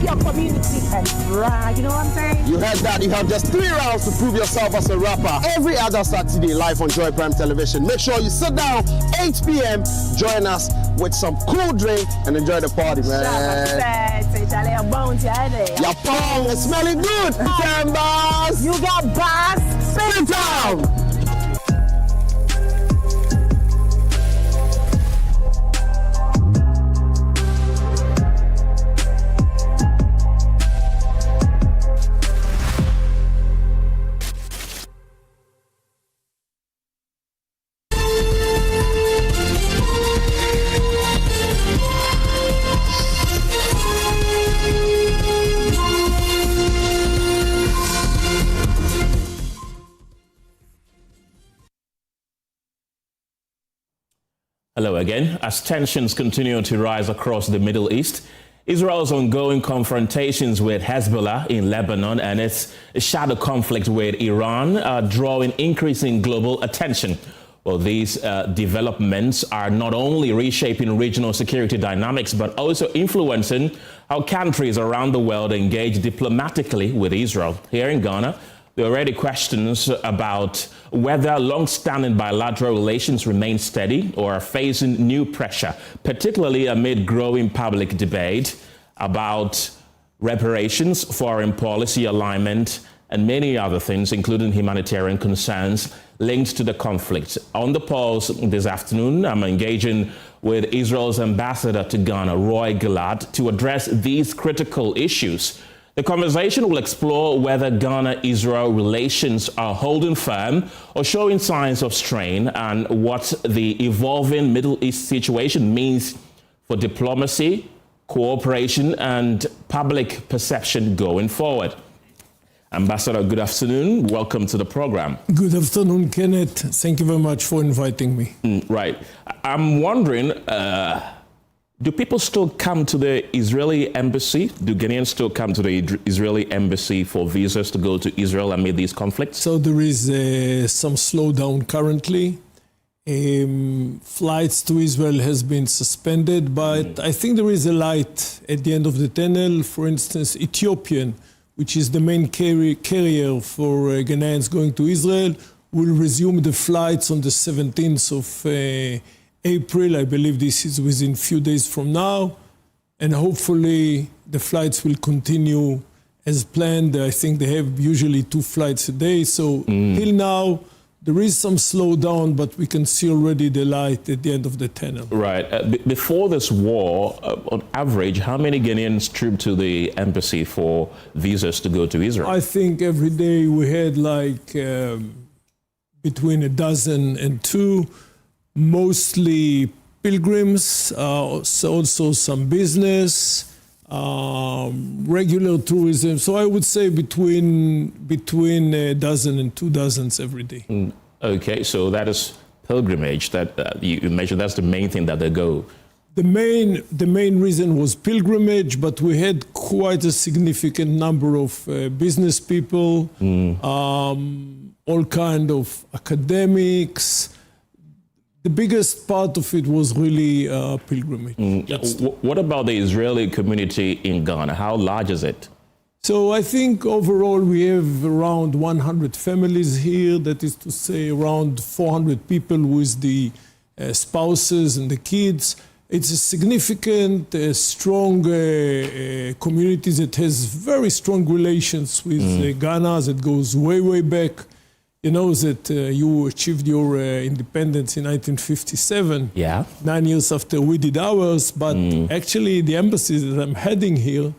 your community and brag. You know what I'm saying? You heard that. You have just 3 rounds to prove yourself as a rapper. Every other Saturday live on Joy Prime Television. Make sure you sit down 8 p.m. Join us with some cool drink and enjoy the party, man. Your pong is smelling good. Time, boss. You got boss. Spin town. Hello again. As tensions continue to rise across the Middle East, Israel's ongoing confrontations with Hezbollah in Lebanon and its shadow conflict with Iran are drawing increasing global attention. Well, these developments are not only reshaping regional security dynamics, but also influencing how countries around the world engage diplomatically with Israel. Here in Ghana, there are already questions about whether long-standing bilateral relations remain steady or are facing new pressure, particularly amid growing public debate about reparations, foreign policy alignment, and many other things, including humanitarian concerns linked to the conflict. On the pulse this afternoon, I'm engaging with Israel's ambassador to Ghana, Roy Gilad, to address these critical issues. The conversation will explore whether Ghana-Israel relations are holding firm or showing signs of strain, and what the evolving Middle East situation means for diplomacy, cooperation, and public perception going forward. Ambassador, good afternoon. Welcome to the program. Good afternoon, Kenneth. Thank you very much for inviting me. Right. I'm wondering, do people still come to the Israeli embassy? Do Ghanaians still come to the Israeli embassy for visas to go to Israel amid these conflicts? So there is some slowdown currently. Flights to Israel has been suspended, but I think there is a light at the end of the tunnel. For instance, Ethiopian, which is the main carrier for Ghanaians going to Israel, will resume the flights on the 17th of April. I believe this is within a few days from now, and hopefully the flights will continue as planned. I think they have usually 2 flights a day. So till now, there is some slowdown, but we can see already the light at the end of the tunnel. Right. Before this war, on average, how many Ghanaians trooped to the embassy for visas to go to Israel? I think every day we had like between 12 and 2. Mostly pilgrims, also some business, regular tourism. So I would say between 12 and 2 dozens every day. Okay, so that is pilgrimage. That you mentioned that's the main thing that they go. The main reason was pilgrimage, but we had quite a significant number of business people, all kind of academics. The biggest part of it was really pilgrimage. What about the Israeli community in Ghana? How large is it? So I think overall we have around 100 families here. That is to say around 400 people with the spouses and the kids. It's a significant, strong community that has very strong relations with Ghana that goes way, way back. You know that you achieved your independence in 1957, 9 years after we did ours, but actually the embassy that I'm heading here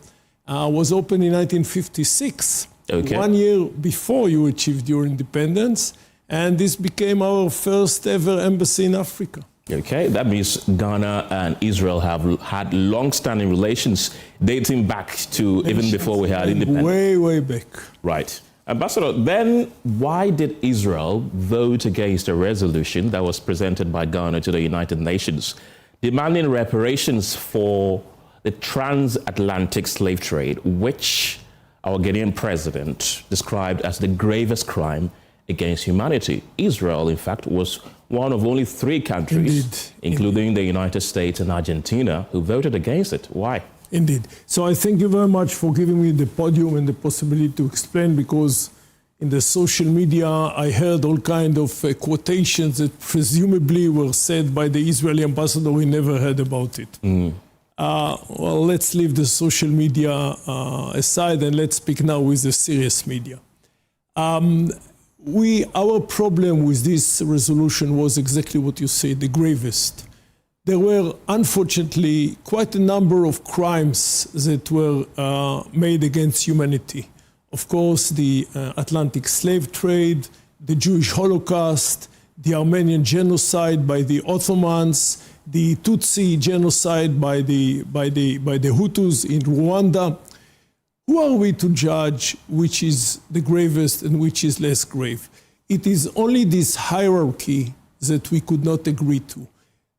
was opened in 1956, 1 year before you achieved your independence, and this became our first ever embassy in Africa. Okay, that means Ghana and Israel have had long-standing relations dating back to even before we had independence. Way, way back. Right. Ambassador, then why did Israel vote against a resolution that was presented by Ghana to the United Nations demanding reparations for the transatlantic slave trade, which our Ghanaian president described as the gravest crime against humanity? Israel, in fact, was one of only 3 countries, including the United States and Argentina, who voted against it. Why? Indeed. So I thank you very much for giving me the podium and the possibility to explain, because in the social media I heard all kind of quotations that presumably were said by the Israeli ambassador. We never heard about it. Well, let's leave the social media aside and let's speak now with the serious media. Our problem with this resolution was exactly what you say, the gravest. There were, unfortunately, quite a number of crimes that were made against humanity. Of course, the Atlantic slave trade, the Jewish Holocaust, the Armenian genocide by the Ottomans, the Tutsi genocide by the Hutus in Rwanda. Who are we to judge which is the gravest and which is less grave? It is only this hierarchy that we could not agree to.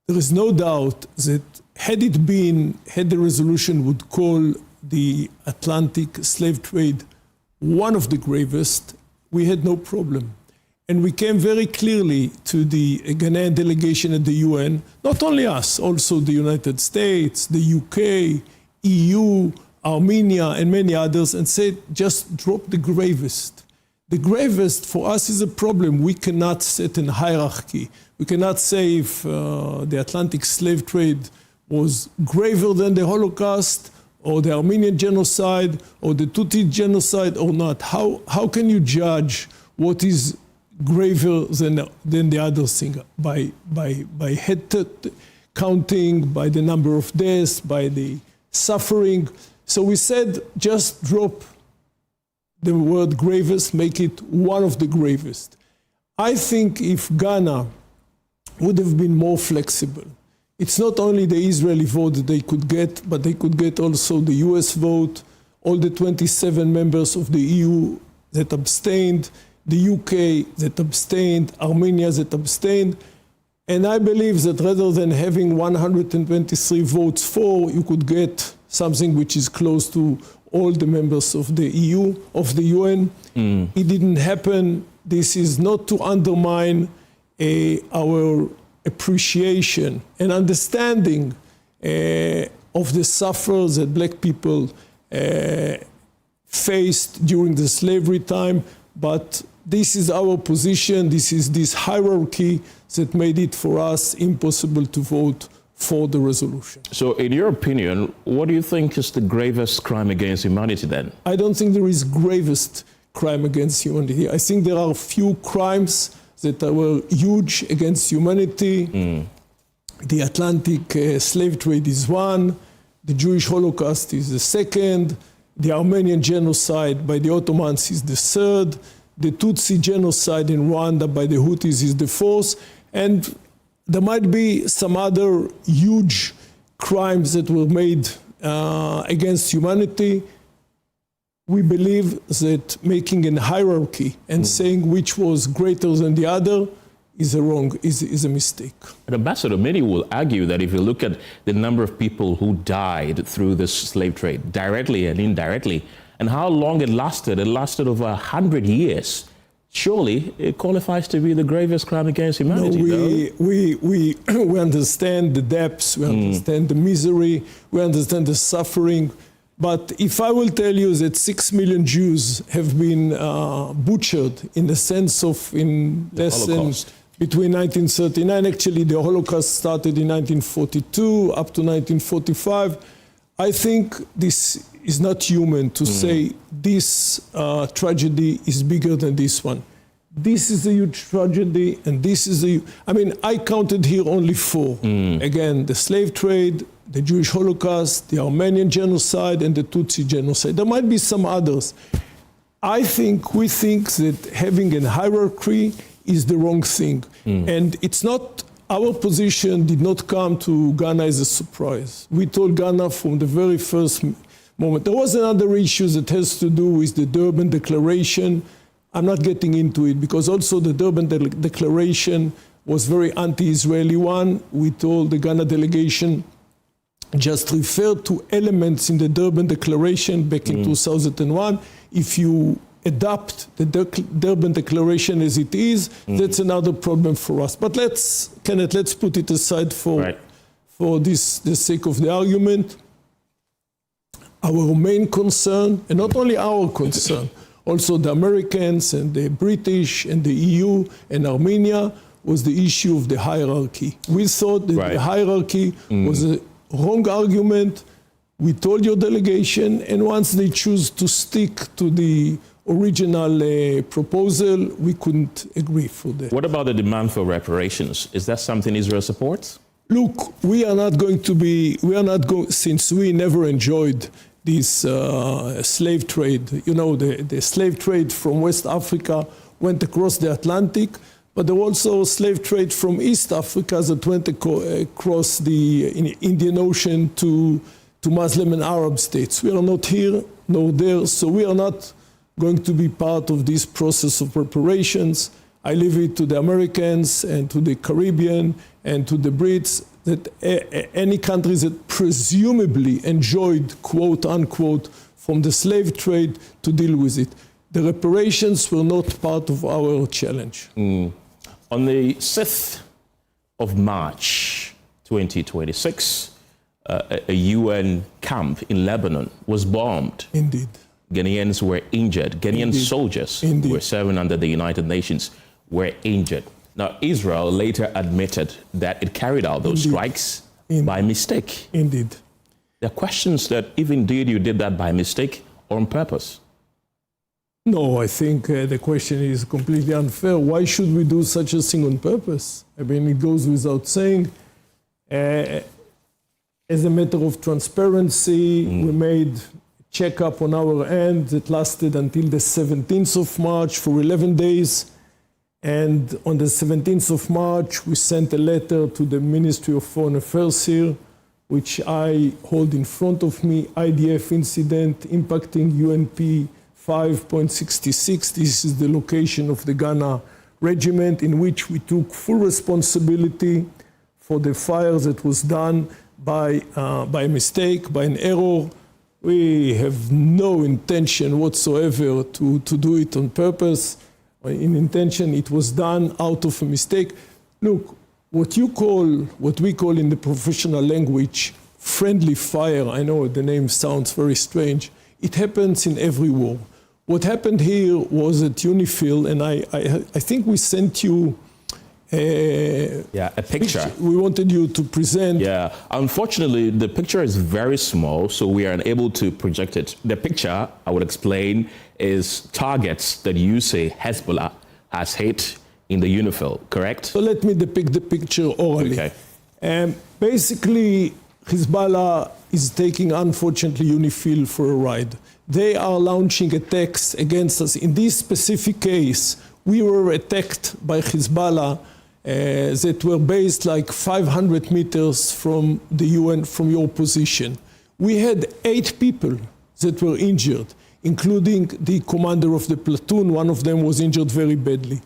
There is no doubt that had the resolution would call the Atlantic slave trade one of the gravest, we had no problem. And we came very clearly to the Ghanaian delegation at the UN, not only us, also the United States, the UK, EU, Armenia, and many others, and said, just drop the gravest. The gravest for us is a problem. We cannot set a hierarchy. We cannot say if the Atlantic slave trade was graver than the Holocaust or the Armenian genocide or the Tutsi genocide or not. How can you judge what is graver than the other thing? By head counting, by the number of deaths, by the suffering. So we said, just drop the word gravest, make it one of the gravest. I think if Ghana would have been more flexible, it's not only the Israeli vote that they could get, but they could get also the US vote, all the 27 members of the EU that abstained, the UK that abstained, Armenia that abstained. And I believe that rather than having 123 votes for, you could get something which is close to all the members of the EU, of the UN. It didn't happen. This is not to undermine our appreciation and understanding of the sufferings that black people faced during the slavery time, but this is our position, this is this hierarchy that made it for us impossible to vote for the resolution. So in your opinion, what do you think is the gravest crime against humanity then? I don't think there is gravest crime against humanity. I think there are few crimes that were huge against humanity. The Atlantic slave trade is one, the Jewish Holocaust is the second, the Armenian genocide by the Ottomans is the third, the Tutsi genocide in Rwanda by the Hutus is the fourth, and there might be some other huge crimes that were made against humanity. We believe that making a hierarchy and saying which was greater than the other is a mistake. But Ambassador, many will argue that if you look at the number of people who died through this slave trade, directly and indirectly, and how long it lasted over 100 years, surely it qualifies to be the gravest crime against humanity. No, we understand the depths, we understand the misery, we understand the suffering. But if I will tell you that 6 million Jews have been butchered in the sense of in less than between 1939, actually the Holocaust started in 1942 up to 1945, I think this is not human to say this tragedy is bigger than this one. This is a huge tragedy, and this is I counted here only 4. Again, the slave trade, the Jewish Holocaust, the Armenian genocide, and the Tutsi genocide. There might be some others. We think that having a hierarchy is the wrong thing. And it's not, our position did not come to Ghana as a surprise. We told Ghana from the very first moment. There was another issue that has to do with the Durban Declaration. I'm not getting into it because also the Durban Declaration was very anti-Israeli one. We told the Ghana delegation just refer to elements in the Durban Declaration back in 2001. If you adopt the Durban Declaration as it is, that's another problem for us. But Kenneth, let's put it aside for the sake of the argument. our main concern, and not only our concern, also the Americans and the British and the EU and Armenia, was the issue of the hierarchy. We thought that the hierarchy was a wrong argument. We told your delegation, and once they choose to stick to the original proposal, we couldn't agree for that. What about the demand for reparations? Is that something Israel supports? Look, we are not going to be, since we never enjoyed this slave trade. You know, the slave trade from West Africa went across the Atlantic, but there was also slave trade from East Africa that went across the Indian Ocean to Muslim and Arab states. We are not here nor there, so we are not going to be part of this process of reparations. I leave it to the Americans and to the Caribbean and to the Brits, that any countries that presumably enjoyed, quote unquote, from the slave trade to deal with it. The reparations were not part of our challenge. On the 6th of March 2026, a UN camp in Lebanon was bombed. Indeed. Ghanaians were injured. Ghanaian soldiers who were serving under the United Nations were injured. Now, Israel later admitted that it carried out those strikes by mistake. Indeed. There are questions that if indeed you did that by mistake or on purpose. No, I think the question is completely unfair. Why should we do such a thing on purpose? I mean, it goes without saying. As a matter of transparency, we made a checkup on our end that lasted until the 17th of March for 11 days. And on the 17th of March, we sent a letter to the Ministry of Foreign Affairs here, which I hold in front of me, IDF incident impacting UNP 5.66. This is the location of the Ghana regiment, in which we took full responsibility for the fire that was done by mistake, by an error. We have no intention whatsoever to do it on purpose. In intention, it was done out of a mistake. Look, what we call in the professional language, friendly fire, I know the name sounds very strange, it happens in every war. What happened here was at UNIFIL, and I think we sent you a picture. We wanted you to present. Yeah, unfortunately, the picture is very small, so we are unable to project it. The picture, I would explain, is targets that you say Hezbollah has hit in the UNIFIL, correct? So let me depict the picture orally. Okay. Basically, Hezbollah is taking, unfortunately, UNIFIL for a ride. They are launching attacks against us. In this specific case, we were attacked by Hezbollah that were based like 500 meters from the UN, from your position. We had 8 people that were injured, including the commander of the platoon. One of them was injured very badly.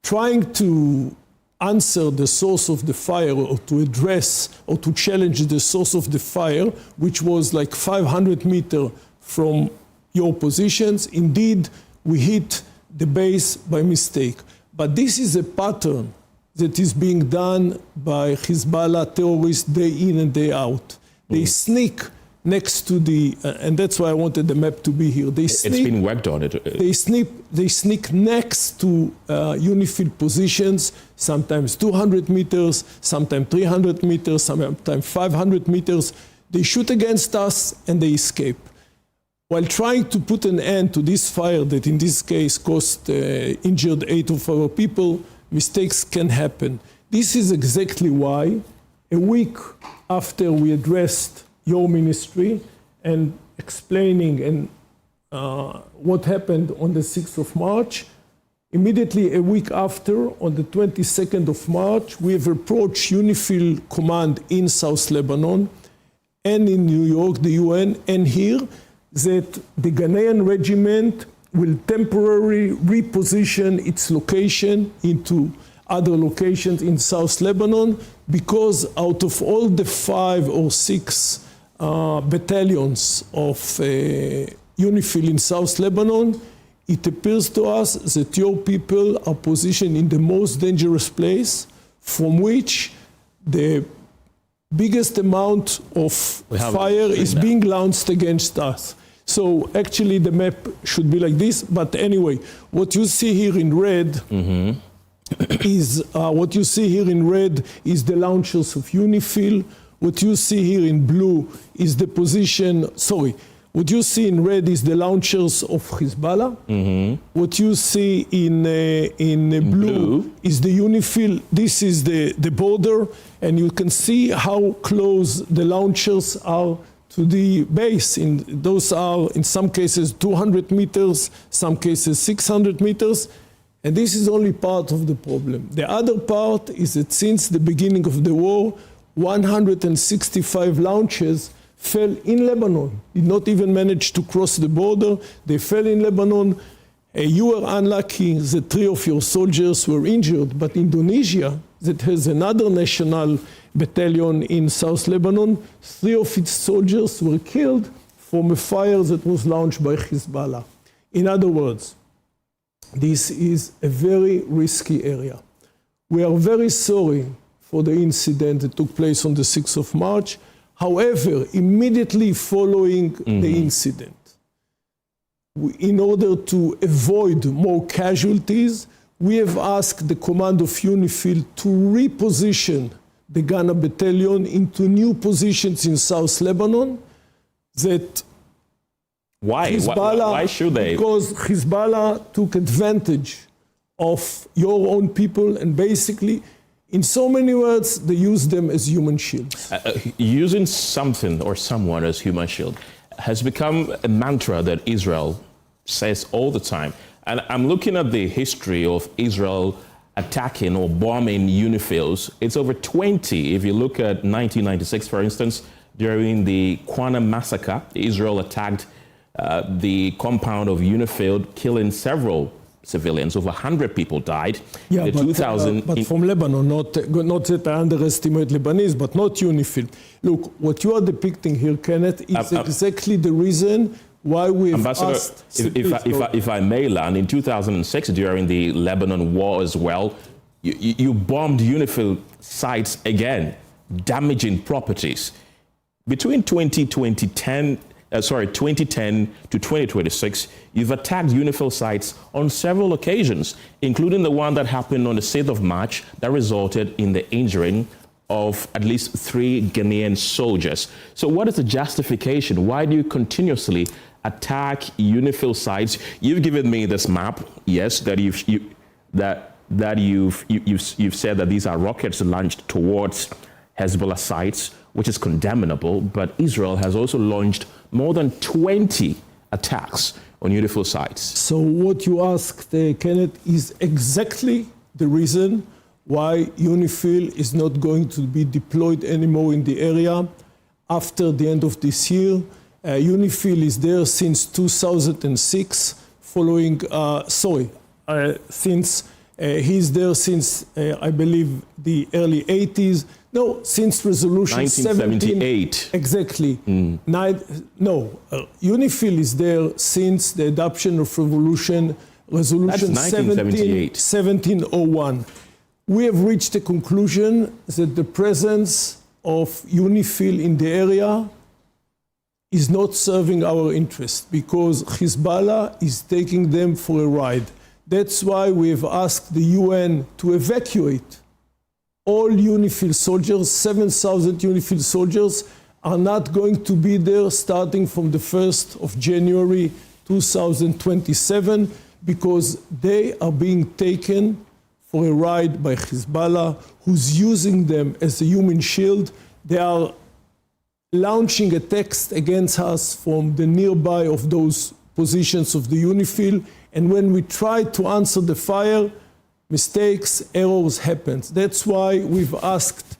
Trying to answer the source of the fire, or to address or to challenge the source of the fire, which was like 500 meters from your positions. Indeed, we hit the base by mistake. But this is a pattern that is being done by Hezbollah terrorists day in and day out. They sneak next to the, and that's why I wanted the map to be here. It's been worked on. They sneak next to UNIFIL positions, sometimes 200 meters, sometimes 300 meters, sometimes 500 meters. They shoot against us and they escape. While trying to put an end to this fire that in this case injured 8 of our people, mistakes can happen. This is exactly why, a week after we addressed your ministry and explaining what happened on the 6th of March, immediately a week after, on the 22nd of March, we have approached UNIFIL command in South Lebanon and in New York, the UN, and here, that the Ghanaian regiment will temporarily reposition its location into other locations in South Lebanon, because out of all the 5 or 6 battalions of UNIFIL in South Lebanon, it appears to us that your people are positioned in the most dangerous place, from which the biggest amount of fire is being launched against us. So actually the map should be like this, but anyway, what you see here in red is the launchers of UNIFIL. What you see here in blue is the position, what you see in red is the launchers of Hezbollah. What you see in blue is the UNIFIL. This is the border, and you can see how close the launchers are to the base. Those are, in some cases, 200 meters, some cases 600 meters. And this is only part of the problem. The other part is that since the beginning of the war, 165 launches fell in Lebanon, did not even manage to cross the border. They fell in Lebanon. You were unlucky that 3 of your soldiers were injured, but Indonesia, that has another national battalion in South Lebanon, 3 of its soldiers were killed from a fire that was launched by Hezbollah. In other words, this is a very risky area. We are very sorry for the incident that took place on the 6th of March. However, immediately following the incident, in order to avoid more casualties, we have asked the command of UNIFIL to reposition the Ghana battalion into new positions in South Lebanon. Why should they? Because Hezbollah took advantage of your own people, and basically, in so many words, they use them as human shields. Using something or someone as human shield has become a mantra that Israel says all the time. And I'm looking at the history of Israel attacking or bombing UNIFILs. It's over 20. If you look at 1996, for instance, during the Qana massacre, Israel attacked the compound of UNIFIL, killing several civilians. Over 100 people died. Yeah, but from Lebanon, not that I underestimate Lebanese, but not UNIFIL. Look, what you are depicting here, Kenneth, is exactly the reason why we've asked... If I may, Lan, in 2006, during the Lebanon war as well, you bombed UNIFIL sites again, damaging properties. Between 2010 to 2026, you've attacked UNIFIL sites on several occasions, including the one that happened on the 6th of March that resulted in the injuring of at least 3 Ghanaian soldiers. So what is the justification? Why do you continuously attack UNIFIL sites? You've given me this map, yes, that you've said that these are rockets launched towards Hezbollah sites, which is condemnable, but Israel has also launched more than 20 attacks on UNIFIL sites. So what you asked, Kenneth, is exactly the reason why UNIFIL is not going to be deployed anymore in the area after the end of this year. UNIFIL is there since 2006, he's there since, I believe, the early 80s. No, since Resolution 1978. 17. Exactly. UNIFIL is there since the adoption of Resolution 1701. We have reached the conclusion that the presence of UNIFIL in the area is not serving our interest because Hezbollah is taking them for a ride. That's why we have asked the UN to evacuate all UNIFIL soldiers. 7,000 UNIFIL soldiers are not going to be there starting from the 1st of January 2027 because they are being taken for a ride by Hezbollah, who's using them as a human shield. They are launching attacks against us from the nearby of those positions of the UNIFIL. And when we try to answer the fire, mistakes, errors happen. That's why we've asked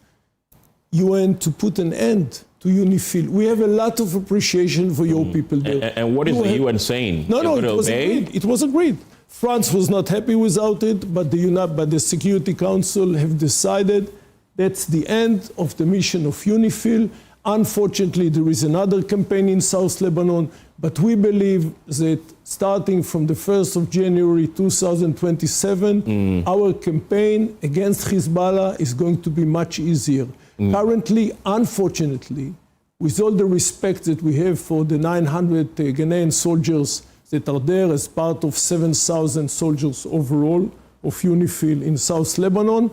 UN to put an end to UNIFIL. We have a lot of appreciation for your people there. And what is the UN saying? It was agreed. France was not happy without it, but the Security Council have decided that's the end of the mission of UNIFIL. Unfortunately, there is another campaign in South Lebanon, but we believe that starting from the 1st of January 2027, our campaign against Hezbollah is going to be much easier. Currently, unfortunately, with all the respect that we have for the 900 Ghanaian soldiers that are there as part of 7,000 soldiers overall of UNIFIL in South Lebanon,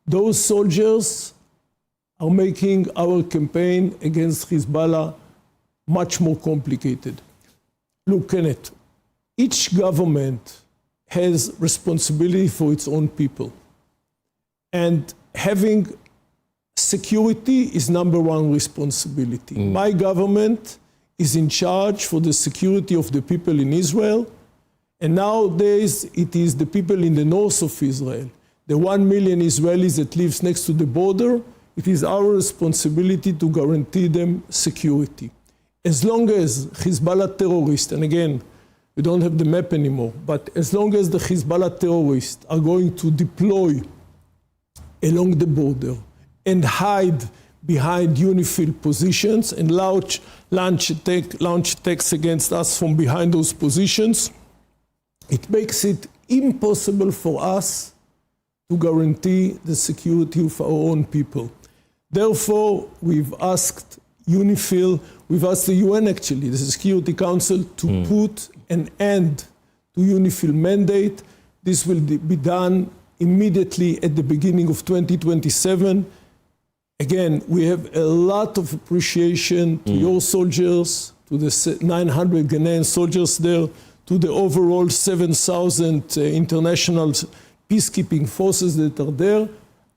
those soldiers are making our campaign against Hezbollah much more complicated. Look, Kenneth, each government has responsibility for its own people. And having security is number one responsibility. My government is in charge for the security of the people in Israel. And nowadays, it is the people in the north of Israel, the 1 million Israelis that lives next to the border. It is our responsibility to guarantee them security. As long as Hezbollah terrorists, and again, we don't have the map anymore, but as long as the Hezbollah terrorists are going to deploy along the border and hide behind UNIFIL positions and launch attacks against us from behind those positions, it makes it impossible for us to guarantee the security of our own people. Therefore, we've asked UNIFIL, we've asked the UN actually, the Security Council, to put an end to UNIFIL mandate. This will be done immediately at the beginning of 2027. Again, we have a lot of appreciation to your soldiers, to the 900 Ghanaian soldiers there, to the overall 7,000 international peacekeeping forces that are there.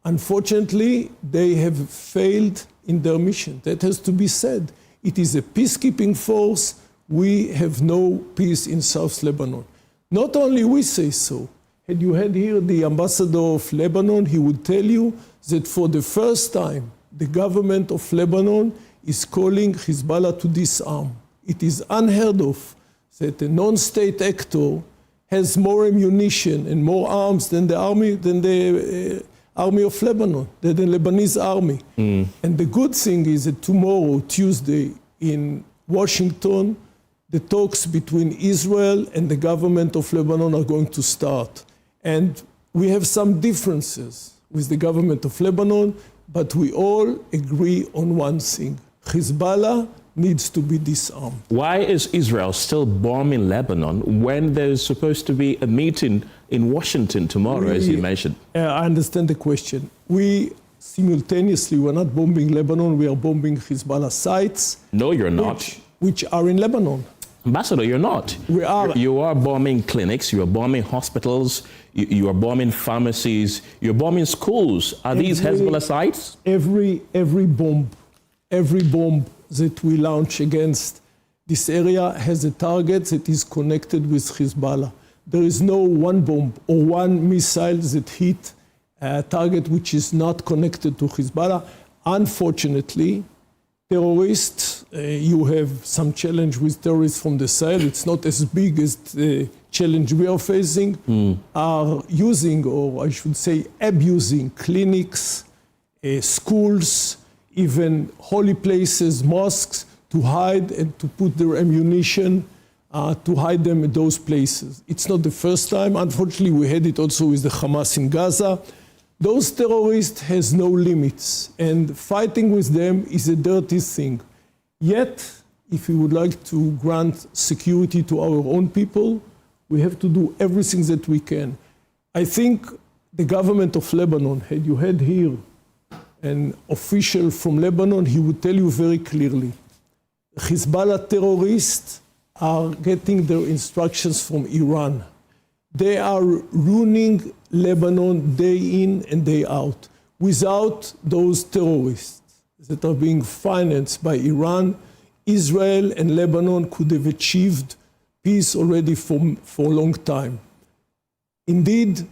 Unfortunately, they have failed in their mission. That has to be said. It is a peacekeeping force. We have no peace in South Lebanon. Not only we say so. Had you had here the ambassador of Lebanon, he would tell you that for the first time, the government of Lebanon is calling Hezbollah to disarm. It is unheard of that a non-state actor has more ammunition and more arms than the army of Lebanon, than the Lebanese army. And the good thing is that tomorrow, Tuesday, in Washington, the talks between Israel and the government of Lebanon are going to start. And we have some differences with the government of Lebanon, but we all agree on one thing. Hezbollah needs to be disarmed. Why is Israel still bombing Lebanon when there's supposed to be a meeting in Washington tomorrow, as you mentioned? I understand the question. We simultaneously, we're not bombing Lebanon, we are bombing Hezbollah sites. No, you're not. Which are in Lebanon. Ambassador, you're not. We are. You are bombing clinics, you are bombing hospitals, you are bombing pharmacies, you're bombing schools. Are these Hezbollah sites? Every bomb that we launch against this area has a target that is connected with Hezbollah. There is no one bomb or one missile that hit a target which is not connected to Hezbollah. Unfortunately, terrorists, you have some challenge with terrorists from the Sahel. It's not as big as the challenge we are facing, are using, or I should say abusing, clinics, schools, even holy places, mosques, to hide and to put their ammunition, to hide them in those places. It's not the first time. Unfortunately, we had it also with the Hamas in Gaza. Those terrorists has no limits, and fighting with them is a dirty thing. Yet, if we would like to grant security to our own people, we have to do everything that we can. I think the government of Lebanon, had you had here an official from Lebanon, he would tell you very clearly, Hezbollah terrorists are getting their instructions from Iran. They are ruining Lebanon day in and day out. Without those terrorists that are being financed by Iran, Israel and Lebanon could have achieved peace already for a long time. Indeed,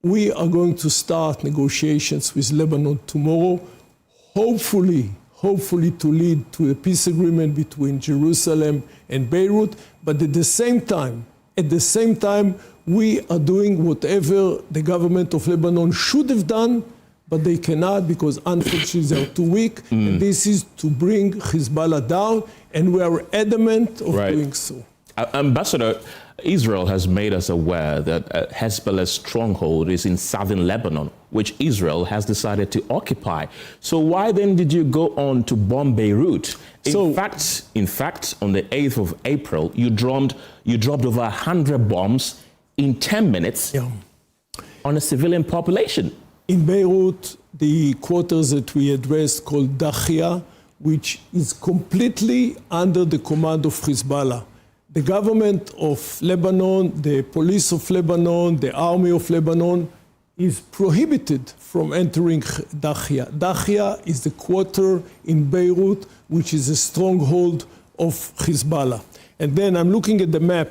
we are going to start negotiations with Lebanon tomorrow, hopefully to lead to a peace agreement between Jerusalem and Beirut, but at the same time, we are doing whatever the government of Lebanon should have done, but they cannot because unfortunately they are too weak. And this is to bring Hezbollah down, and we are adamant of doing so. Ambassador, Israel has made us aware that Hezbollah's stronghold is in southern Lebanon. which Israel has decided to occupy. So why then did you go on to bomb Beirut? In fact, on the 8th of April, you dropped over 100 bombs in 10 minutes on a civilian population. In Beirut, the quarters that we addressed called Dahia, which is completely under the command of Hezbollah. The government of Lebanon, the police of Lebanon, the army of Lebanon is prohibited from entering Dahia. Dahia is the quarter in Beirut, which is a stronghold of Hezbollah. And then I'm looking at the map.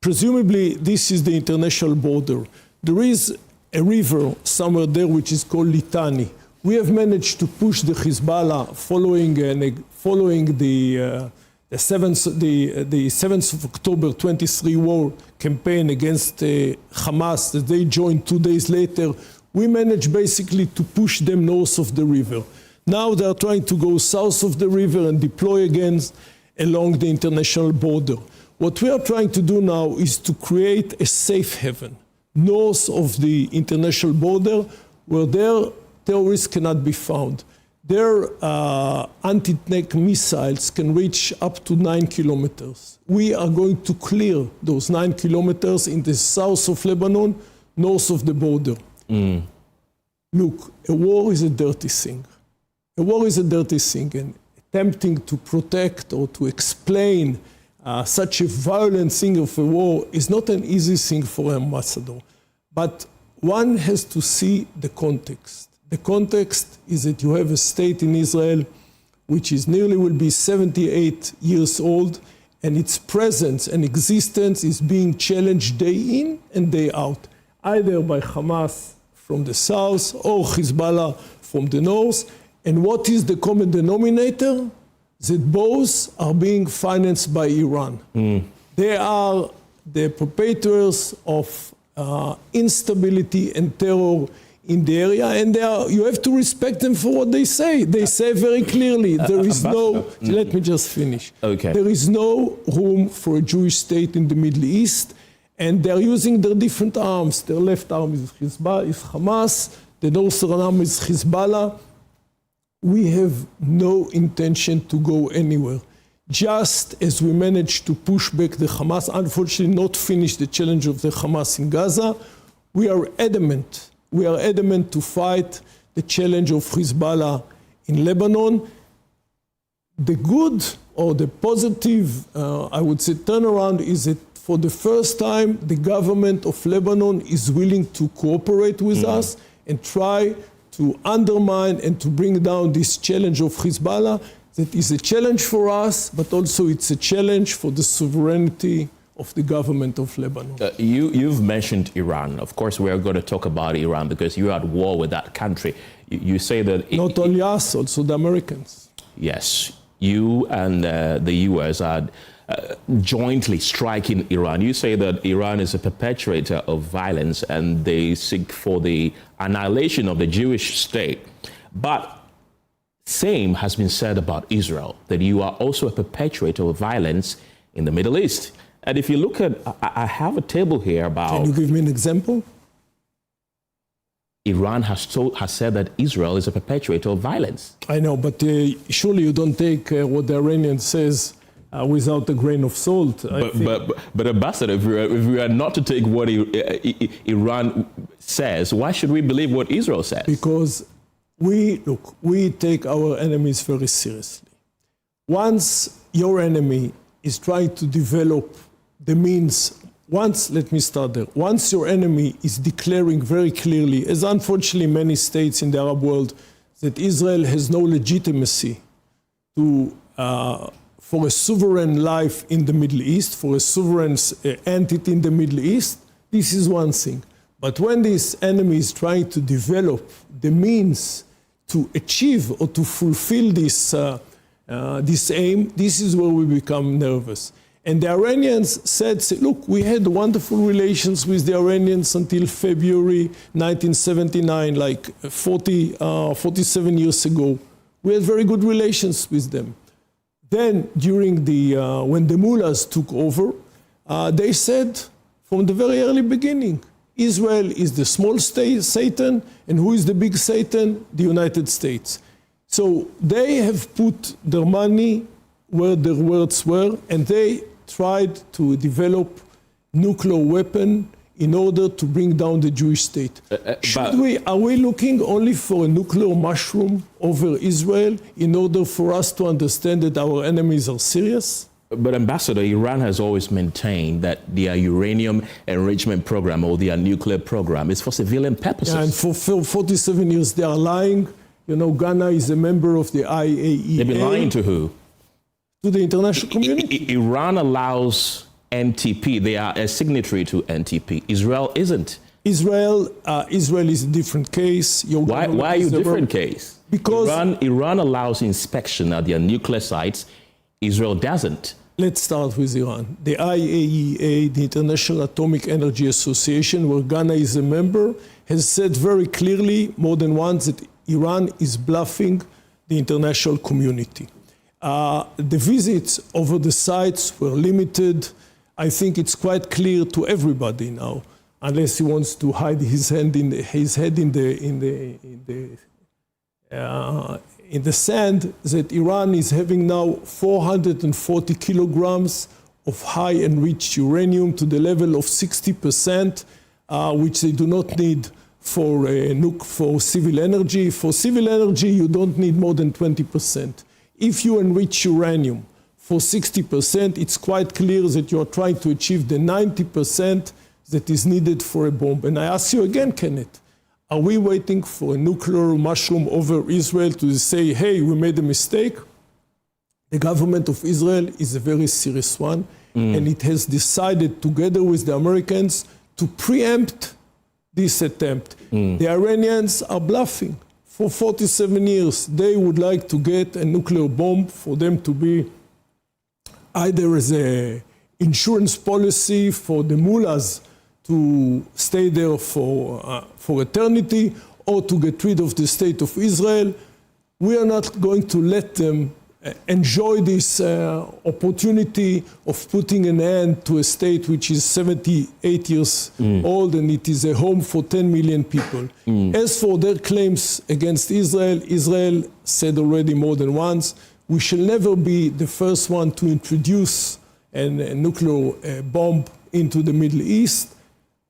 Presumably, this is the international border. There is a river somewhere there which is called Litani. We have managed to push the Hezbollah following the 7th of October 23 war campaign against Hamas that they joined 2 days later. We managed basically to push them north of the river. Now they are trying to go south of the river and deploy again along the international border. What we are trying to do now is to create a safe haven north of the international border where their terrorists cannot be found. Their anti-tank missiles can reach up to 9 kilometers. We are going to clear those 9 kilometers in the south of Lebanon, north of the border. Look, a war is a dirty thing. A war is a dirty thing, and attempting to protect or to explain such a violent thing of a war is not an easy thing for an ambassador. But one has to see the context. The context is that you have a state in Israel which is nearly will be 78 years old, and its presence and existence is being challenged day in and day out, either by Hamas from the south or Hezbollah from the north. And what is the common denominator? That both are being financed by Iran. They are the perpetrators of instability and terror in the area, and you have to respect them for what they say. They say very clearly, there is no, let me just finish. Okay. There is no room for a Jewish state in the Middle East, and they're using their different arms. Their left arm is Hamas, the northern arm is Hezbollah. We have no intention to go anywhere. Just as we managed to push back the Hamas, unfortunately not finish the challenge of the Hamas in Gaza, we are adamant. We are adamant to fight the challenge of Hezbollah in Lebanon. The good or the positive, I would say, turnaround is that for the first time, the government of Lebanon is willing to cooperate with us and try to undermine and to bring down this challenge of Hezbollah. That is a challenge for us, but also it's a challenge for the sovereignty of the government of Lebanon. You've mentioned Iran. Of course, we are going to talk about Iran because you're at war with that country. You say that... Not only us, also the Americans. Yes, you and the U.S. are jointly striking Iran. You say that Iran is a perpetrator of violence and they seek for the annihilation of the Jewish state. But same has been said about Israel, that you are also a perpetrator of violence in the Middle East. And if you look at, I have a table here about... Can you give me an example? Iran has said that Israel is a perpetrator of violence. I know, but surely you don't take what the Iranian says without a grain of salt. But Ambassador, if we are not to take what Iran says, why should we believe what Israel says? Because we take our enemies very seriously. Once your enemy is trying to develop the means, let me start there. Once your enemy is declaring very clearly, as unfortunately many states in the Arab world, that Israel has no legitimacy for a sovereign life in the Middle East, for a sovereign entity in the Middle East, this is one thing. But when this enemy is trying to develop the means to achieve or to fulfill this aim, this is where we become nervous. And the Iranians said, look, we had wonderful relations with the Iranians until February 1979, like 47 years ago. We had very good relations with them. Then, when the mullahs took over, they said from the very early beginning, Israel is the small state, Satan, and who is the big Satan? The United States. So they have put their money where their words were, and they tried to develop nuclear weapon in order to bring down the Jewish state. Are we looking only for a nuclear mushroom over Israel in order for us to understand that our enemies are serious? But Ambassador, Iran has always maintained that their uranium enrichment program or their nuclear program is for civilian purposes. Yeah, and for 47 years they are lying. You know, Ghana is a member of the IAEA. They've been lying to who? To the international community. Iran allows NTP. They are a signatory to NTP. Israel isn't. Israel is a different case. Why are you a different case? Because Iran allows inspection at their nuclear sites. Israel doesn't. Let's start with Iran. The IAEA, the International Atomic Energy Association, where Ghana is a member, has said very clearly more than once that Iran is bluffing the international community. The visits over the sites were limited. I think it's quite clear to everybody now, unless he wants to hide his head in the sand, that Iran is having now 440 kilograms of high enriched uranium to the level of 60%, which they do not need for civil energy. For civil energy, you don't need more than 20%. If you enrich uranium for 60%, it's quite clear that you are trying to achieve the 90% that is needed for a bomb. And I ask you again, Kenneth, are we waiting for a nuclear mushroom over Israel to say, hey, we made a mistake? The government of Israel is a very serious one, and it has decided, together with the Americans, to preempt this attempt. The Iranians are bluffing. For 47 years, they would like to get a nuclear bomb for them to be either as an insurance policy for the mullahs to stay there for eternity, or to get rid of the state of Israel. We are not going to let them enjoy this opportunity of putting an end to a state which is 78 years old, and it is a home for 10 million people. As for their claims against Israel, Israel said already more than once, we shall never be the first one to introduce a nuclear bomb into the Middle East.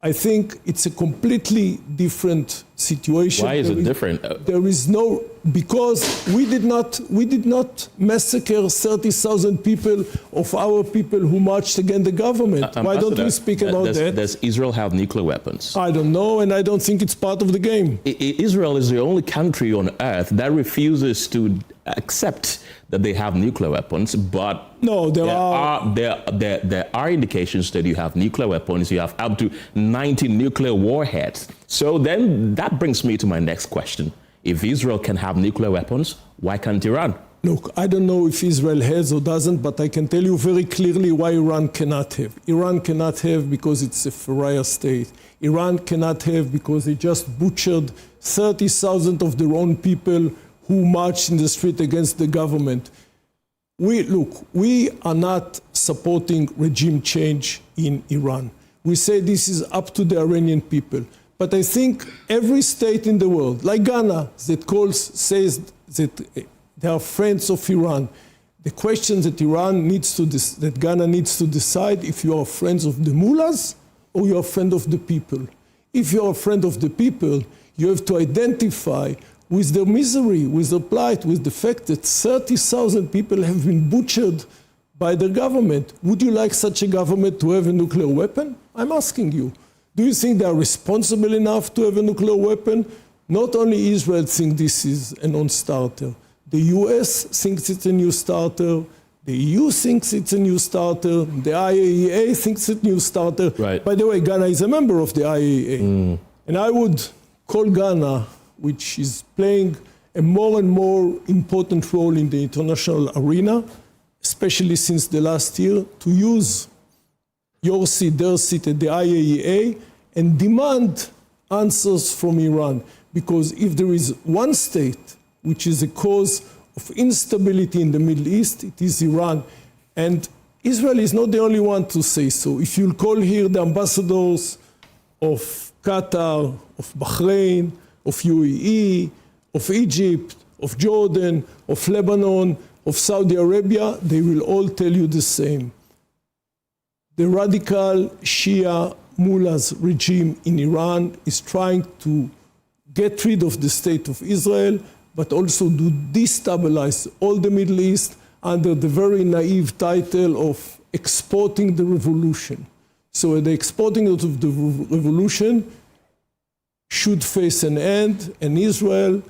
I think it's a completely different situation. Why is it different? There is no, because we did not massacre 30,000 people of our people who marched against the government. Why don't we speak about that? Does Israel have nuclear weapons? I don't know, and I don't think it's part of the game. Israel is the only country on earth that refuses to accept that they have nuclear weapons, but no, there are indications that you have nuclear weapons. You have up to 90 nuclear warheads. So then that brings me to my next question. If Israel can have nuclear weapons, why can't Iran? Look, I don't know if Israel has or doesn't, but I can tell you very clearly why Iran cannot have. Iran cannot have because it's a pariah state. Iran cannot have because they just butchered 30,000 of their own people who marched in the street against the government. We are not supporting regime change in Iran. We say this is up to the Iranian people. But I think every state in the world, like Ghana, says that they are friends of Iran. The question that that Ghana needs to decide if you are friends of the mullahs or you are a friend of the people. If you are a friend of the people, you have to identify with their misery, with their plight, with the fact that 30,000 people have been butchered by the government. Would you like such a government to have a nuclear weapon? I'm asking you. Do you think they are responsible enough to have a nuclear weapon? Not only Israel thinks this is a non-starter. The US thinks it's a new starter. The EU thinks it's a new starter. The IAEA thinks it's a new starter. Right. By the way, Ghana is a member of the IAEA. And I would call Ghana, which is playing a more and more important role in the international arena, especially since the last year, to use your seat, their seat at the IAEA and demand answers from Iran. Because if there is one state which is a cause of instability in the Middle East, it is Iran. And Israel is not the only one to say so. If you'll call here the ambassadors of Qatar, of Bahrain, of UAE, of Egypt, of Jordan, of Lebanon, of Saudi Arabia, they will all tell you the same. The radical Shia mullahs regime in Iran is trying to get rid of the state of Israel, but also to destabilize all the Middle East under the very naive title of exporting the revolution. So the exporting of the revolution should face an end, and Israel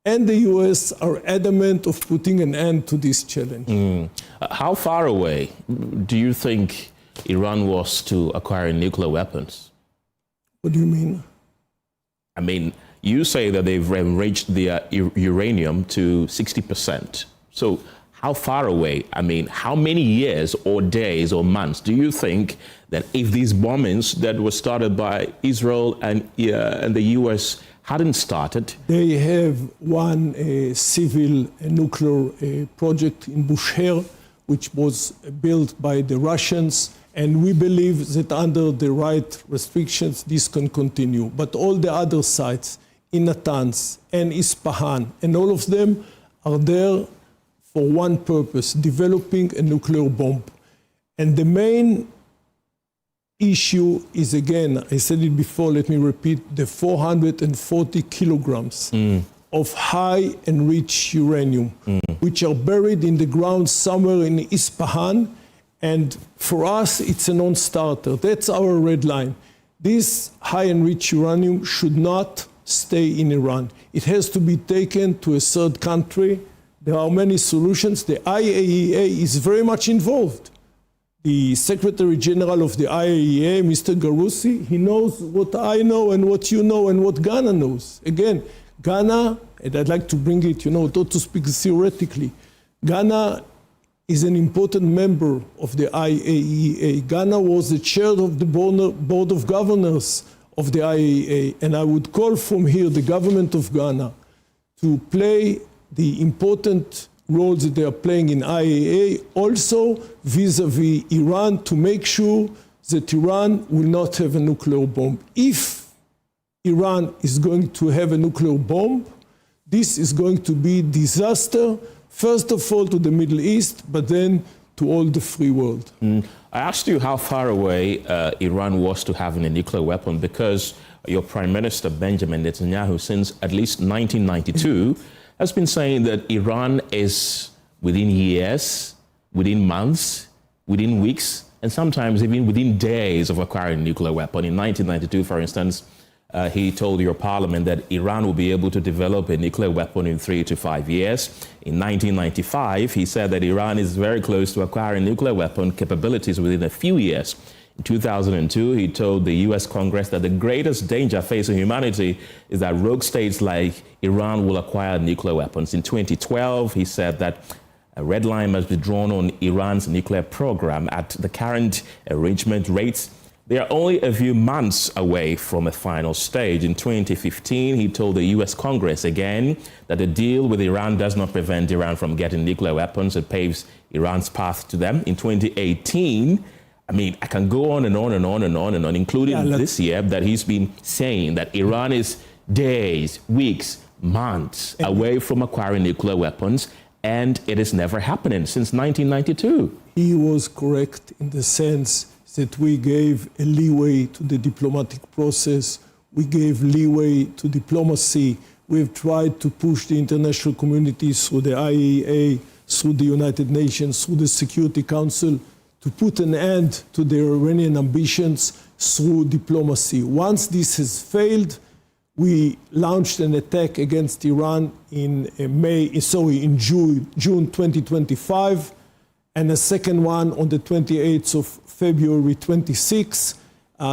and the US are adamant of putting an end to this challenge. How far away do you think Iran was to acquire nuclear weapons? What do you mean? I mean, you say that they've enriched their uranium to 60%. So how far away, I mean, how many years or days or months do you think that if these bombings that were started by Israel and the US hadn't started? They have one civil nuclear project in Bushehr, which was built by the Russians, and we believe that under the right restrictions, this can continue. But all the other sites in Natanz and Isfahan, and all of them are there for one purpose, developing a nuclear bomb. And the main issue is, again, I said it before, let me repeat, the 440 kilograms of high enriched uranium, which are buried in the ground somewhere in Isfahan. And for us, it's a non-starter. That's our red line. This high enriched uranium should not stay in Iran. It has to be taken to a third country. There are many solutions. The IAEA is very much involved. The Secretary General of the IAEA, Mr. Grossi, he knows what I know and what you know and what Ghana knows. Again, Ghana, and I'd like to bring it, not to speak theoretically, Ghana is an important member of the IAEA. Ghana was the chair of the Board of Governors of the IAEA, and I would call from here the government of Ghana to play the important roles that they are playing in IAEA, also vis-a-vis Iran, to make sure that Iran will not have a nuclear bomb. If Iran is going to have a nuclear bomb, this is going to be disaster, first of all to the Middle East, but then to all the free world. I asked you how far away Iran was to having a nuclear weapon because your Prime Minister, Benjamin Netanyahu, since at least 1992, has been saying that Iran is within years, within months, within weeks, and sometimes even within days of acquiring a nuclear weapon. In 1992, for instance, he told your parliament that Iran will be able to develop a nuclear weapon in 3 to 5 years. In 1995, he said that Iran is very close to acquiring nuclear weapon capabilities within a few years. In 2002, he told the US Congress that the greatest danger facing humanity is that rogue states like Iran will acquire nuclear weapons. In 2012, he said that a red line must be drawn on Iran's nuclear program. At the current arrangement rates, they are only a few months away from a final stage. In 2015, he told the US Congress again that the deal with Iran does not prevent Iran from getting nuclear weapons. It paves Iran's path to them. In 2018, I mean, I can go on and on and on and on and on, including this year, that he's been saying that Iran is days, weeks, months away from acquiring nuclear weapons, and it is never happening since 1992. He was correct in the sense that we gave a leeway to the diplomatic process. We gave leeway to diplomacy. We've tried to push the international community through the IAEA, through the United Nations, through the Security Council, to put an end to their Iranian ambitions through diplomacy. Once this has failed, we launched an attack against Iran in June 2025, and a second one on the 28th of February 26.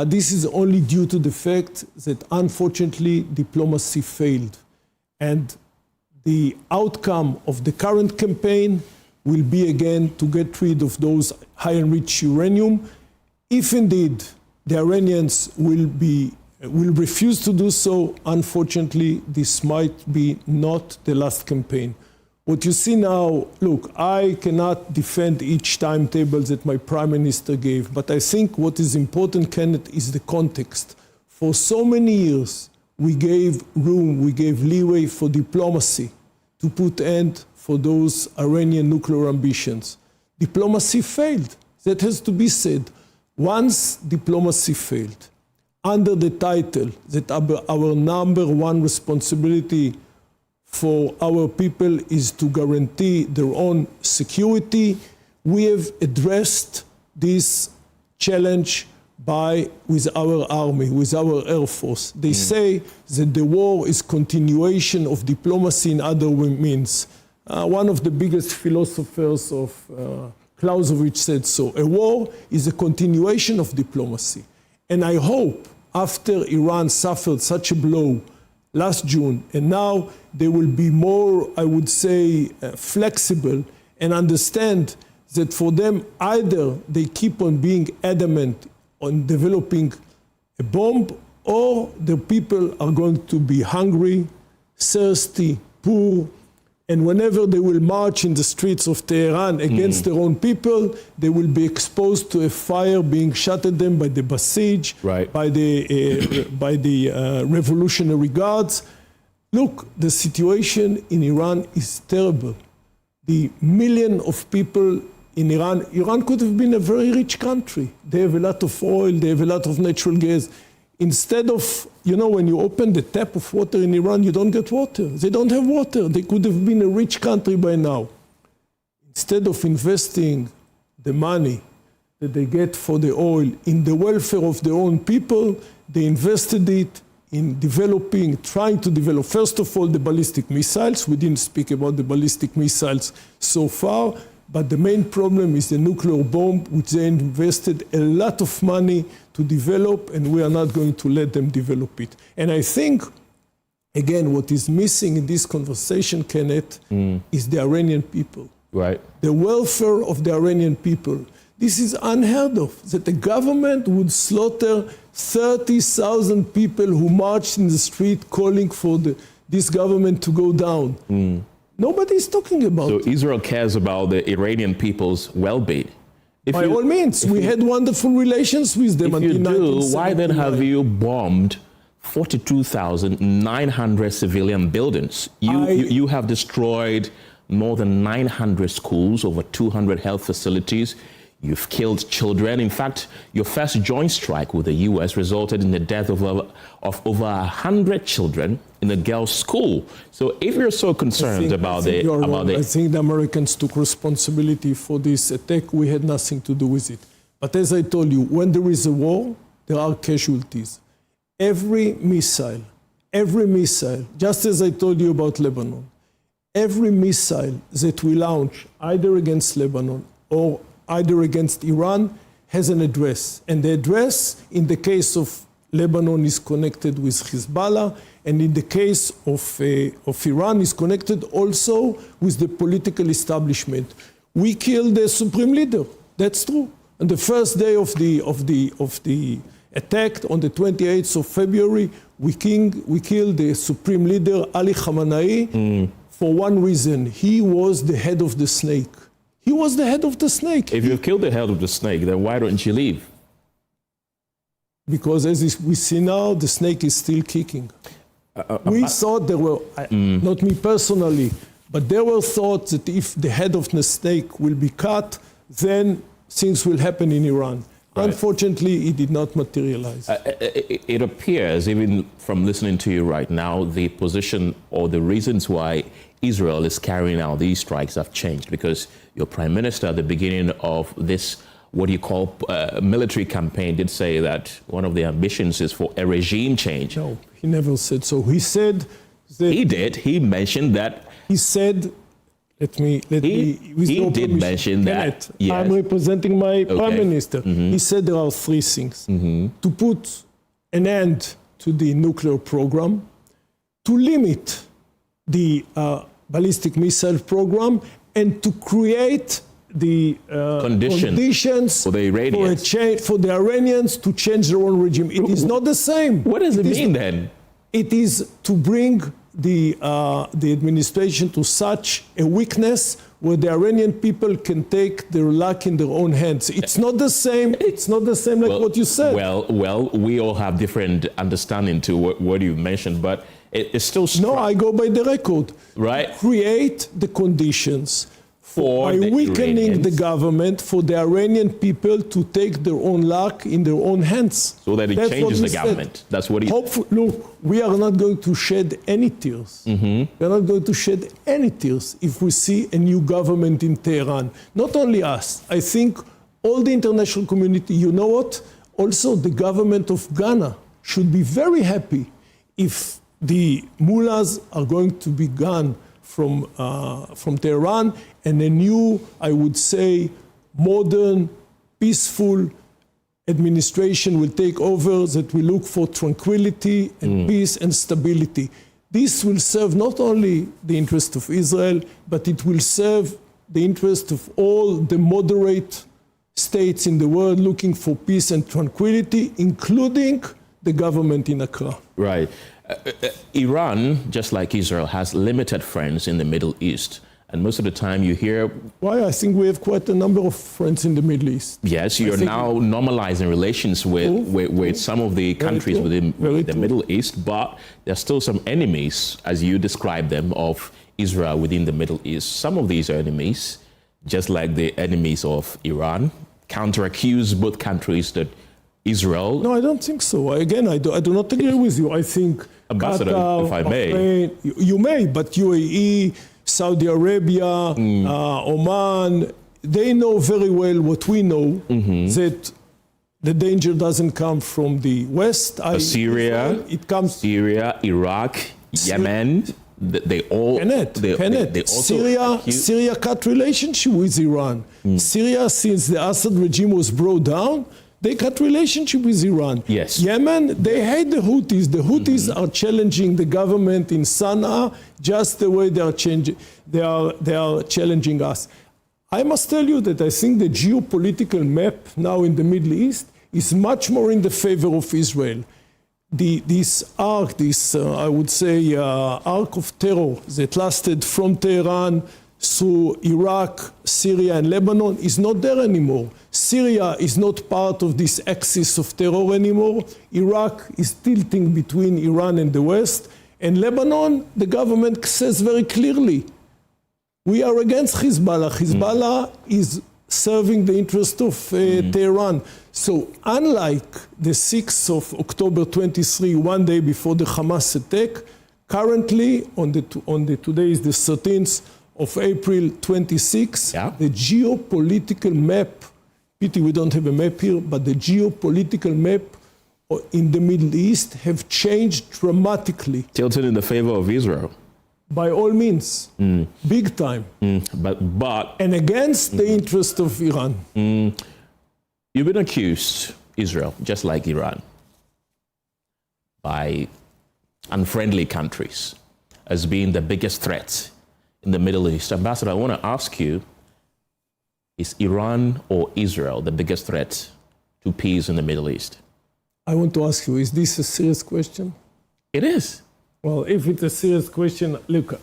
This is only due to the fact that, unfortunately, diplomacy failed. And the outcome of the current campaign will be, again, to get rid of those high-enriched uranium. If indeed the Iranians will refuse to do so, unfortunately, this might be not the last campaign. What you see now, look, I cannot defend each timetable that my Prime Minister gave, but I think what is important, Kenneth, is the context. For so many years, we gave room, we gave leeway for diplomacy to put end for those Iranian nuclear ambitions. Diplomacy failed. That has to be said. Once diplomacy failed, under the title that our number one responsibility for our people is to guarantee their own security, we have addressed this challenge with our army, with our air force. They say that the war is continuation of diplomacy in other means. One of the biggest philosophers of Clausewitz said so. A war is a continuation of diplomacy. And I hope after Iran suffered such a blow last June, and now they will be more, I would say, flexible and understand that for them, either they keep on being adamant on developing a bomb, or the people are going to be hungry, thirsty, poor, and whenever they will march in the streets of Tehran against their own people, they will be exposed to a fire being shot at them by the Basij, by the Revolutionary Guards. Look, the situation in Iran is terrible. The million of people in Iran could have been a very rich country. They have a lot of oil, they have a lot of natural gas. Instead of, when you open the tap of water in Iran, you don't get water. They don't have water. They could have been a rich country by now. Instead of investing the money that they get for the oil in the welfare of their own people, they invested it in trying to develop, first of all, the ballistic missiles. We didn't speak about the ballistic missiles so far, but the main problem is the nuclear bomb, which they invested a lot of money to develop, and we are not going to let them develop it. And I think, again, what is missing in this conversation, Kenneth, is the Iranian people. Right. The welfare of the Iranian people. This is unheard of, that the government would slaughter 30,000 people who marched in the street calling for this government to go down. Nobody is talking about it. So Israel cares about the Iranian people's well-being. By all means, we had wonderful relations with them until 1979. If you do, why then have you bombed 42,900 civilian buildings? You have destroyed more than 900 schools, over 200 health facilities. You've killed children. In fact, your first joint strike with the U.S. resulted in the death of over 100 children in a girls' school. So if you're so concerned I think the Americans took responsibility for this attack. We had nothing to do with it. But as I told you, when there is a war, there are casualties. Every missile, just as I told you about Lebanon, every missile that we launch, either against Lebanon or either against Iran, has an address. And the address, in the case of Lebanon, is connected with Hezbollah, and in the case of Iran, is connected also with the political establishment. We killed the supreme leader. That's true. On the first day of the attack, on the 28th of February, we killed the supreme leader, Ali Khamenei, for one reason. He was the head of the snake. He was the head of the snake. If you've killed the head of the snake, then why don't you leave? Because as we see now, the snake is still kicking. We thought there were, not me personally, but there were thoughts that if the head of the snake will be cut, then things will happen in Iran. Right. Unfortunately, it did not materialize. It appears, even from listening to you right now, the position or the reasons why Israel is carrying out these strikes have changed, because your prime minister at the beginning of this, what do you call, military campaign, did say that one of the ambitions is for a regime change. No, he never said so. He said that... He did. He mentioned that. He said... He did mention that. Yes. I'm representing my prime minister. He said there are three things. To put an end to the nuclear program, to limit the ballistic missile program, and to create the conditions for the Iranians. For the Iranians to change their own regime. It is not the same. What does it mean then? It is to bring the administration to such a weakness where the Iranian people can take their luck in their own hands. It's not the same. It's not the same like what you said. Well, we all have different understanding to what you mentioned, but it's still no. I go by the record. Right. Create the conditions by the weakening Iranians, the government for the Iranian people to take their own luck in their own hands. so that it That's changes what the we government. said. That's what he. Look, we are not going to shed any tears. We are not going to shed any tears if we see a new government in Tehran. Not only us. I think all the international community, you know what? Also, the government of Ghana should be very happy if the mullahs are going to be gone from Tehran, and a new, I would say, modern, peaceful administration will take over that will look for tranquility and peace and stability. This will serve not only the interest of Israel, but it will serve the interest of all the moderate states in the world looking for peace and tranquility, including the government in Accra. Right. Iran, just like Israel, has limited friends in the Middle East. And most of the time you hear... Why? I think we have quite a number of friends in the Middle East. Yes, you're now normalizing relations with some of the countries within the Middle East, but there's still some enemies, as you describe them, of Israel within the Middle East. Some of these enemies, just like the enemies of Iran, counter-accuse both countries that Israel... No, I don't think so. Again, I do not agree with you. I think... Ambassador, Qatar, if I may. Bahrain, you may, but UAE, Saudi Arabia, Oman, they know very well what we know, that the danger doesn't come from the West. Syria, Israel, it comes... Syria, Iraq, Yemen, they all... Kenneth, Syria cut relationship with Iran. Syria, since the Assad regime was brought down, they cut relationship with Iran. Yes. Yemen, they hate the Houthis. The Houthis are challenging the government in Sana'a just the way they are challenging us. I must tell you that I think the geopolitical map now in the Middle East is much more in the favor of Israel. This arc, I would say, arc of terror that lasted from Tehran through Iraq, Syria, and Lebanon is not there anymore. Syria is not part of this axis of terror anymore. Iraq is tilting between Iran and the West. And Lebanon, the government says very clearly, we are against Hezbollah. Hezbollah is serving the interest of Tehran. So unlike the 6th of October 23, one day before the Hamas attack, currently, today is the 13th of April 26, the geopolitical map, pity we don't have a map here, but the geopolitical map in the Middle East have changed dramatically. Tilted in the favor of Israel. By all means, big time. But and against the interest of Iran. You've been accused, Israel, just like Iran, by unfriendly countries as being the biggest threat in the Middle East. Ambassador, I want to ask you, is Iran or Israel the biggest threat to peace in the Middle East? I want to ask you, is this a serious question? It is. Well, if it's a serious question, look,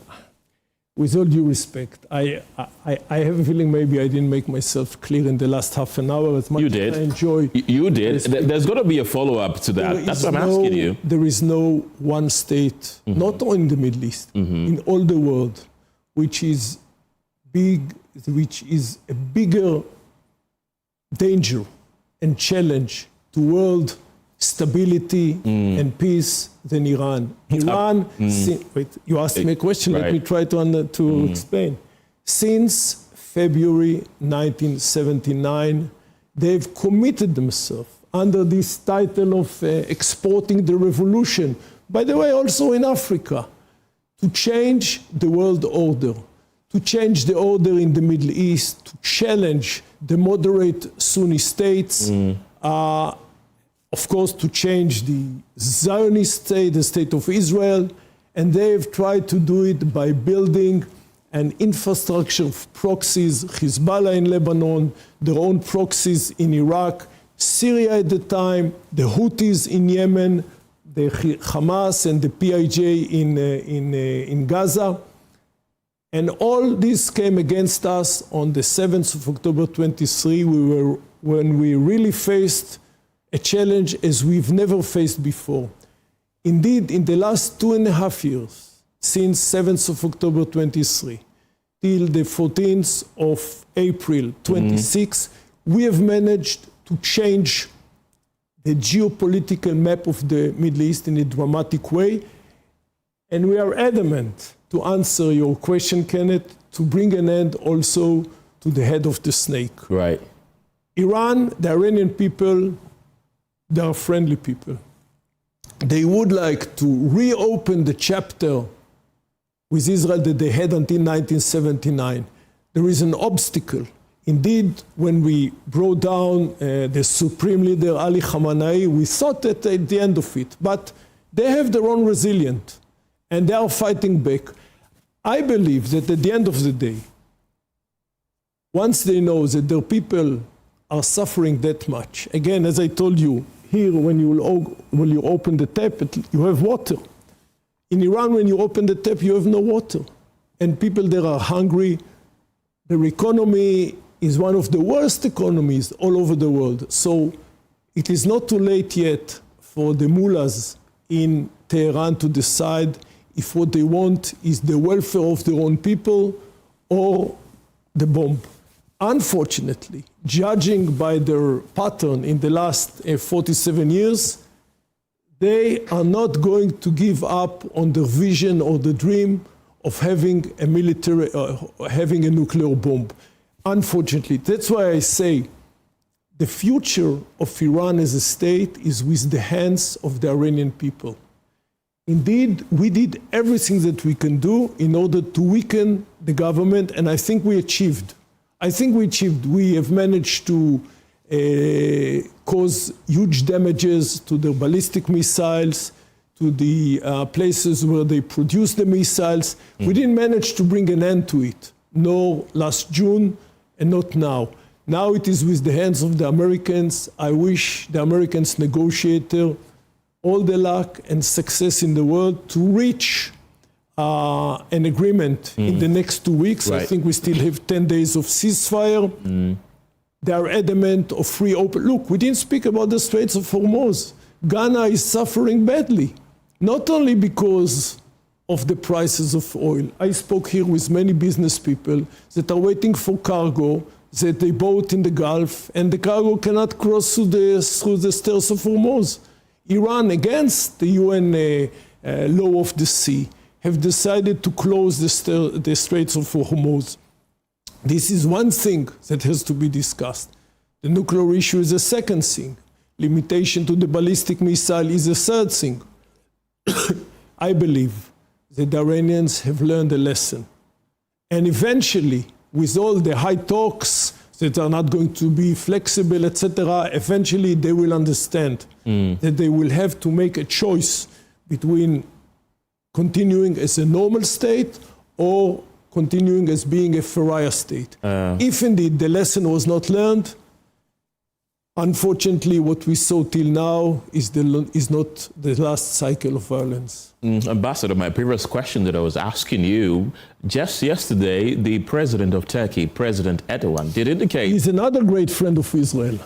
with all due respect, I have a feeling maybe I didn't make myself clear in the last half an hour as much you did. as I enjoy. You did. There's got to be a follow-up to that. That's what I'm asking you. There is no one state, not only in the Middle East, in all the world, which is big, which is a bigger danger and challenge to world stability and peace than Iran. Iran, wait, you asked me a question, let me try to explain. Since February 1979, they've committed themselves under this title of exporting the revolution, by the way, also in Africa, to change the world order, to change the order in the Middle East, to challenge the moderate Sunni states, of course, to change the Zionist state, the state of Israel, and they've tried to do it by building an infrastructure of proxies, Hezbollah in Lebanon, their own proxies in Iraq, Syria at the time, the Houthis in Yemen, the Hamas and the PIJ in Gaza. And all this came against us on the 7th of October 23, when we really faced a challenge as we've never faced before. Indeed, in the last 2.5 years, since 7th of October 23 till the 14th of April 26, we have managed to change the geopolitical map of the Middle East in a dramatic way. And we are adamant to answer your question, Kenneth, to bring an end also to the head of the snake. Right. Iran, the Iranian people, they are friendly people. They would like to reopen the chapter with Israel that they had until 1979. There is an obstacle. Indeed, when we brought down the supreme leader Ali Khamenei, we thought that at the end of it. But they have their own resilience, and they are fighting back. I believe that at the end of the day, once they know that their people are suffering that much, again, as I told you, here when you open the tap, you have water. In Iran, when you open the tap, you have no water. And people there are hungry. Their economy is one of the worst economies all over the world. So it is not too late yet for the mullahs in Tehran to decide if what they want is the welfare of their own people or the bomb. Unfortunately, judging by their pattern in the last 47 years, they are not going to give up on their vision or the dream of having a military, having a nuclear bomb. Unfortunately, that's why I say the future of Iran as a state is with the hands of the Iranian people. Indeed, we did everything that we can do in order to weaken the government, and I think we achieved. We have managed to cause huge damages to the ballistic missiles, to the places where they produce the missiles. We didn't manage to bring an end to it, nor last June and not now. Now it is with the hands of the Americans. I wish the Americans negotiator all the luck and success in the world to reach an agreement in the next 2 weeks. Right. I think we still have 10 days of ceasefire. They are adamant of free open. Look, we didn't speak about the Straits of Hormuz. Ghana is suffering badly, not only because of the prices of oil. I spoke here with many business people that are waiting for cargo that they bought in the Gulf, and the cargo cannot cross through the Straits of Hormuz. Iran, against the UN law of the sea, have decided to close the Straits of Hormuz. This is one thing that has to be discussed. The nuclear issue is a second thing. Limitation to the ballistic missile is a third thing. I believe that the Iranians have learned a lesson. And eventually, with all the high talks that are not going to be flexible, etc., eventually they will understand that they will have to make a choice between continuing as a normal state or continuing as being a pariah state. If indeed the lesson was not learned, unfortunately what we saw till now is not the last cycle of violence. Ambassador, my previous question that I was asking you, just yesterday, the president of Turkey, President Erdogan, did indicate... He's another great friend of Israel.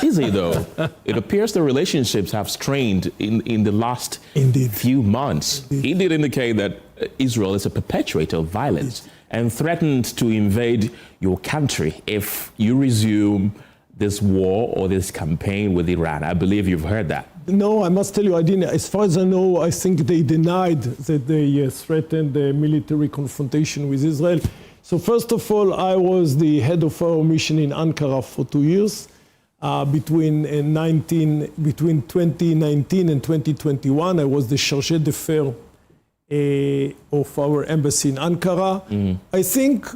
Is he, though? It appears the relationships have strained in the last few months. He did indicate that Israel is a perpetrator of violence and threatened to invade your country if you resume this war or this campaign with Iran. I believe you've heard that. No, I must tell you, I didn't. As far as I know, I think they denied that they threatened the military confrontation with Israel. So first of all, I was the head of our mission in Ankara for 2 years. Between 2019 and 2021, I was the chargé d'affaires of our embassy in Ankara. I think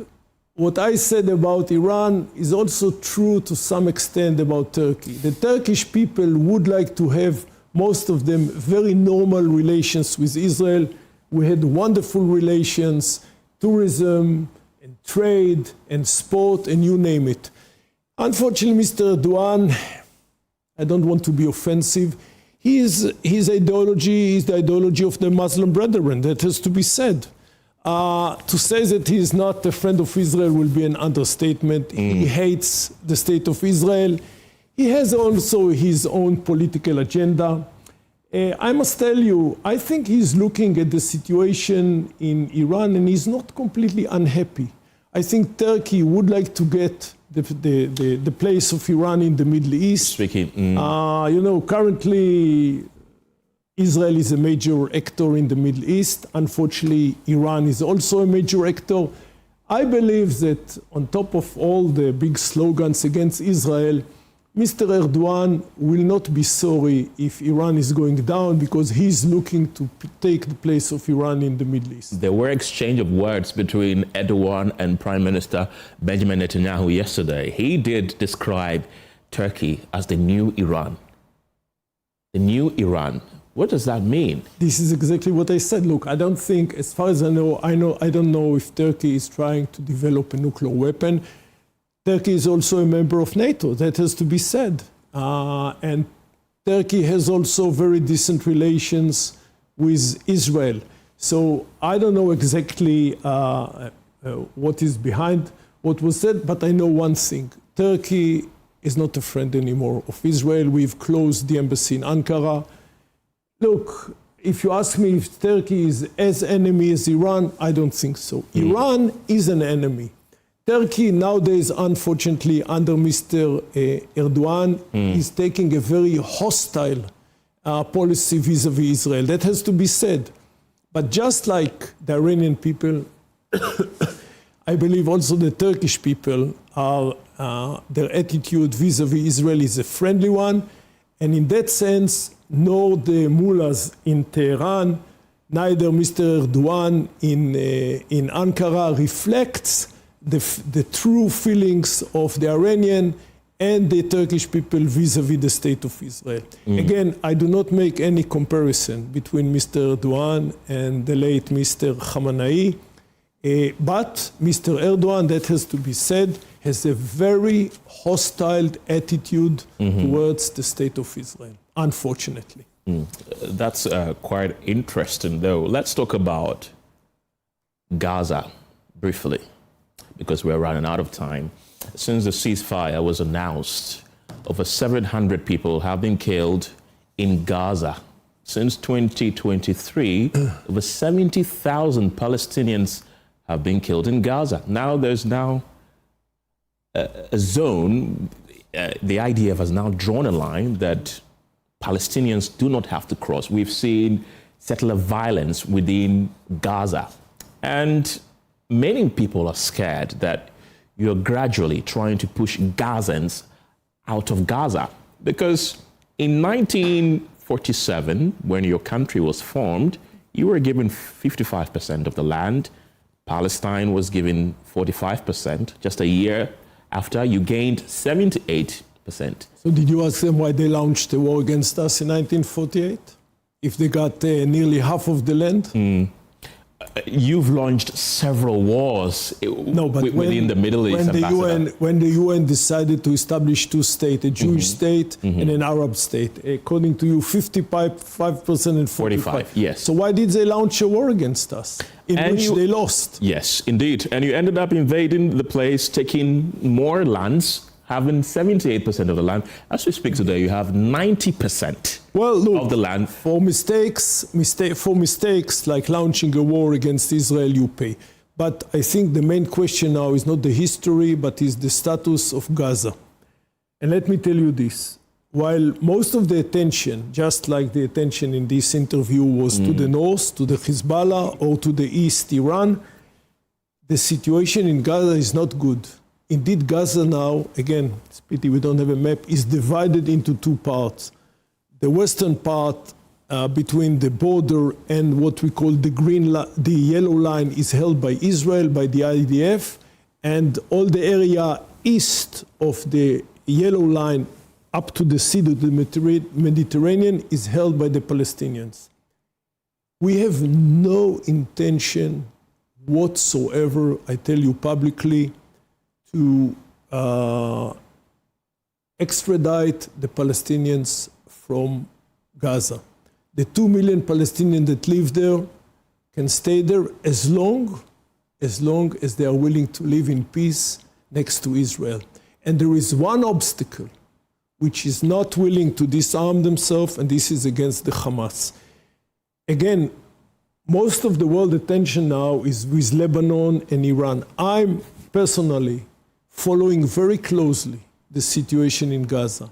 what I said about Iran is also true to some extent about Turkey. The Turkish people would like to have, most of them, very normal relations with Israel. We had wonderful relations, tourism and trade and sport and you name it. Unfortunately, Mr. Erdogan, I don't want to be offensive, His ideology is the ideology of the Muslim Brethren. That has to be said. To say that he is not a friend of Israel will be an understatement. He hates the state of Israel. He has also his own political agenda. I must tell you, I think he's looking at the situation in Iran and he's not completely unhappy. I think Turkey would like to get the place of Iran in the Middle East. Currently Israel is a major actor in the Middle East. Unfortunately, Iran is also a major actor. I believe that on top of all the big slogans against Israel, Mr. Erdogan will not be sorry if Iran is going down because he's looking to take the place of Iran in the Middle East. There were exchange of words between Erdogan and Prime Minister Benjamin Netanyahu yesterday. He did describe Turkey as the new Iran. The new Iran. What does that mean? This is exactly what I said. Look, I don't think, as far as I don't know if Turkey is trying to develop a nuclear weapon. Turkey is also a member of NATO. That has to be said. And Turkey has also very decent relations with Israel. So I don't know exactly what is behind what was said, but I know one thing. Turkey is not a friend anymore of Israel. We've closed the embassy in Ankara. Look, if you ask me if Turkey is as enemy as Iran, I don't think so. Iran is an enemy. Turkey nowadays, unfortunately, under Mr. Erdogan, is taking a very hostile policy vis-à-vis Israel. That has to be said. But just like the Iranian people, I believe also the Turkish people, their attitude vis-à-vis Israel is a friendly one. And in that sense, nor the mullahs in Tehran, neither Mr. Erdogan in Ankara reflects the true feelings of the Iranian and the Turkish people vis-à-vis the state of Israel. Again, I do not make any comparison between Mr. Erdogan and the late Mr. Khamenei, but Mr. Erdogan, that has to be said, has a very hostile attitude towards the state of Israel, unfortunately. That's quite interesting, though. Let's talk about Gaza briefly, because we're running out of time. Since the ceasefire was announced, over 700 people have been killed in Gaza. Since 2023, over 70,000 Palestinians have been killed in Gaza. Now there's a zone, the IDF has now drawn a line that Palestinians do not have to cross. We've seen settler violence within Gaza. And many people are scared that you're gradually trying to push Gazans out of Gaza. Because in 1947, when your country was formed, you were given 55% of the land. Palestine was given 45%. Just a year after, you gained 78%. So did you ask them why they launched the war against us in 1948? If they got nearly half of the land? You've launched several wars within the Middle East. When the UN decided to establish two states, a Jewish state and an Arab state, according to you, 55% and 45%. Yes. So why did they launch a war against us, which they lost? Yes, indeed. And you ended up invading the place, taking more lands, having 78% of the land. As we speak today, you have 90% of the land. For mistakes like launching a war against Israel, you pay. But I think the main question now is not the history, but is the status of Gaza. And let me tell you this. While most of the attention, just like the attention in this interview was to the north, to the Hezbollah, or to the east, Iran, the situation in Gaza is not good. Indeed, Gaza now, again, it's a pity we don't have a map, is divided into two parts. The western part between the border and what we call the yellow line is held by Israel, by the IDF, and all the area east of the yellow line up to the sea of the Mediterranean is held by the Palestinians. We have no intention whatsoever, I tell you publicly, to extradite the Palestinians from Gaza. The 2 million Palestinians that live there can stay there as long as they are willing to live in peace next to Israel. And there is one obstacle which is not willing to disarm themselves, and this is against the Hamas. Again, most of the world attention now is with Lebanon and Iran. I'm personally following very closely the situation in Gaza.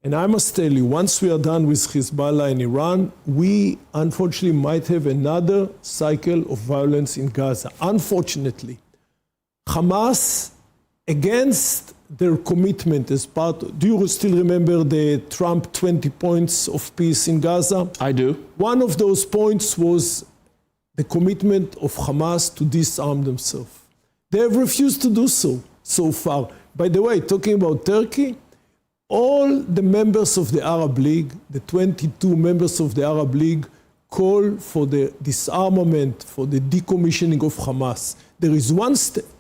And I must tell you, once we are done with Hezbollah and Iran, we unfortunately might have another cycle of violence in Gaza. Unfortunately, Hamas, against their commitment as part, do you still remember the Trump 20 points of peace in Gaza? I do. One of those points was the commitment of Hamas to disarm themselves. They have refused to do so far. By the way, talking about Turkey, all the members of the Arab League, the 22 members of the Arab League, call for the disarmament, for the decommissioning of Hamas. There is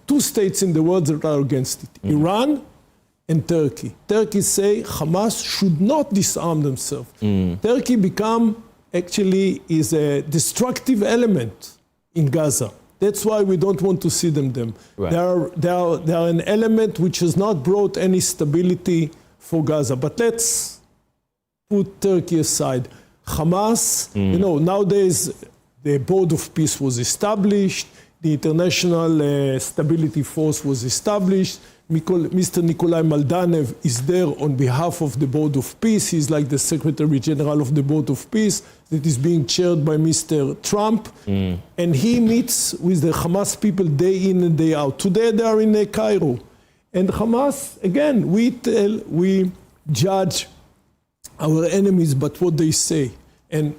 two states in the world that are against it, Iran and Turkey. Turkey say Hamas should not disarm themselves. Turkey is a destructive element in Gaza. That's why we don't want to see them. Right. They are an element which has not brought any stability for Gaza. But let's put Turkey aside. Hamas, nowadays the Board of Peace was established, the International Stability Force was established. Mr. Nikolai Maldanev is there on behalf of the Board of Peace. He's like the Secretary General of the Board of Peace that is being chaired by Mr. Trump. And he meets with the Hamas people day in and day out. Today they are in Cairo. And Hamas, again, we judge our enemies by what they say. And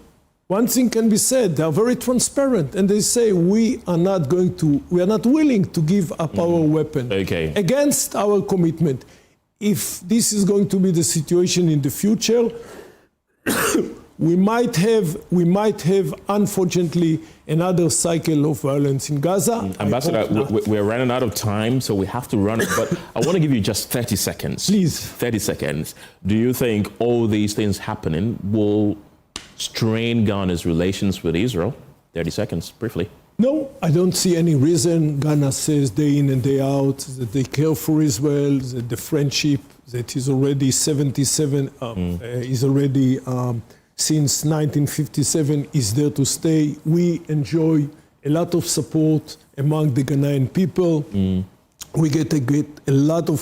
one thing can be said, they are very transparent, and they say we are not willing to give up our weapon against our commitment. If this is going to be the situation in the future, we might have, unfortunately, another cycle of violence in Gaza. Ambassador, we're running out of time, so we have to run it. But I want to give you just 30 seconds. Please. 30 seconds. Do you think all these things happening will strain Ghana's relations with Israel? 30 seconds, briefly. No, I don't see any reason. Ghana says day in and day out that they care for Israel, that the friendship that is already 77, is already since 1957 is there to stay. We enjoy a lot of support among the Ghanaian people. We get a lot of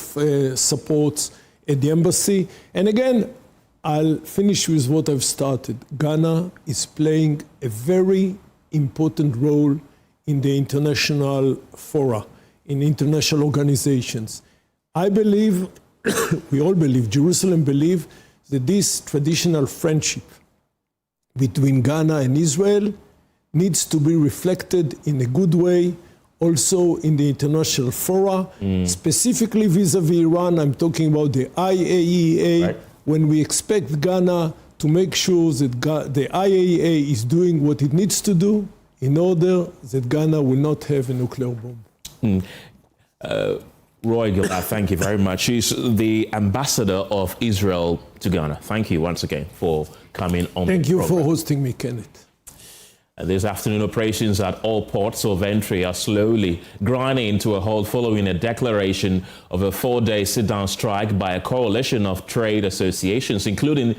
support at the embassy. And again, I'll finish with what I've started. Ghana is playing a very important role in the international fora, in international organizations. I believe, we all believe, Jerusalem believes that this traditional friendship between Ghana and Israel needs to be reflected in a good way also in the international fora, specifically vis-a-vis Iran. I'm talking about the IAEA, right. When we expect Ghana to make sure that the IAEA is doing what it needs to do in order that Ghana will not have a nuclear bomb. Roy Gilad, thank you very much. He's the ambassador of Israel to Ghana. Thank you once again for coming on. Thank you for hosting me, Kenneth. This afternoon, operations at all ports of entry are slowly grinding to a halt following a declaration of a 4-day sit-down strike by a coalition of trade associations, including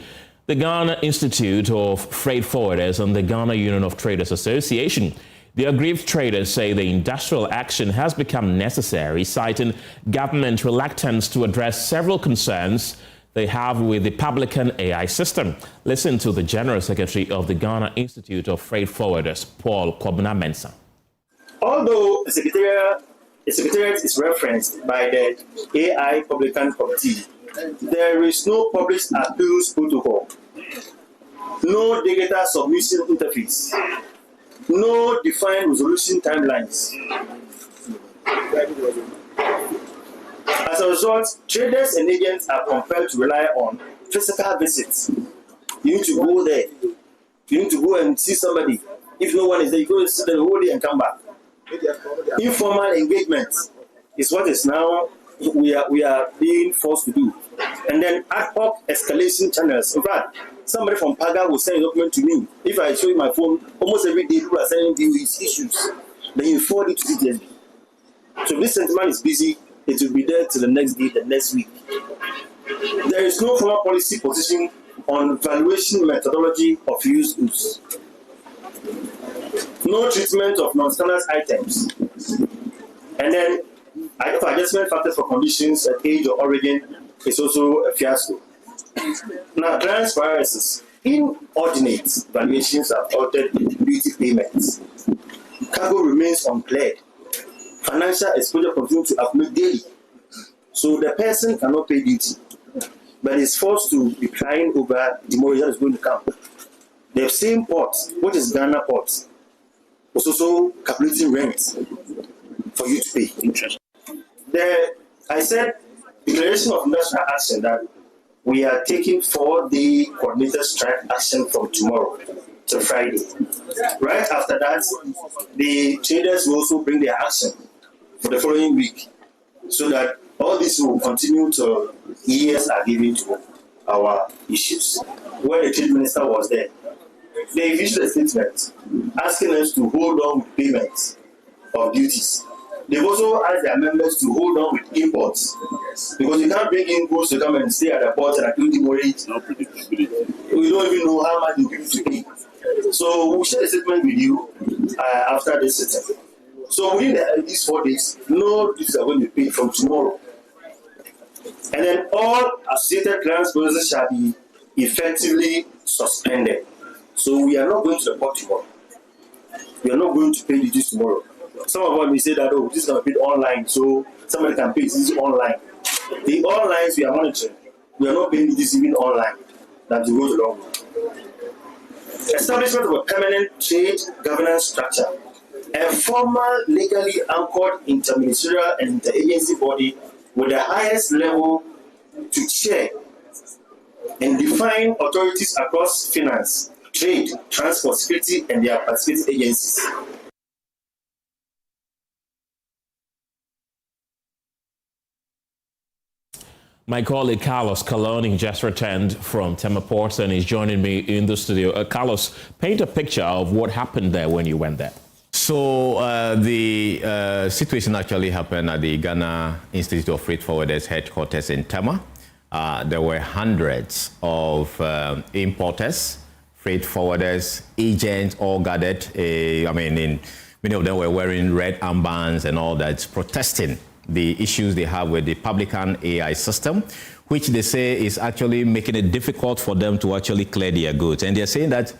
the Ghana Institute of Freight Forwarders and the Ghana Union of Traders Association. The aggrieved traders say the industrial action has become necessary, citing government reluctance to address several concerns they have with the publican AI system. Listen to the General Secretary of the Ghana Institute of Freight Forwarders, Paul Kwabena-Mensah. Although the Secretariat is referenced by the AI Publican Committee, there is no published appeals protocol, no data submission interface, no defined resolution timelines. As a result, traders and agents are compelled to rely on physical visits. You need to go there. You need to go and see somebody. If no one is there, you go and sit there the whole day and come back. Informal engagement is what is now we are being forced to do. And then ad hoc escalation channels. In fact, somebody from Paga will send a document to me. If I show you my phone, almost every day people are sending you his issues. Then you forward it to CTSB. So if this gentleman is busy, it will be there till the next day, the next week. There is no formal policy position on valuation methodology of used goods. No treatment of non-standard items. And then adjustment factors for conditions, age or origin is also a fiasco. Now, clients' priorities. Inordinate valuations have altered duty payments. Cargo remains uncleared. Financial exposure continues to accumulate daily. So the person cannot pay duty, but is forced to be crying over the demurrage that is going to come. The same port, which is Ghana port, was also calculating rent for you to pay interest. I said declaration of national action that we are taking 4-day coordinated strike action from tomorrow till Friday. Right after that, the traders will also bring their action for the following week, so that all this will continue till years are given to our issues. When the trade minister was there, they issued a statement asking us to hold on with payments of duties. They've also asked their members to hold on with imports, because you can't bring in goods to come and stay at the port and accrue demurrage. No predictability. We don't even know how much you give to pay. So we'll share a statement with you after this sitting. So within these 4 days, no duties are going to be paid from tomorrow. And then all associated clients' bonuses shall be effectively suspended. So we are not going to the port tomorrow. We are not going to pay duties tomorrow. Some of us may say that, oh, this is going to be online, so somebody can pay this online. The onlines we are monitoring, we are not paying this even online. That will go the long way. Establishment of a permanent trade governance structure. A formal, legally anchored interministerial and interagency body with the highest level to chair and define authorities across finance, trade, transport, security, and their participating agencies. My colleague Carlos Coloni just returned from Tema Port and is joining me in the studio. Carlos, paint a picture of what happened there when you went there. So the situation actually happened at the Ghana Institute of Freight Forwarders headquarters in Tema. There were hundreds of importers, freight forwarders, agents, all gathered. Many of them were wearing red armbands and all that, protesting the issues they have with the publican AI system, which they say is actually making it difficult for them to actually clear their goods. And they're saying that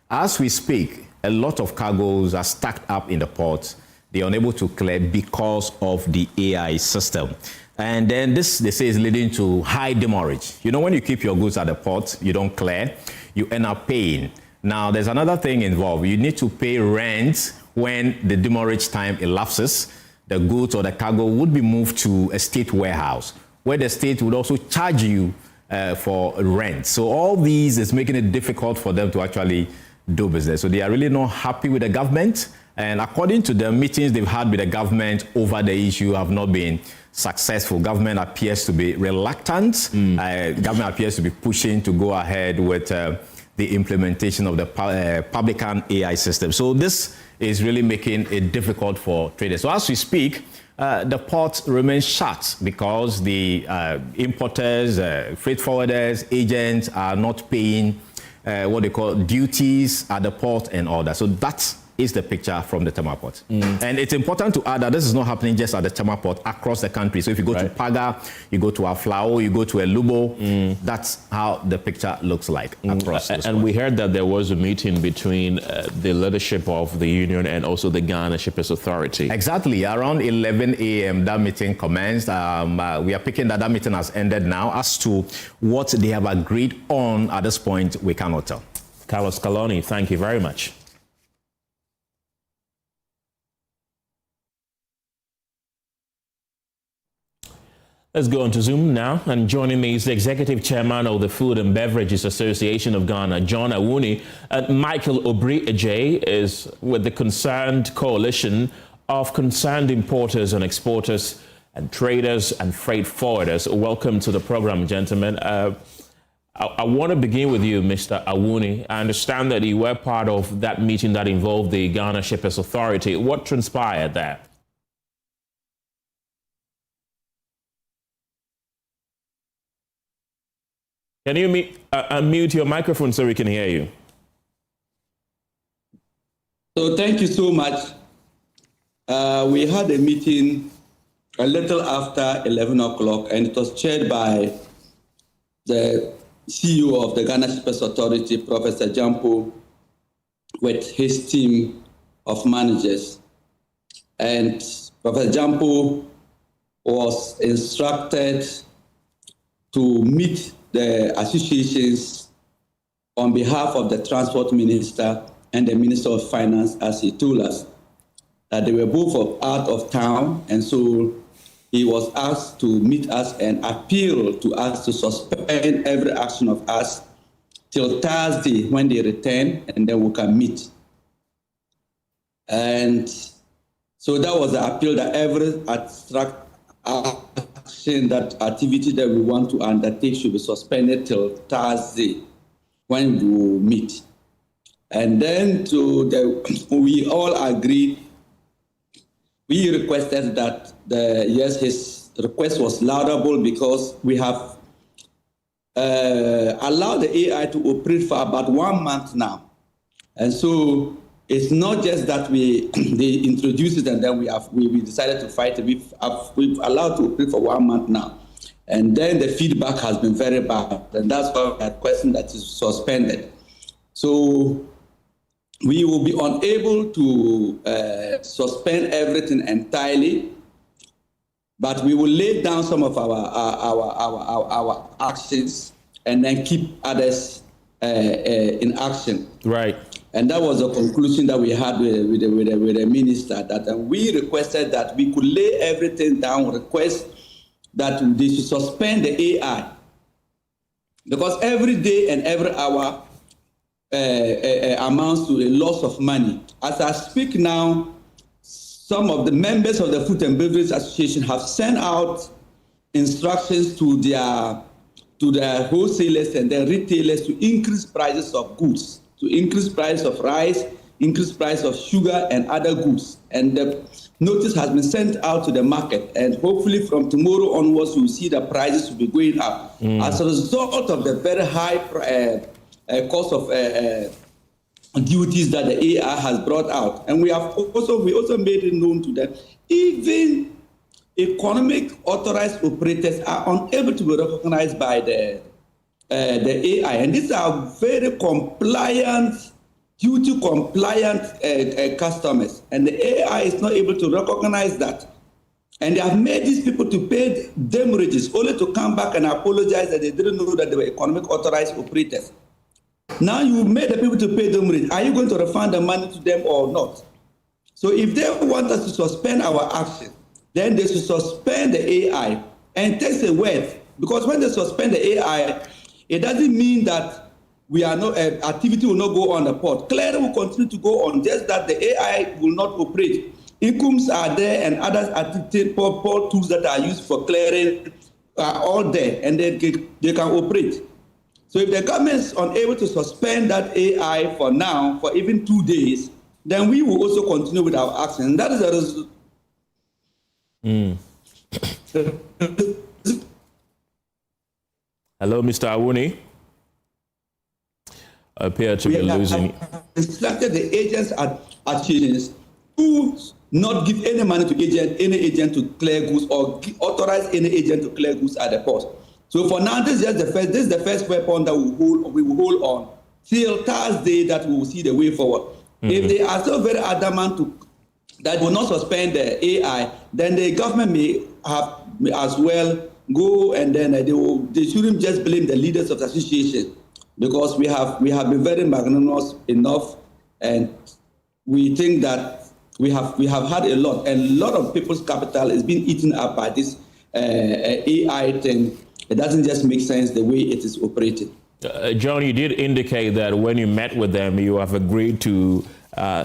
as we speak, a lot of cargoes are stacked up in the ports. They're unable to clear because of the AI system. And then this, they say, is leading to high demurrage. You know, when you keep your goods at the port, you don't clear, you end up paying. Now, there's another thing involved. You need to pay rent when the demurrage time elapses. The goods or the cargo would be moved to a state warehouse, where the state would also charge you for rent. So all these is making it difficult for them to actually do business. So they are really not happy with the government. And according to the meetings they've had with the government over the issue have not been successful. Government appears to be reluctant. Government appears to be pushing to go ahead with the implementation of the publican AI system. So this is really making it difficult for traders. So as we speak, the port remains shut because the importers, freight forwarders, agents are not paying what they call duties at the port and all that. So that is the picture from the Tema port. And it's important to add that this is not happening just at the Tema port, across the country. So if you go to Paga, you go to Aflao, you go to Elubo, that's how the picture looks like across. And we heard that there was a meeting between the leadership of the union and also the Ghana Shippers Authority. Exactly. Around 11 a.m. that meeting commenced. We are picking that meeting has ended now. As to what they have agreed on at this point, we cannot tell. Carlos Coloni, thank you very much. Let's go on to Zoom now, and joining me is the Executive Chairman of the Food and Beverages Association of Ghana, John Awuni. Michael Obri-Ajay is with the Concerned Coalition of Concerned Importers and Exporters and Traders and Freight Forwarders. Welcome to the program, gentlemen. I want to begin with you, Mr. Awuni. I understand that you were part of that meeting that involved the Ghana Shippers Authority. What transpired there? Can you unmute your microphone so we can hear you? So thank you so much. We had a meeting a little after 11 o'clock, and it was chaired by the CEO of the Ghana Shippers Authority, Professor Jampo, with his team of managers. And Professor Jampo was instructed to meet the associations on behalf of the Transport Minister and the Minister of Finance, as he told us that they were both out of town, and so he was asked to meet us and appeal to us to suspend every action of us till Thursday when they return, and then we can meet. And so that was the appeal, that every abstract action, that activity that we want to undertake should be suspended till Thursday when we will meet. And then we all agreed. We requested that his request was laudable because we have allowed the AI to operate for about 1 month now. And so it's not just that they introduced it and then we decided to fight it. We've allowed to operate for 1 month now. And then the feedback has been very bad. And that's why we had question that is suspended. So we will be unable to suspend everything entirely, but we will lay down some of our actions and then keep others in action. Right. And that was the conclusion that we had with the minister, that we requested that we could lay everything down, request that they should suspend the AI, because every day and every hour amounts to a loss of money. As I speak now, some of the members of the Food and Beverage Association have sent out instructions to their wholesalers and their retailers to increase prices of goods, to increase price of rice, increase price of sugar and other goods. And the notice has been sent out to the market, and hopefully from tomorrow onwards you will see the prices will be going up as a result of the very high cost of duties that the AI has brought out. And we also made it known to them, even economic authorized operators are unable to be recognized by the AI. And these are very compliant, duty compliant customers. And the AI is not able to recognize that. And they have made these people to pay damages only to come back and apologize that they didn't know that they were economic authorized operators. Now you made the people to pay them rate. Are you going to refund the money to them or not? So if they want us to suspend our action, then they should suspend the AI and take the word. Because when they suspend the AI, it doesn't mean that we are not activity will not go on the port. Clearing will continue to go on, just that the AI will not operate. Incomes are there and other port tools that are used for clearing are all there, and they can operate. So if the government is unable to suspend that AI for now, for even 2 days, then we will also continue with our action. And that is the result. Hello, Mr. Awuni. Appear to be losing. Instructed the agents at agents to not give any money to any agent to clear goods, or authorize any agent to clear goods at the port. So for now, this is the first weapon that we will hold on till Thursday, that we will see the way forward. If they are so very adamant that will not suspend the AI, then the government may have as well go, and then they shouldn't just blame the leaders of the association, because we have been very magnanimous enough, and we think that we have had a lot of people's capital is being eaten up by this AI thing. It doesn't just make sense the way it is operating. John, you did indicate that when you met with them, you have agreed to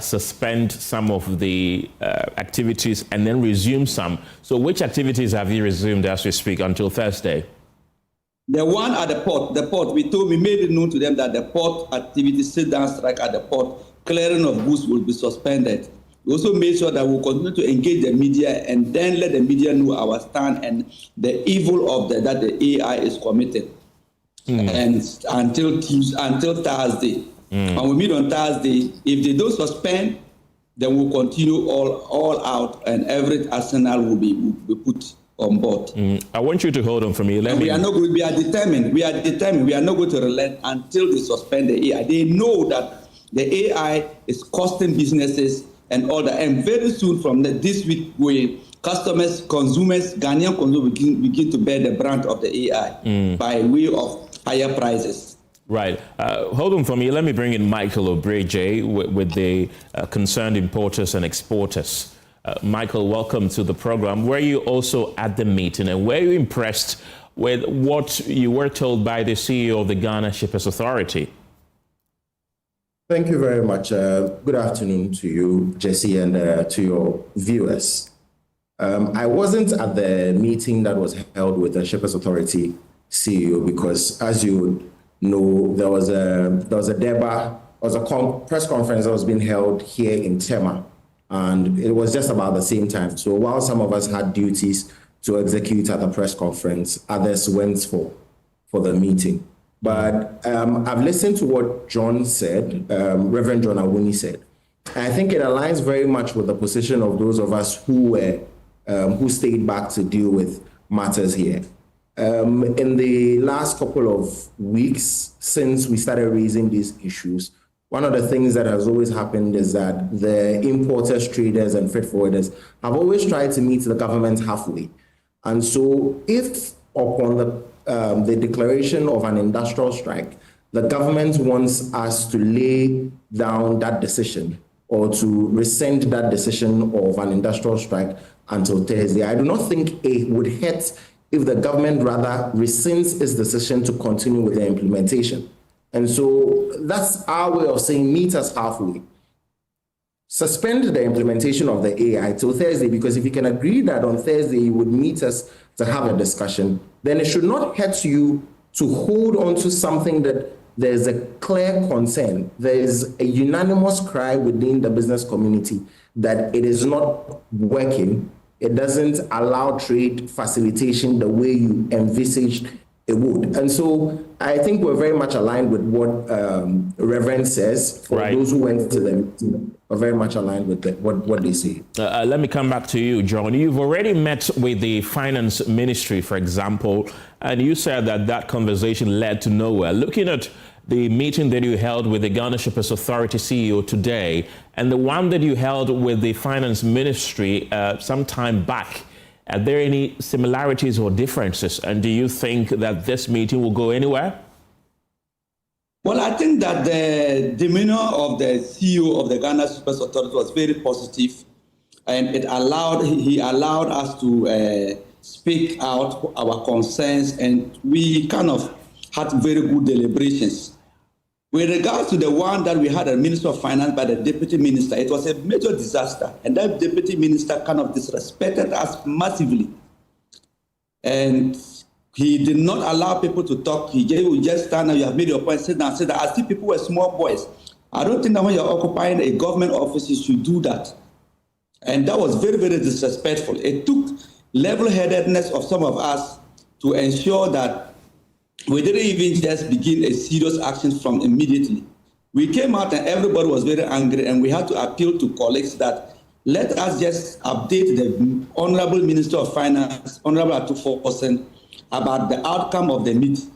suspend some of the activities and then resume some. So which activities have you resumed as we speak until Thursday? The one at the port, we made it known to them that the port activity, sit-down strike at the port, clearing of goods will be suspended. We also made sure that we'll continue to engage the media and then let the media know our stand and the evil that the AI is committed. And until Thursday. When we meet on Thursday, if they don't suspend, then we'll continue all out, and every arsenal will be put on board. I want you to hold on for me. We are determined. We are not going to relent until they suspend the AI. They know that the AI is costing businesses and all that. And very soon from this week, Ghanaian consumers begin to bear the brunt of the AI by way of higher prices. Right. Hold on for me. Let me bring in Michael Obreje with the concerned importers and exporters. Michael, welcome to the program. Were you also at the meeting, and were you impressed with what you were told by the CEO of the Ghana Shippers Authority? Thank you very much. Good afternoon to you, Jesse, and to your viewers. I wasn't at the meeting that was held with the Shippers Authority CEO because, as you know, there was a press conference that was being held here in Tema, and it was just about the same time. So while some of us had duties to execute at the press conference, others went for the meeting. But I've listened to what John said, Reverend John Awuni said. And I think it aligns very much with the position of those of us who stayed back to deal with matters here. In the last couple of weeks, since we started raising these issues, one of the things that has always happened is that the importers, traders, and freight forwarders have always tried to meet the government halfway. And so if upon the declaration of an industrial strike, the government wants us to lay down that decision or to rescind that decision of an industrial strike until Thursday, I do not think it would hurt if the government rather rescinds its decision to continue with the implementation. And so that's our way of saying meet us halfway. Suspend the implementation of the AI till Thursday, because if you can agree that on Thursday you would meet us to have a discussion, then it should not hurt you to hold on to something that there's a clear concern. There is a unanimous cry within the business community that it is not working. It doesn't allow trade facilitation the way you envisaged it would. And so I think we're very much aligned with what Reverend says. For those who went to the meeting, are very much aligned with what they say. Let me come back to you, John. You've already met with the Finance Ministry, for example, and you said that conversation led to nowhere. Looking at the meeting that you held with the Ghana Shippers Authority CEO today and the one that you held with the Finance Ministry some time back, are there any similarities or differences? And do you think that this meeting will go anywhere? Well, I think that the demeanor of the CEO of the Ghana Shippers Authority was very positive, and he allowed us to speak out our concerns, and we kind of had very good deliberations. With regards to the one that we had a Minister of Finance by the Deputy Minister, it was a major disaster, and that Deputy Minister kind of disrespected us massively. And he did not allow people to talk. He would just stand and you have made your point, sit down. I see people were small boys. I don't think that when you're occupying a government office, you should do that. And that was very, very disrespectful. It took level-headedness of some of us to ensure that we didn't even just begin a serious action from immediately. We came out and everybody was very angry, and we had to appeal to colleagues that let us just update the Honorable Minister of Finance, Honorable Akufo-Addo, about the outcome of the meeting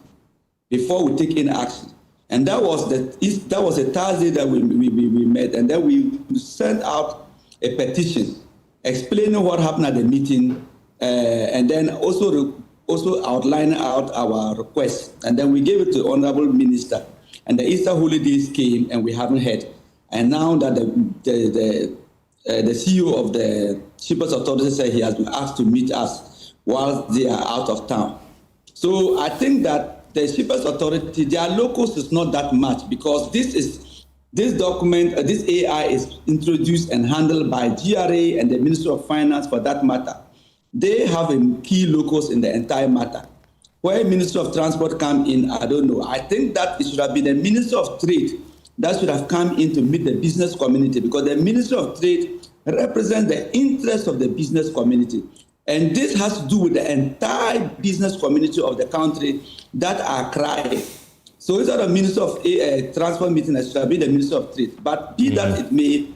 before we take any action. And that was a Thursday that we met, and then we sent out a petition explaining what happened at the meeting, and then also outlining out our request. And then we gave it to the Honorable Minister, and the Easter holidays came and we haven't heard. And now that the CEO of the Shippers Authority said he has been asked to meet us while they are out of town. So I think that the Shippers Authority, their locus is not that much, because this document, this AI is introduced and handled by GRA and the Ministry of Finance for that matter. They have a key locus in the entire matter. where Minister of Transport come in, I don't know. I think that it should have been the Minister of Trade that should have come in to meet the business community, because the Minister of Trade represents the interests of the business community. And this has to do with the entire business community of the country that are crying. So instead of Minister of Transport meeting, it should have been the Minister of Trade. But be that it may,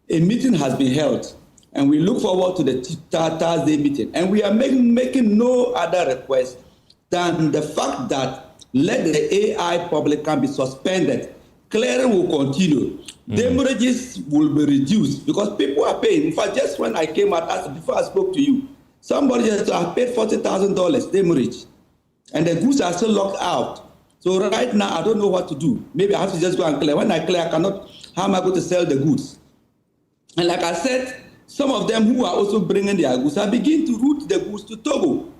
a meeting has been held, and we look forward to the Thursday meeting. And we are making no other request than the fact that let the AI public can be suspended. Clearing will continue. Damages will be reduced because people are paying. In fact, just when I came out, before I spoke to you, somebody just paid $40,000 demurrage, and the goods are still locked out. So right now, I don't know what to do. Maybe I have to just go and clear. When I clear, I cannot. How am I going to sell the goods? And like I said, some of them who are also bringing their goods are beginning to route the goods to Togo,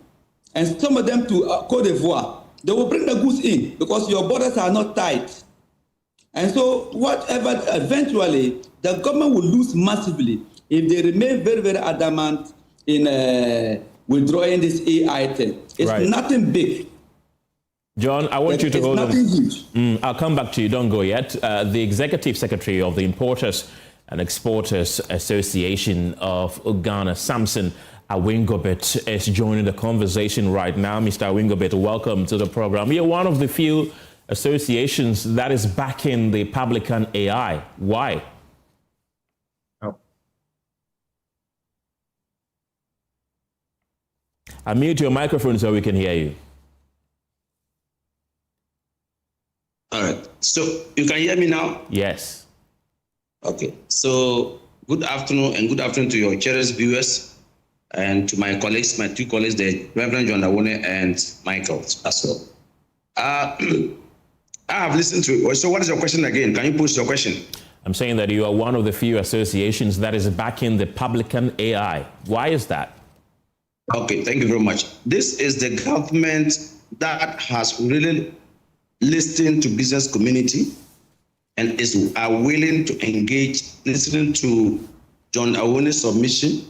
and some of them to Côte d'Ivoire. They will bring the goods in because your borders are not tight. And so whatever, eventually, the government will lose massively if they remain very, very adamant in withdrawing this AI thing. It's nothing big. John, I want you to hold on. Huge. I'll come back to you. Don't go yet. The Executive Secretary of the Importers and Exporters Association of Ghana, Samson Awingobet, is joining the conversation right now. Mr. Awingobet, welcome to the program. You're one of the few associations that is backing the publican AI. Why? Unmute your microphone so we can hear you. All right. So you can hear me now? Yes. Okay. So good afternoon, and good afternoon to your cherished viewers and to my colleagues, my two colleagues, the Reverend John Dramani and Michael as well. I have listened to it. So what is your question again? Can you post your question? I'm saying that you are one of the few associations that is backing the publican AI. Why is that? Okay, thank you very much. This is the government that has really listened to business community and are willing to engage, listening to John Dramani's submission.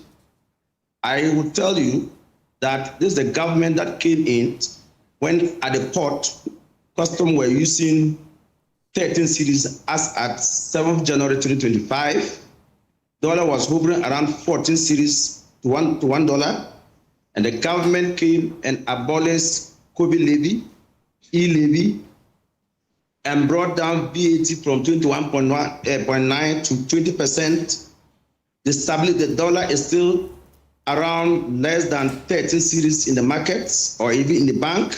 I will tell you that this is the government that came in when at the port, custom were using 13 cedis as at 7th January 2025. Dollar was hovering around 14 cedis to $1. And the government came and abolished COVID levy, e-levy, and brought down VAT from 21.9 to 20%. The dollar is still around less than 13 cedis in the markets or even in the bank.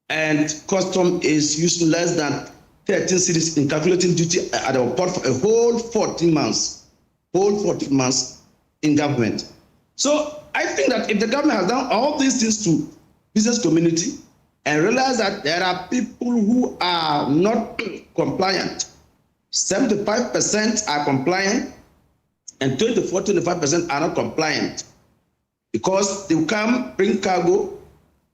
And custom is using less than 13 cedis in calculating duty at the port for a whole 14 months. In government. So I think that if the government has done all these things to business community and realize that there are people who are not compliant, 75% are compliant and 25% are not compliant, because they will come bring cargo,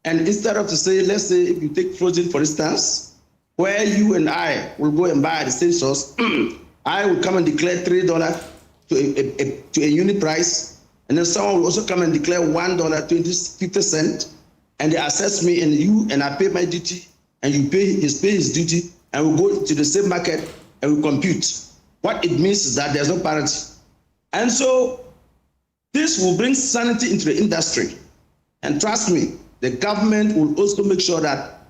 and instead of to say, let's say if you take frozen for instance, where you and I will go and buy at the same source, I will come and declare $3 to a unit price, and then someone will also come and declare $1.50, and they assess me and you, and I pay my duty, and you pay his duty, and we'll go to the same market and we compute. What it means is that there's no parity. And so this will bring sanity into the industry. And trust me, the government will also make sure that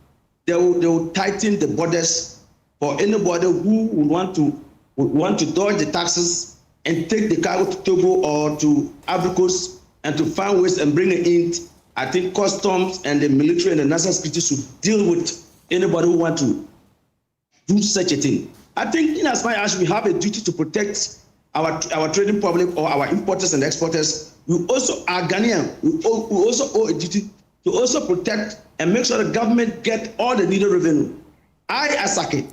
they will tighten the borders for anybody who would want to dodge the taxes and take the cargo to Togo or to Ivory Coast and to find ways and bring it in. I think customs and the military and the national security should deal with anybody who want to do such a thing. I think in as much as we have a duty to protect our trading public or our importers and exporters, we also are Ghanaian. We also owe a duty to also protect and make sure the government get all the needed revenue. I, Asake,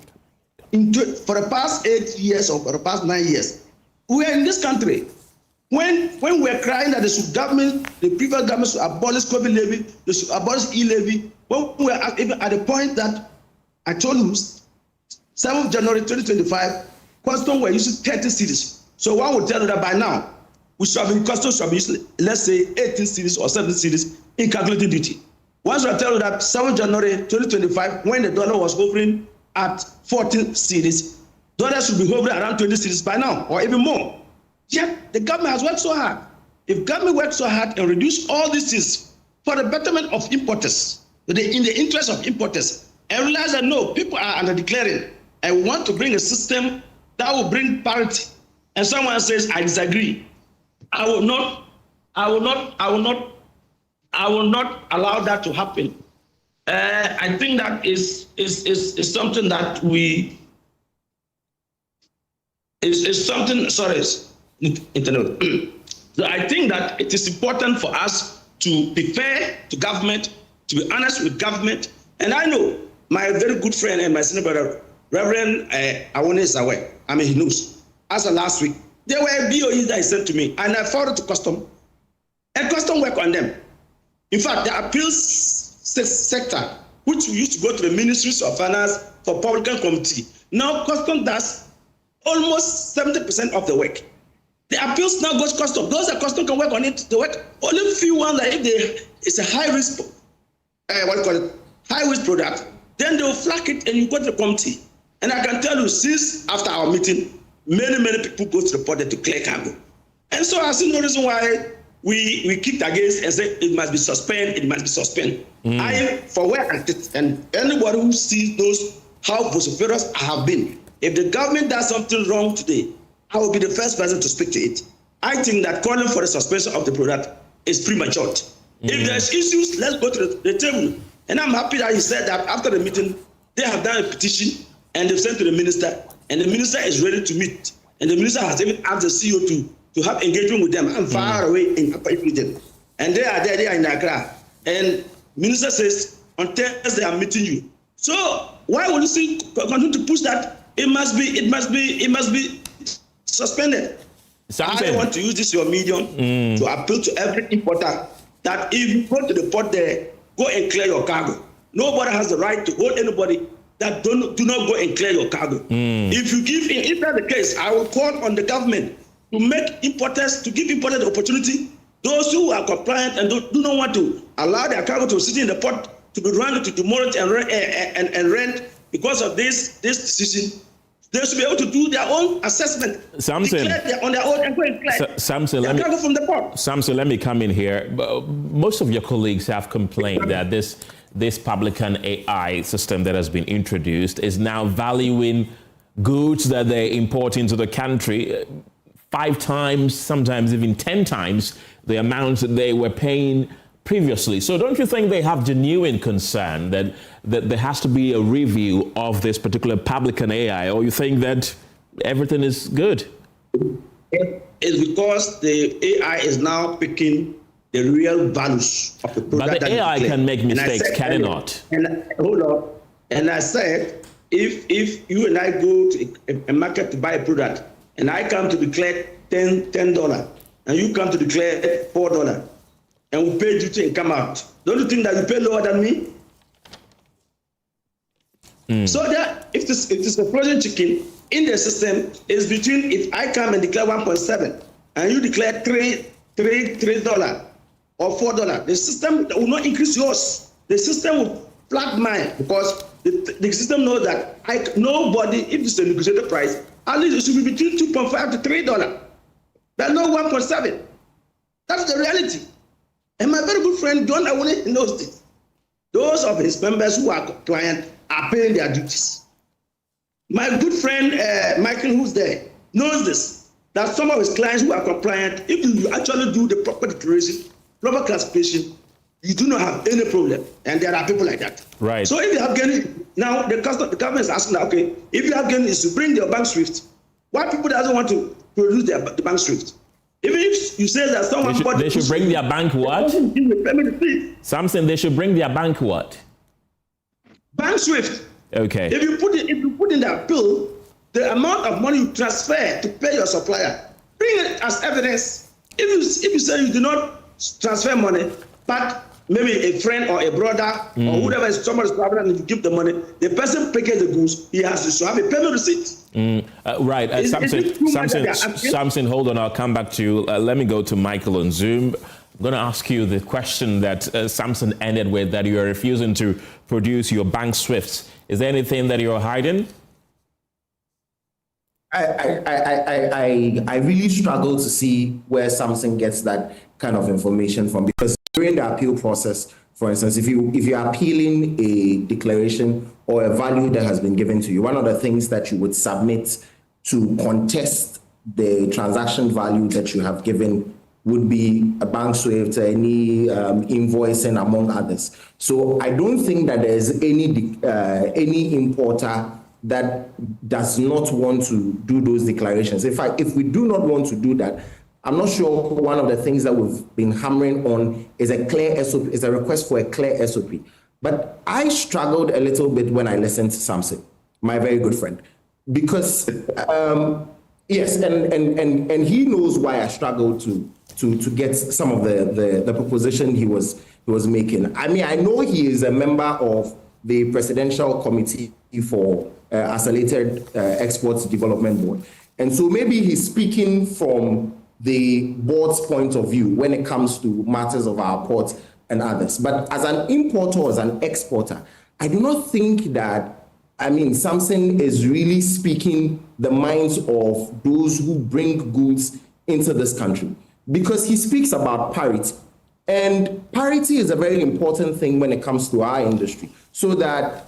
for the past 8 years or for the past 9 years, we are in this country. When we're crying that the previous government should abolish COVID levy, they should abolish e-levy, when we're even at the point that I told you, 7th January 2025, customs were using 30 cedis. So one would tell you that by now, customs should be using, let's say, 18 cedis or 17 cedis in calculating duty. Once I tell you that 7 January 2025, when the dollar was hovering at 14 cedis, dollar should be hovering around 20 cedis by now, or even more. Yet the government has worked so hard. If government works so hard and reduce all these things for the betterment of importers, in the interest of importers, and realize that no, people are under declaring and want to bring a system that will bring parity, and someone says, I disagree, I will not allow that to happen. I think that is something that is something. Sorry, internet. So I think that it is important for us to be fair to government, to be honest with government. And I know my very good friend and my senior brother, Reverend Ahyiresu, I mean, he knows. As of last week, there were BOEs that he sent to me, and I forwarded to custom, and custom work on them. In fact, the appeals sector, which we used to go to the ministries of finance for public committee, now custom does almost 70% of the work. The appeals now goes custom. Those that custom can work on it, they work only few ones that if it's a high risk, high risk product, then they'll flag it and you go to the committee. And I can tell you, since after our meeting, many people go to the port to clear cargo. And so I see no reason why we kicked against and said it must be suspended, it must be suspended. I am for where and anybody who sees those how vociferous I have been. If the government does something wrong today, I will be the first person to speak to it. I think that calling for the suspension of the product is premature. If there's issues, let's go to the table. And I'm happy that he said that after the meeting, they have done a petition and they've sent to the minister, and the minister is ready to meet. And the minister has even asked the CEO to have engagement with them. I'm far away in Upper region. And they are there, they are in Accra. And minister says, on Thursday, I'm meeting you. So why would you still continue to push that? It must be suspended. I want to use this your medium to appeal to every importer that if you go to the port there, go and clear your cargo. Nobody has the right to hold anybody that do not go and clear your cargo. If you give in, if that's the case, I will call on the government to make importers, to give importers the opportunity, those who are compliant and do not want to allow their cargo to sit in the port to be run to demolish and rent because of this decision. They should be able to do their own assessment. Samson, on their own and go and clear. Samson, let me come in here. Most of your colleagues have complained that this publican AI system that has been introduced is now valuing goods that they import into the country 5 times, sometimes even 10 times the amount that they were paying previously. So don't you think they have genuine concern that there has to be a review of this particular publican AI, or you think that everything is good? It's because the AI is now picking the real values of the product. But the AI can make mistakes, can it not? And hold on. And I said, if you and I go to a market to buy a product, and I come to declare $10, and you come to declare $4, and we pay duty and come out, don't you think that you pay lower than me? So that if it's a frozen chicken in the system, is between if I come and declare 1.7 and you declare $3 or $4, the system will not increase yours. The system will flag mine because the system knows that nobody, if it's a negotiated price, at least it should be between $2.5 to $3, but not 1.7. That's the reality. And my very good friend John Dramani knows this. Those of his members who are compliant are paying their duties. My good friend Michael, who's there, knows this, that some of his clients who are compliant, if you actually do the proper declaration, proper classification, you do not have any problem. And there are people like that. Right. So if you have gain, now the government is asking that, okay, if you have gain is to bring their bank swift, why people doesn't want to produce the bank swift? Even if you say that someone they should bring their bank what? Something they should bring their bank what? Bank swift. Okay. If you put in that bill the amount of money you transfer to pay your supplier, bring it as evidence. If you say you do not transfer money, but maybe a friend or a brother or whoever is somebody's traveling and you give the money, the person picking the goods, he has to have a payment receipt. Right. Samson, hold on. I'll come back to you. Let me go to Michael on Zoom. I'm going to ask you the question that Samson ended with, that you are refusing to produce your bank SWIFTs. Is there anything that you're hiding? I really struggle to see where Samson gets that kind of information from, because during the appeal process, for instance, if you are appealing a declaration or a value that has been given to you, one of the things that you would submit to contest the transaction value that you have given would be a bank SWIFT, any invoicing, among others. So I don't think that there is any importer that does not want to do those declarations. In fact, if we do not want to do that, I'm not sure one of the things that we've been hammering on is a clear SOP, is a request for a clear SOP. But I struggled a little bit when I listened to Samson, my very good friend, because yes, and he knows why I struggled to get some of the proposition he was making. I mean, I know he is a member of the Presidential Committee for Accelerated Exports Development Board, and so maybe he's speaking from the board's point of view when it comes to matters of our ports and others. But as an importer or as an exporter, I do not think that, I mean, Samson is really speaking the minds of those who bring goods into this country, because he speaks about parity. And parity is a very important thing when it comes to our industry, so that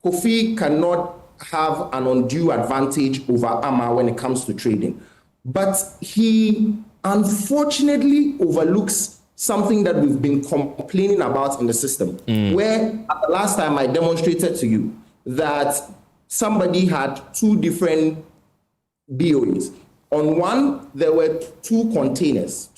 Kofi cannot have an undue advantage over Ama when it comes to trading. But he unfortunately overlooks something that we've been complaining about in the system, where last time I demonstrated to you that somebody had two different BOEs. On one, there were two containers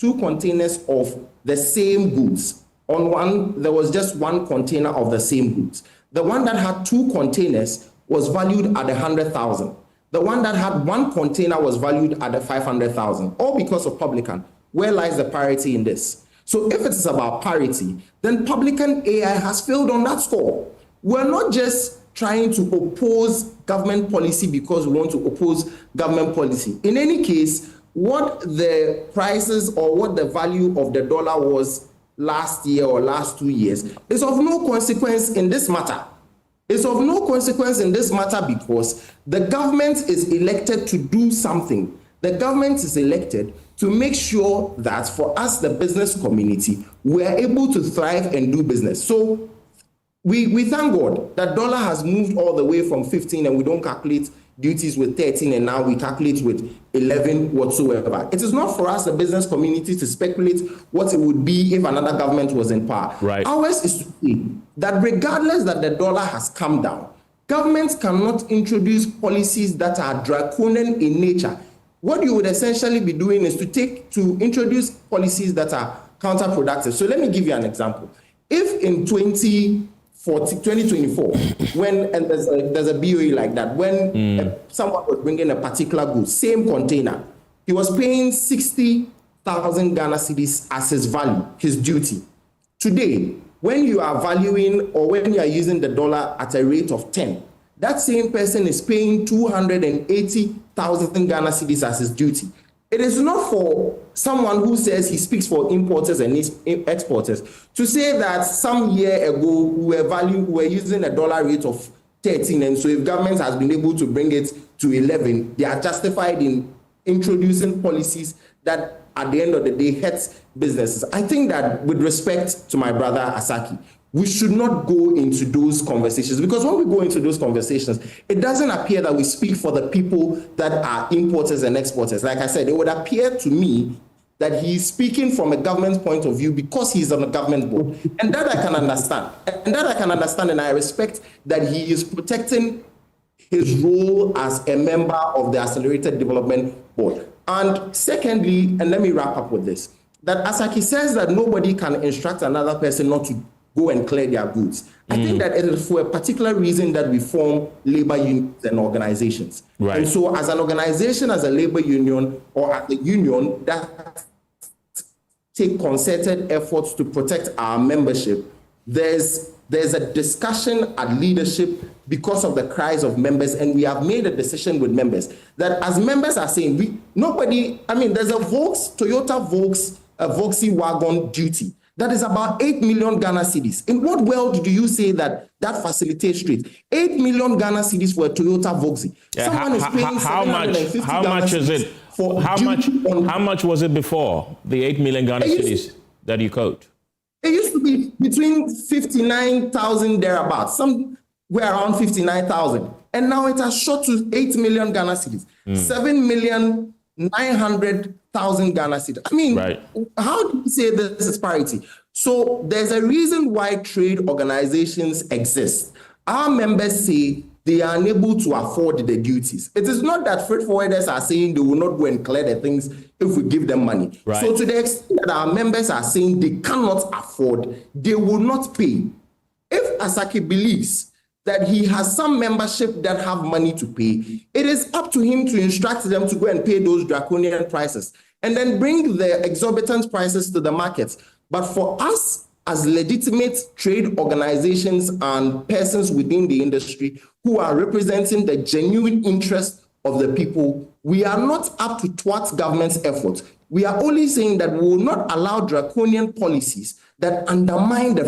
of the same goods. On one, there was just one container of the same goods. The one that had two containers was valued at 100,000. The one that had one container was valued at 500,000, all because of publican. Where lies the parity in this? So if it is about parity, then publican AI has failed on that score. We're not just trying to oppose government policy because we want to oppose government policy. In any case, what the prices or what the value of the dollar was last year or last 2 years is of no consequence in this matter. It's of no consequence in this matter because the government is elected to do something. The government is elected to make sure that for us, the business community, we are able to thrive and do business. So we thank God that dollar has moved all the way from 15 and we don't calculate duties with 13 and now we calculate with 11 whatsoever. It is not for us, the business community, to speculate what it would be if another government was in power. Right. Ours is to say that regardless that the dollar has come down, governments cannot introduce policies that are draconian in nature. What you would essentially be doing is to introduce policies that are counterproductive. So let me give you an example. If in 2024, when and there's a BOE like that, when someone was bringing a particular good, same container, he was paying 60,000 Ghana cedis as his value, his duty. Today, when you are valuing or when you are using the dollar at a rate of 10, that same person is paying 280,000 Ghana cedis as his duty. It is not for someone who says he speaks for importers and exporters to say that some year ago we were using a dollar rate of 13, and so if government has been able to bring it to 11, they are justified in introducing policies that at the end of the day hurts businesses. I think that with respect to my brother Asaki, we should not go into those conversations, because when we go into those conversations, it doesn't appear that we speak for the people that are importers and exporters. Like I said, it would appear to me that he's speaking from a government point of view because he's on a government board. And that I can understand. And I respect that he is protecting his role as a member of the Accelerated Development Board. And secondly, and let me wrap up with this, that Asaki says that nobody can instruct another person not to go and clear their goods. I think that it is for a particular reason that we form labor unions and organizations. Right. And so as an organization, as a labor union, or as a union that take concerted efforts to protect our membership, there's a discussion at leadership because of the cries of members, and we have made a decision with members that as members are saying, there's a Toyota Volks a Volkswagen duty. That is about 8 million Ghana cedis. In what world do you say that facilitates trade? 8 million Ghana cedis for a Toyota Volkswagen. Yeah, Someone is paying 750 how Ghana much is it? For How much was it before the 8 million Ghana cedis that you quote? It used to be between 59,000 thereabouts. Some were around 59,000. And now it has shot to 8 million Ghana cedis. 7,900,000 Ghana cedis. I mean, how do you say this is parity? So there's a reason why trade organizations exist. Our members say they are unable to afford the duties. It is not that freight forwarders are saying they will not go and clear the things if we give them money. Right. So to the extent that our members are saying they cannot afford, they will not pay. If Asake believes that he has some membership that have money to pay, it is up to him to instruct them to go and pay those draconian prices and then bring the exorbitant prices to the markets. But for us as legitimate trade organizations and persons within the industry who are representing the genuine interest of the people, we are not up to thwart government's efforts. We are only saying that we will not allow draconian policies that undermine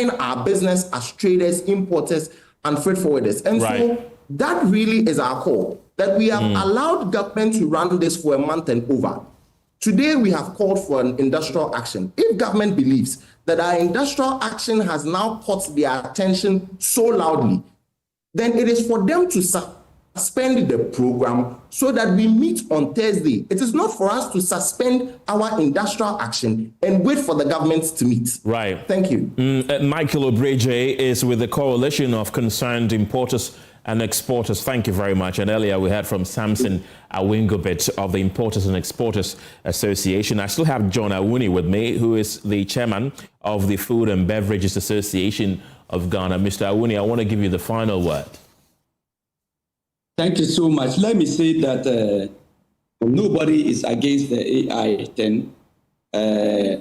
our business as traders, importers, and freight forwarders. And so that really is our call, that we have allowed government to run this for a month and over. Today, we have called for an industrial action. If government believes that our industrial action has now caught their attention so loudly, then it is for them to suspend the program so that we meet on Thursday. It is not for us to suspend our industrial action and wait for the government to meet. Right. Thank you. Michael Obreje is with the Coalition of Concerned Importers and Exporters. Thank you very much. And earlier we heard from Samson Awingobit of the Importers and Exporters Association. I still have John Awuni with me, who is the chairman of the Food and Beverages Association of Ghana. Mr. Awuni, I want to give you the final word. Thank you so much. Let me say that nobody is against the AI-10 if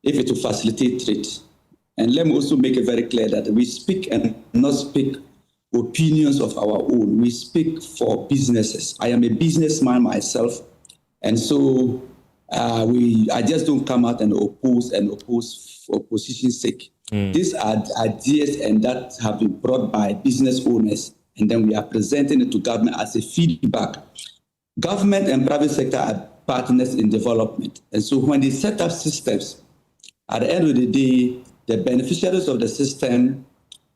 it will facilitate trade. And let me also make it very clear that we speak and not speak opinions of our own. We speak for businesses. I am a businessman myself, and so I just don't come out and oppose for position's sake. These are ideas and that have been brought by business owners, and then we are presenting it to government as a feedback. Government and private sector are partners in development, and so when they set up systems, at the end of the day, the beneficiaries of the system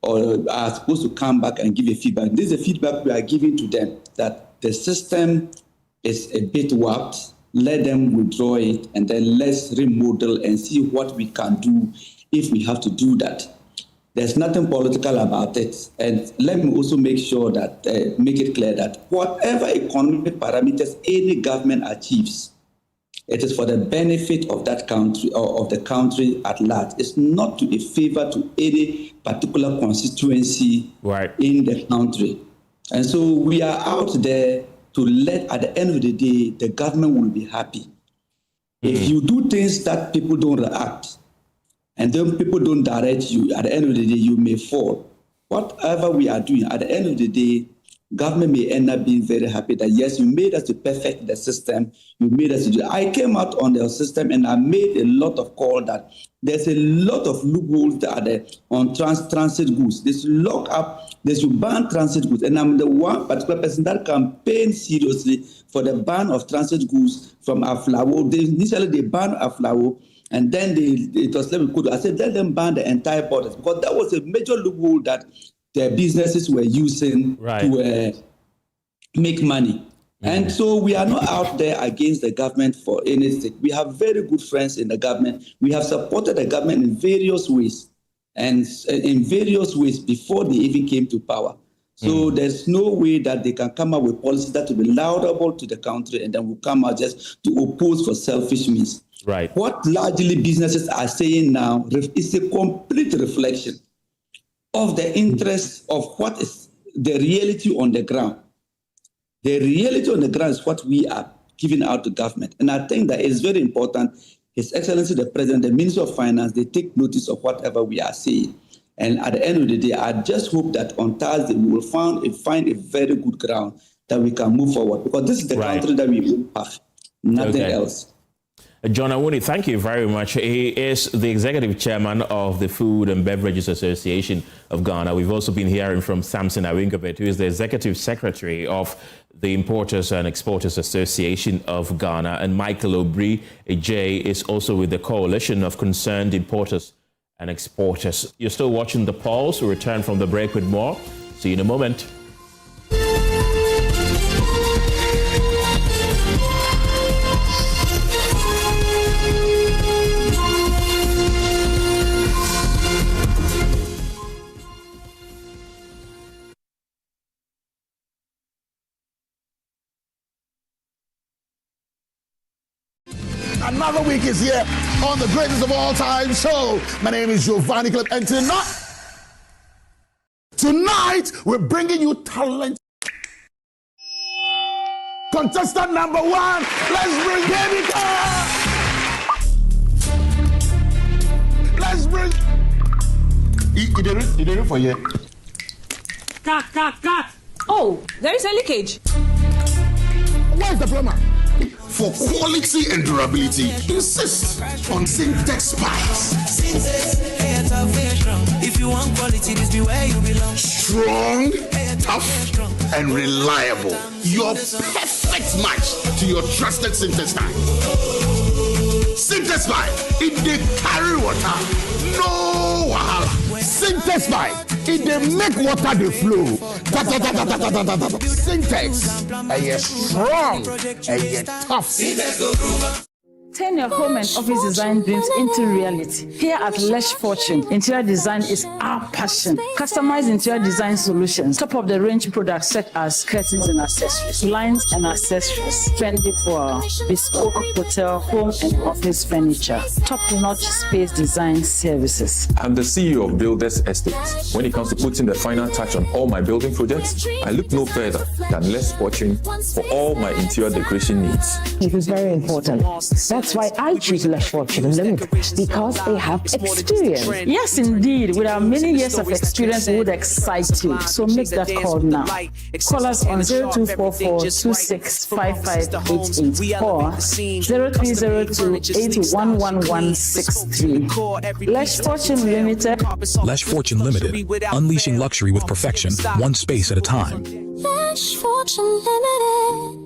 are supposed to come back and give a feedback. This is a feedback we are giving to them, that the system is a bit warped. Let them withdraw it, and then let's remodel and see what we can do if we have to do that. There's nothing political about it. And let me also make sure that, make it clear that whatever economic parameters any government achieves, it is for the benefit of that country or of the country at large. It's not to a favor to any particular constituency in the country. And so we are out there to let, at the end of the day, the government will be happy. If you do things that people don't react, and then people don't direct you, at the end of the day, you may fall. Whatever we are doing, at the end of the day, government may end up being very happy that, yes, you made us to perfect the system. You made us to do. I came out on the system and I made a lot of call that there's a lot of loopholes that are there on transit goods. There's lock up, there's you ban transit goods. And I'm the one particular person that campaigned seriously for the ban of transit goods from Aflawo. Initially, they banned Aflawo. And then it was I said, let them ban the entire borders, because that was a major loophole that the businesses were using to make money. And so we are not out there against the government for anything. We have very good friends in the government. We have supported the government in various ways, and in various ways before they even came to power. So there's no way that they can come up with policies that will be laudable to the country and then will come out just to oppose for selfish means. What largely businesses are saying now is a complete reflection of the interest of what is the reality on the ground. The reality on the ground is what we are giving out to government. And I think that it's very important. His Excellency the President, the Minister of Finance, they take notice of whatever we are saying. And at the end of the day, I just hope that on Thursday we will find a very good ground that we can move forward, because this is the country that we will have, nothing else. John Dramani, thank you very much. He is the executive chairman of the Food and Beverages Association of Ghana. We've also been hearing from Samson Awingabet, who is the executive secretary of the Importers and Exporters Association of Ghana. And Michael Obri Ejay is also with the Coalition of Concerned Importers and Exporters. You're still watching The Pulse. We'll return from the break with more. See you in a moment. Another week is here on the greatest of all time show. My name is Giovanni Clip, and tonight we're bringing you talent. Contestant number 1, let's bring Baby Girl. Let's bring. He did it for you. Oh, there is a leakage. Where's the plumber? For quality and durability, insist on Syntex pipes. If you want quality, this be where you belong. Strong, tough, and reliable. Your perfect match to your trusted Syntex pipe. Syntex pipe, it dey carry water, no wahala. Syntex pipe, it dey make water dey flow. Syntex, and you're strong, and you're tough. Turn your home and office design dreams into reality. Here at Lesh Fortune, interior design is our passion. Customized interior design solutions, top of the range products such as curtains and accessories, blinds and accessories, trendy for bespoke hotel, home and office furniture, top-notch space design services. I'm the CEO of Builders Estates. When it comes to putting the final touch on all my building projects, I look no further than Lesh Fortune for all my interior decoration needs. It is very important. That's why I choose Lesh Fortune Limited, because they have experience. Yes, indeed. With our many years of experience, we would excite you. So make that call now. Call us on 0244 265588 or 0302 811163. Lesh Fortune Limited. Lesh Fortune Limited. Unleashing luxury with perfection, one space at a time. Lesh Fortune Limited.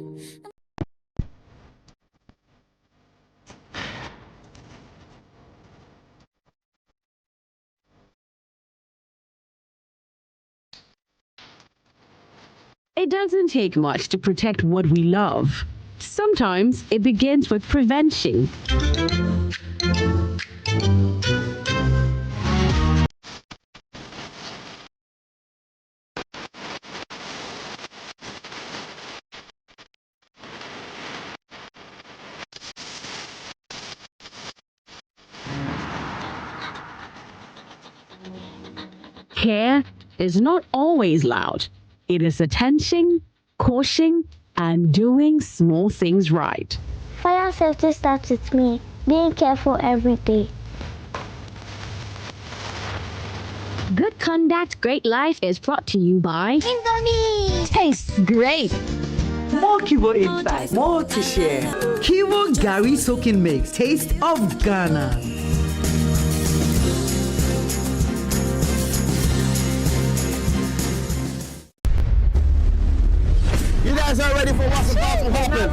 It doesn't take much to protect what we love. Sometimes it begins with prevention. Care is not always loud. It is attention, caution, and doing small things right. Fire safety starts with me, being careful every day. Good Conduct, Great Life is brought to you by Indomie. Tastes great. More Kivo inside, more to share. Kivo Gary Soaking Mix, Taste of Ghana. You guys are ready for what's about to happen?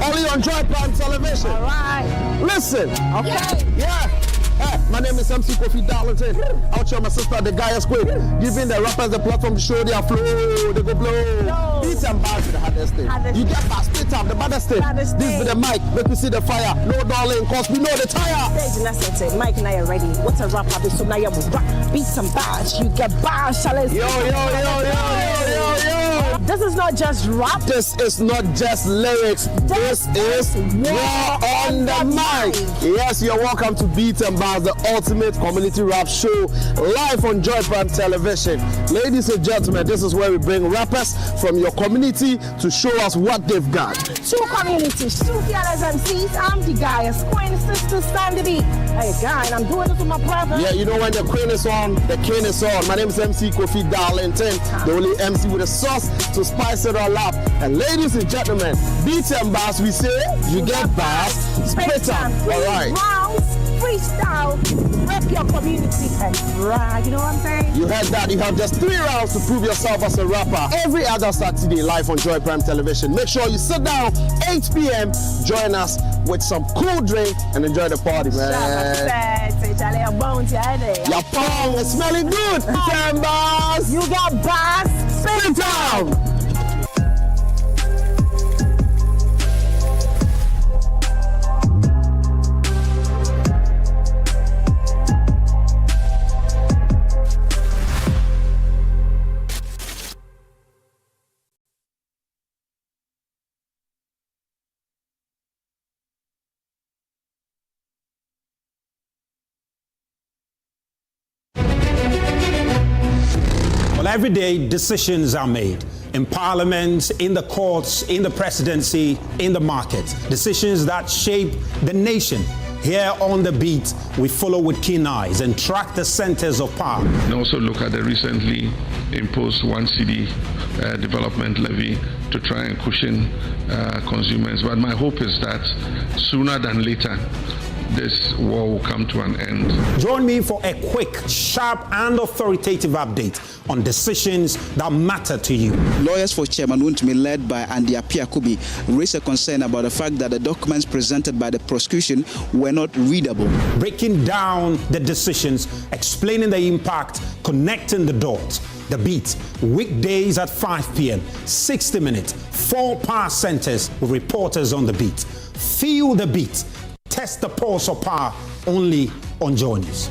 Only on Joy Prime Television. All right. Listen. Okay. Yeah. Hey, my name is MC Kofi Darlington. Out here, my sister, the guy is quick. Giving the rappers the platform to show their flow. They go blow. Beat and bars to the hardest thing. You get past split up the baddest thing. This with the mic, make me see the fire. No darling, cause we know the tire. Stage necessity. Mike and I are ready. What's a rapper? This so now you rap. Beat some bars. You get bars, shall Yo. This is not just rap. This is not just lyrics. This is war on the mic. Yes, you're welcome to Beat and Bars, the ultimate community rap show, live on Joy Prime Television. Ladies and gentlemen, this is where we bring rappers from your community to show us what they've got. Two communities, two fearless MCs. I'm the guy, Queen Sister Stand the Beat. Hey, guy, I'm doing this with my brother. Yeah, you know when the queen is on, the king is on. My name is MC Kofi Darlington, the only MC with a sauce to spice it all up. And ladies and gentlemen, beats and bars, we say, you get bars, spit them. All right. Rounds, freestyle, rep your community and brag. You know what I'm saying? You heard that. You have just 3 rounds to prove yourself as a rapper. Every other Saturday live on Joy Prime Television. Make sure you sit down 8 p.m. Join us with some cool drink and enjoy the party, man. Your pong is smelling good. Ten bars. You got bars. Spin time. Every day, decisions are made in parliament, in the courts, in the presidency, in the market. Decisions that shape the nation. Here on The Beat, we follow with keen eyes and track the centers of power. And also look at the recently imposed 1 cedi development levy to try and cushion consumers. But my hope is that sooner than later, this war will come to an end. Join me for a quick, sharp, and authoritative update on decisions that matter to you. Lawyers for Chairman Wontumi, led by Andy Apiakubi, raised a concern about the fact that the documents presented by the prosecution were not readable. Breaking down the decisions, explaining the impact, connecting the dots. The Beat, weekdays at 5 p.m., 60 minutes, 4 power centers with reporters on The Beat. Feel the beat. Test the pulse of power only on JoyNews.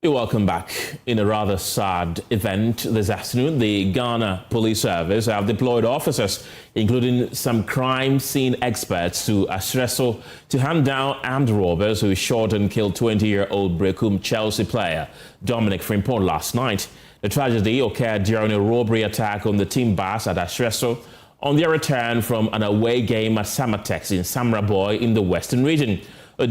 Welcome back. In a rather sad event this afternoon, the Ghana Police Service have deployed officers, including some crime scene experts, to Ahyiresu to hunt down armed robbers who shot and killed 20-year-old Berekum Chelsea player Dominic Frimpong last night. The tragedy occurred during a robbery attack on the team bus at Ahyiresu on their return from an away game at Samatex in Samraboy in the Western region.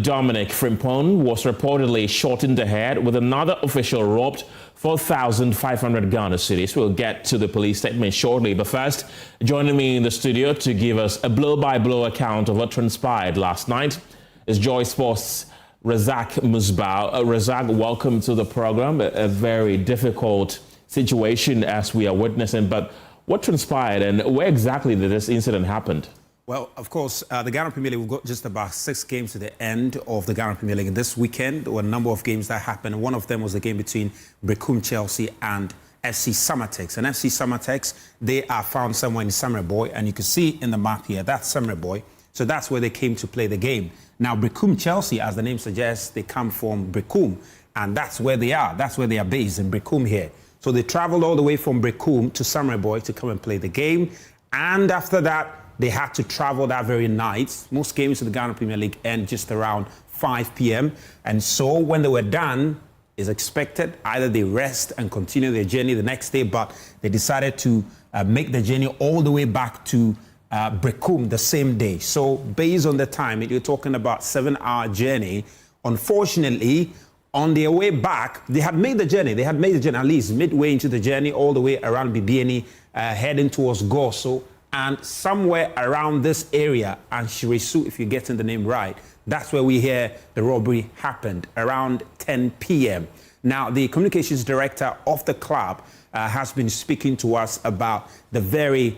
Dominic Frimpong was reportedly shot in the head, with another official robbed 4,500 Ghana cedis. We'll get to the police statement shortly, but first, joining me in the studio to give us a blow-by-blow account of what transpired last night is Joy Sports' Razak Musbao. Razak, welcome to the program. A very difficult situation as we are witnessing, but what transpired and where exactly did this incident happen? Well, of course, the Ghana Premier League, we've got just about 6 games to the end of the Ghana Premier League. This weekend, there were a number of games that happened. One of them was the game between Berekum Chelsea and FC Samatex. And FC Samatex, they are found somewhere in Samraboy, and you can see in the map here, that's Samraboy. So that's where they came to play the game. Now, Berekum Chelsea, as the name suggests, they come from Berekum, and that's where they are. That's where they are based, in Berekum here. So they traveled all the way from Berekum to Samraboy to come and play the game. And after that, they had to travel that very night. Most games of the Ghana Premier League end just around 5 p.m. And so when they were done, it's expected either they rest and continue their journey the next day, but they decided to make the journey all the way back to Berekum the same day. So based on the time, you're talking about 7-hour journey. Unfortunately, on their way back, they had made the journey. They had made the journey at least midway into the journey, all the way around Bibiani, heading towards Goso. And somewhere around this area, Ahyiresu, if you're getting the name right, that's where we hear the robbery happened, around 10 p.m. Now, the communications director of the club has been speaking to us about the very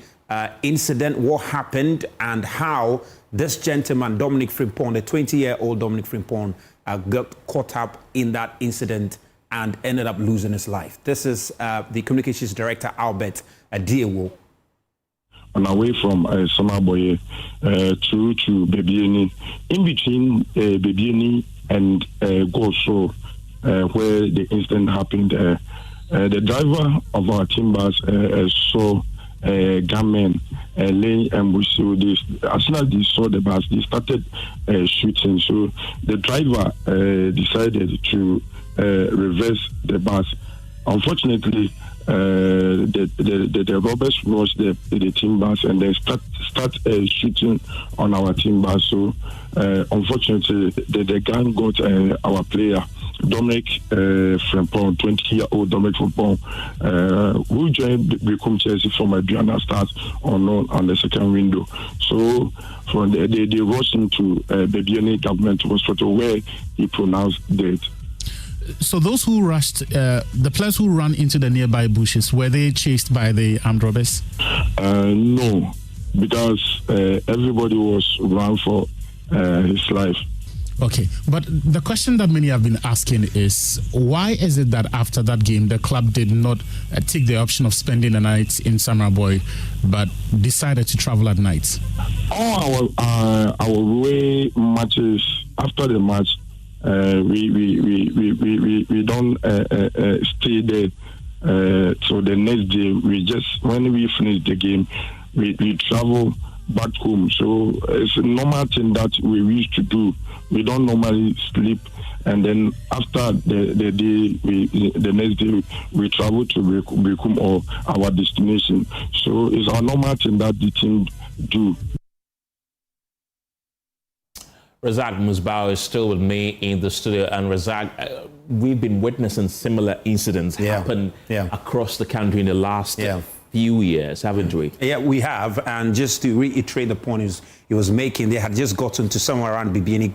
incident, what happened, and how this gentleman, Dominic Frimpong, the 20-year-old Dominic Frimpong, got caught up in that incident and ended up losing his life. This is the communications director, Albert Adiewo. On our way from Samaboye to Bibiani. In between Bibiani and Goso, where the incident happened. The driver of our team bus saw gunmen laying ambush. So as soon as they saw the bus, they started shooting. So the driver decided to reverse the bus. Unfortunately, the robbers rushed the team bus and then start shooting on our team bus. So unfortunately, the gun got our player, Dominic Frimpong, 20-year-old Dominic Frimpong, who joined Berekum Chelsea from Adriana Stars on the second window. So from they rushed into Bebiani Government Hospital where he pronounced dead. So those who rushed, the players who ran into the nearby bushes, were they chased by the armed robbers? No, because everybody was run for his life. Okay, but the question that many have been asking is, why is it that after that game, the club did not take the option of spending the night in Samaraboy, but decided to travel at night? All our away matches, after the match, we don't stay there. So the next day, when we finish the game, we travel back home. So it's a normal thing that we used to do. We don't normally sleep, and then after the day, the next day we travel to Berekum or our destination. So it's a normal thing that the team do. Razak Musbao is still with me in the studio. And Razak, we've been witnessing similar incidents happen across the country in the last few years, haven't we? Yeah, we have. And just to reiterate the point he was making, they had just gotten to somewhere around Bibiani.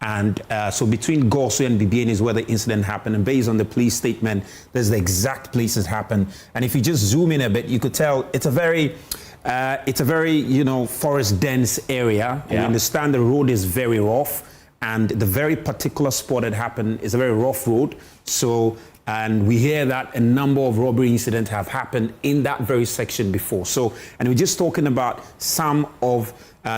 And so between Gosu and Bibiani is where the incident happened. And based on the police statement, there's the exact place it happened. And if you just zoom in a bit, you could tell it's a very forest dense area. You understand the road is very rough, and the very particular spot that happened is a very rough road. So, and we hear that a number of robbery incidents have happened in that very section before. So, and we're just talking about some of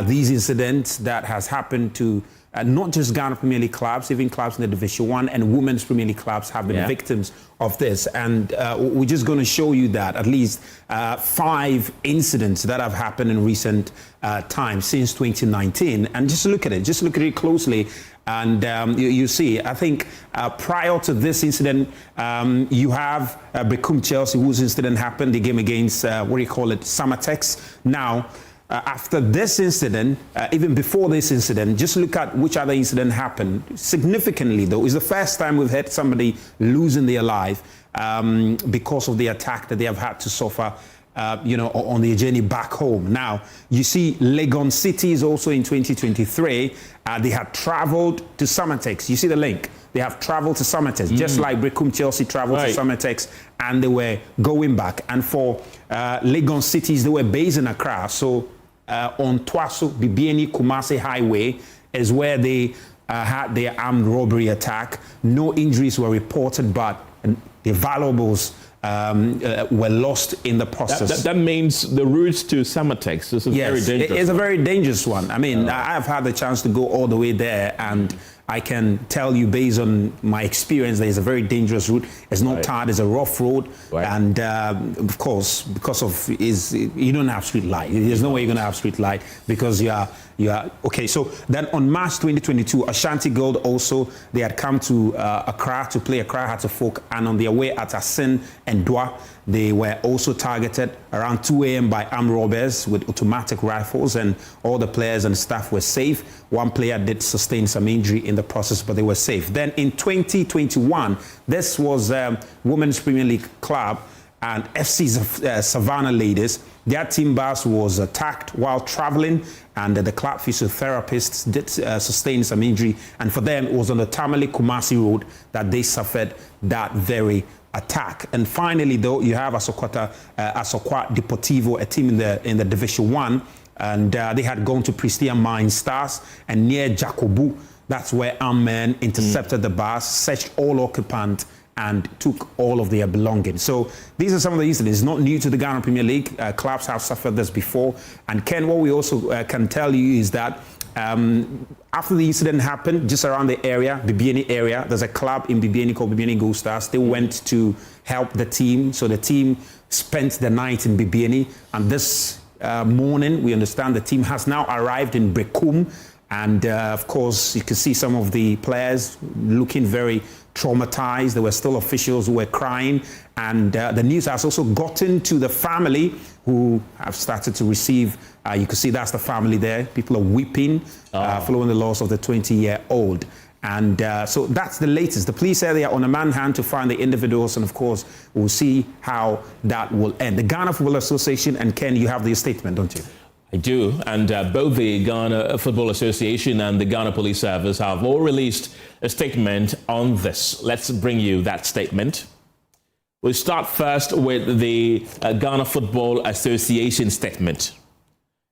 these incidents that has happened to not just Ghana Premier League clubs, even clubs in the Division 1 and Women's Premier League clubs have been victims of this. And we're just going to show you that at least 5 incidents that have happened in recent times since 2019. And just look at it closely. And you see, I think prior to this incident, you have Berekum Chelsea, whose incident happened, the game against, Samatex. Now, after this incident, even before this incident, just look at which other incident happened. Significantly, though, it's the first time we've had somebody losing their life because of the attack that they have had to suffer, on their journey back home. Now, you see, Legon City is also in 2023. They had traveled to Samatex. You see the link? They have traveled to Samatex, just like Berekum Chelsea traveled to Samatex, and they were going back. And for Legon Cities, they were based in Accra. So on Twaso, Bibiani, Kumasi Highway is where they had their armed robbery attack. No injuries were reported, but the valuables were lost in the process. That means the route to Samatex is very dangerous. It's a very dangerous one. I mean, I've had the chance to go all the way there, and I can tell you based on my experience that it's a very dangerous route. It's not tarred, it's a rough road. And of course, because of you don't have street light. There's no way you're going to have street light because you are okay. So then on March 2022, Ashanti Gold also, they had come to Accra to play Accra Hearts of Folk, and on their way at Asin and Dwa, they were also targeted around 2 a.m. by armed robbers with automatic rifles, and all the players and staff were safe. One player did sustain some injury in the process, but they were safe. Then in 2021, this was Women's Premier League club and FC Savannah Ladies. Their team bus was attacked while traveling, and the club physiotherapists did sustain some injury. And for them, it was on the Tamale Kumasi Road that they suffered that very attack. And finally, though, you have Asokwa Deportivo, a team in the Division 1, and they had gone to Pristine Mine Stars, and near Jacobu, that's where armed men intercepted the bus, searched all occupants, and took all of their belongings. So these are some of the incidents. It's not new to the Ghana Premier League. Clubs have suffered this before. And Ken, what we also can tell you is that After the incident happened, just around the area, Bibiani area, there's a club in Bibiani called Bibiani Gold Stars. They went to help the team. So the team spent the night in Bibiani. And this morning, we understand the team has now arrived in Berekum. And of course, you can see some of the players looking very traumatized. There were still officials who were crying. And the news has also gotten to the family who have started to receive, you can see that's the family there. People are weeping following the loss of the 20-year-old. And so that's the latest. The police say they are on a manhunt to find the individuals. And of course, we'll see how that will end. The Ghana Football Association, and Ken, you have the statement, don't you? I do, and both the Ghana Football Association and the Ghana Police Service have all released a statement on this. Let's bring you that statement. We'll start first with the Ghana Football Association statement.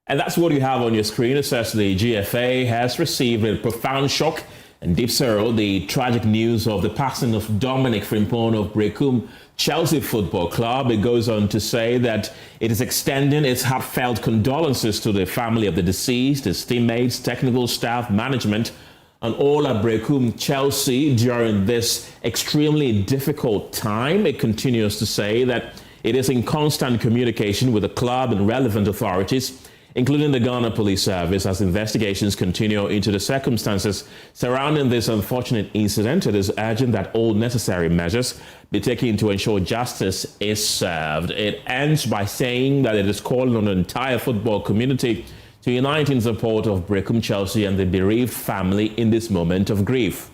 And that's what you have on your screen. It says the GFA has received a profound shock and deep sorrow the tragic news of the passing of Dominic Frimpong of Berekum Chelsea Football Club. It goes on to say that it is extending its heartfelt condolences to the family of the deceased, his teammates, technical staff, management, and all at Berekum Chelsea during this extremely difficult time. It continues to say that it is in constant communication with the club and relevant authorities, including the Ghana Police Service, as investigations continue into the circumstances surrounding this unfortunate incident. It is urgent that all necessary measures be taken to ensure justice is served. It ends by saying that it is calling on the entire football community to unite in support of Berekum Chelsea and the bereaved family in this moment of grief.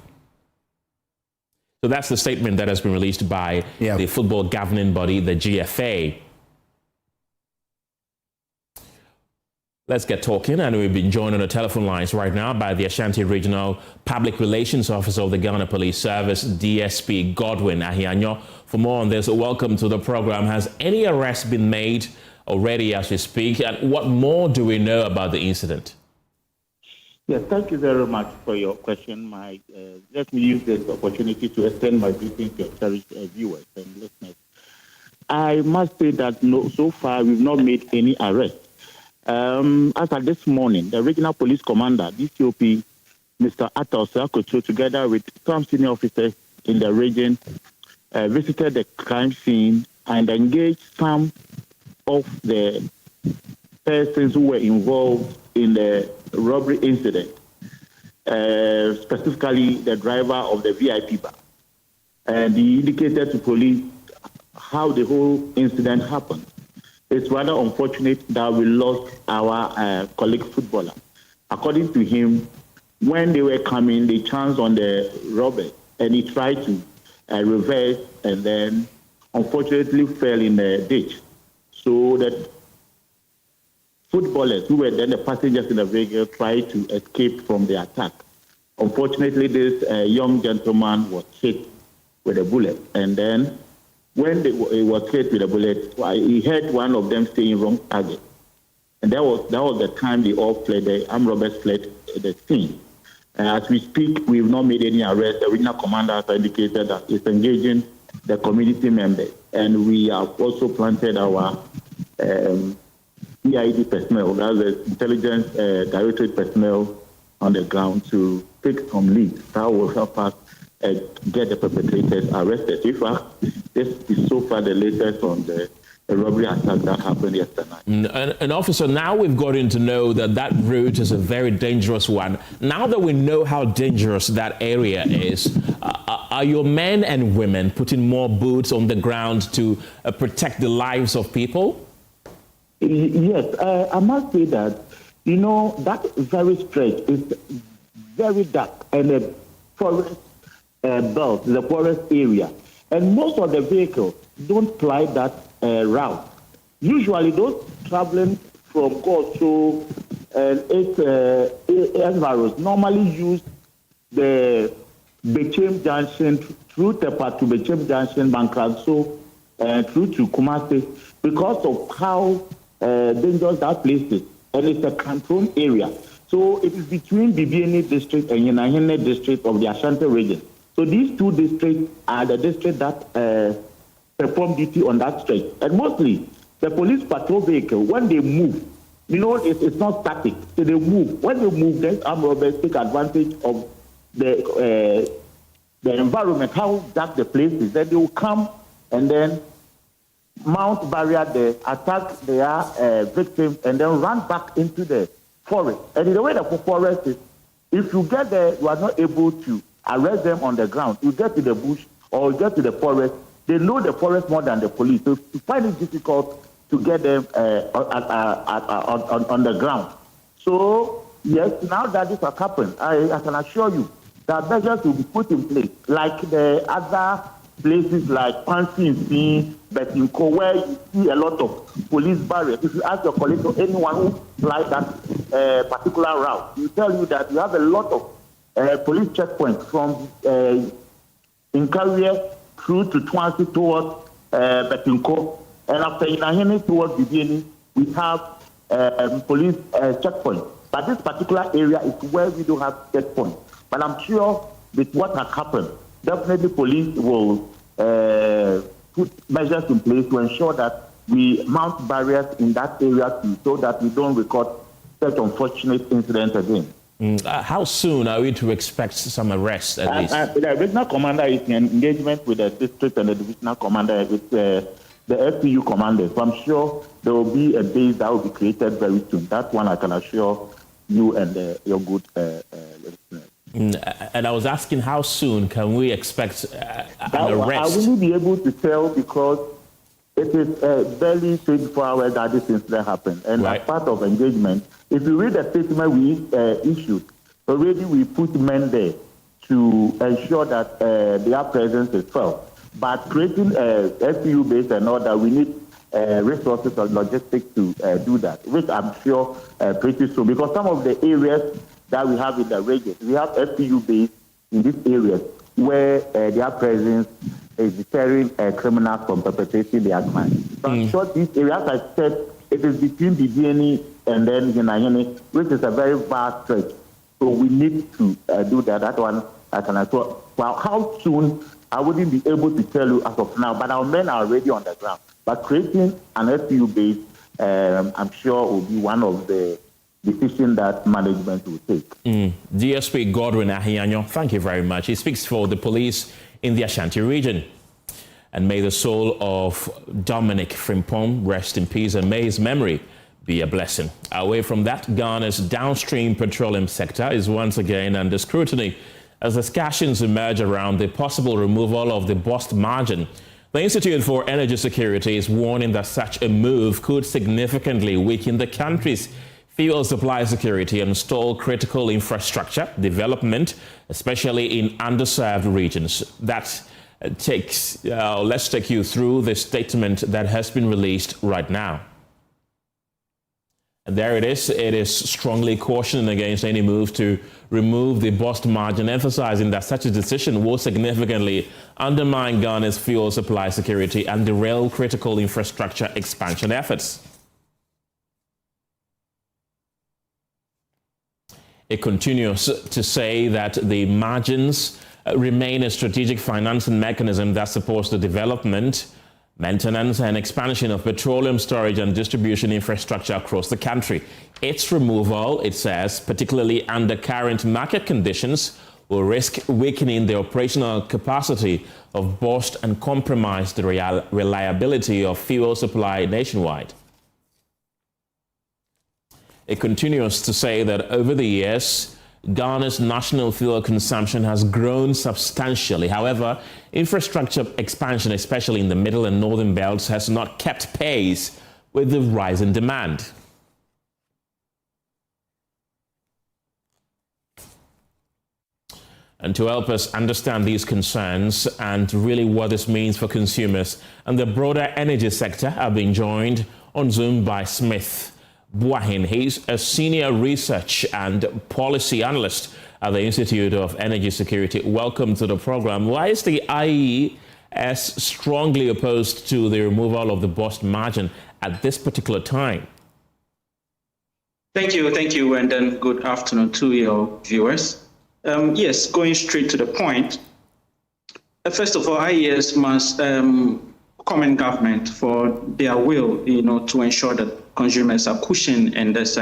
So that's the statement that has been released by the football governing body, the GFA. Let's get talking, and we've been joined on the telephone lines right now by the Ashanti Regional Public Relations Officer of the Ghana Police Service, DSP Godwin Ahyiresu. For more on this, welcome to the program. Has any arrest been made already as we speak, and what more do we know about the incident? Yes, thank you very much for your question. Let me use this opportunity to extend my greetings to your cherished viewers and listeners. I must say that so far we've not made any arrest. As of this morning, the regional police commander, DCOP, Mr. Atal, together with some senior officers in the region, visited the crime scene and engaged some of the persons who were involved in the robbery incident, specifically the driver of the VIP bar. And he indicated to police how the whole incident happened. It's rather unfortunate that we lost our colleague footballer. According to him, when they were coming, they chanced on the robber, and he tried to reverse and then unfortunately fell in the ditch. So that footballers who were then the passengers in the vehicle tried to escape from the attack. Unfortunately, this young gentleman was hit with a bullet, and then when he was hit with a bullet, he heard one of them saying wrong target. And that was the time they all fled, the armed robbers fled the scene. As we speak, we have not made any arrest. The regional commander has indicated that it's engaging the community members. And we have also planted our EID personnel, that's the Intelligence Directorate personnel on the ground to take some leads. That will help us get the perpetrators arrested. In fact, this is so far the latest on the robbery attack that happened yesterday. And officer, now we've gotten to know that that route is a very dangerous one. Now that we know how dangerous that area is, are your men and women putting more boots on the ground to protect the lives of people? Yes, I must say that, that very stretch is very dark and a forest belt, the forest area. And most of the vehicles don't ply that route. Usually those traveling from Goso and its environs normally use the Bechem Junction through Tepa to Bechem Junction, Bankranso, through to Kumasi, because of how dangerous that place is. And it's a canton area. So it is between Bibiani district and Yenahene district of the Ashanti region. So these two districts are the districts that perform duty on that stretch. And mostly, the police patrol vehicle, when they move, it's not static. So they move. When they move, then armed robbers take advantage of the environment, how dark the place is. Then they will come and then mount barrier there, attack their victims, and then run back into the forest. And in the way the forest is, if you get there, you are not able to arrest them on the ground. You get to the bush or you get to the forest, they know the forest more than the police. So you find it difficult to get them on the ground. So, yes, now that this has happened, I can assure you that measures will be put in place, like the other places like Pansin, Betinko, where you see a lot of police barriers. If you ask your colleagues or anyone who flies that particular route, you tell you that you have a lot of police checkpoints from Incaria through to Twansi towards Betinko, and after Inahini towards Bibiani, we have police checkpoints. But this particular area is where we don't have checkpoints. But I'm sure with what has happened, definitely police will put measures in place to ensure that we mount barriers in that area too, so that we don't record such unfortunate incidents again. How soon are we to expect some arrests at least? The regional commander is in engagement with the district and the divisional commander with the FPU commanders. So I'm sure there will be a base that will be created very soon. That one I can assure you and your good listeners. And I was asking, how soon can we expect an arrest? I will be able to tell because it is barely 24 hours that this incident happened. And as part of engagement, if you read the statement we issued, already we put men there to ensure that their presence is felt. But creating a FPU base and all that, we need resources and logistics to do that, which I'm sure pretty soon. Because some of the areas that we have in the region, we have FPU base in these areas where their presence is deterring criminals from perpetrating their crime. So I'm sure these areas, as I said, it is between the DNA and then Hinayene, which is a very vast stretch. So we need to do that. That one I can assure. Well, how soon, I wouldn't be able to tell you as of now, but our men are already on the ground. But creating an FPU base, I'm sure will be one of the decisions that management will take. DSP Godwin Ahyiresu, thank you very much. He speaks for the police in the Ashanti region. And may the soul of Dominic Frimpong rest in peace, and may his memory be a blessing. Away from that, Ghana's downstream petroleum sector is once again under scrutiny as discussions emerge around the possible removal of the bust margin. The Institute for Energy Security is warning that such a move could significantly weaken the country's fuel supply security and stall critical infrastructure development, especially in underserved regions. Let's take you through the statement that has been released right now. And there it is. It is strongly cautioning against any move to remove the bust margin, emphasizing that such a decision will significantly undermine Ghana's fuel supply security and derail critical infrastructure expansion efforts. It continues to say that the margins remain a strategic financing mechanism that supports the development, maintenance and expansion of petroleum storage and distribution infrastructure across the country. Its removal, it says, particularly under current market conditions, will risk weakening the operational capacity of bust and compromise the reliability of fuel supply nationwide. It continues to say that over the years, Ghana's national fuel consumption has grown substantially. However, infrastructure expansion, especially in the middle and northern belts, has not kept pace with the rise in demand. And to help us understand these concerns and really what this means for consumers and the broader energy sector, I've been joined on Zoom by Smith Buahin. He's a senior research and policy analyst at the Institute of Energy Security. Welcome to the program. Why is the IES strongly opposed to the removal of the bust margin at this particular time? Thank you, and then good afternoon to your viewers. Yes, going straight to the point. First of all, IES must commend government for their will, to ensure that consumers are cushioned in this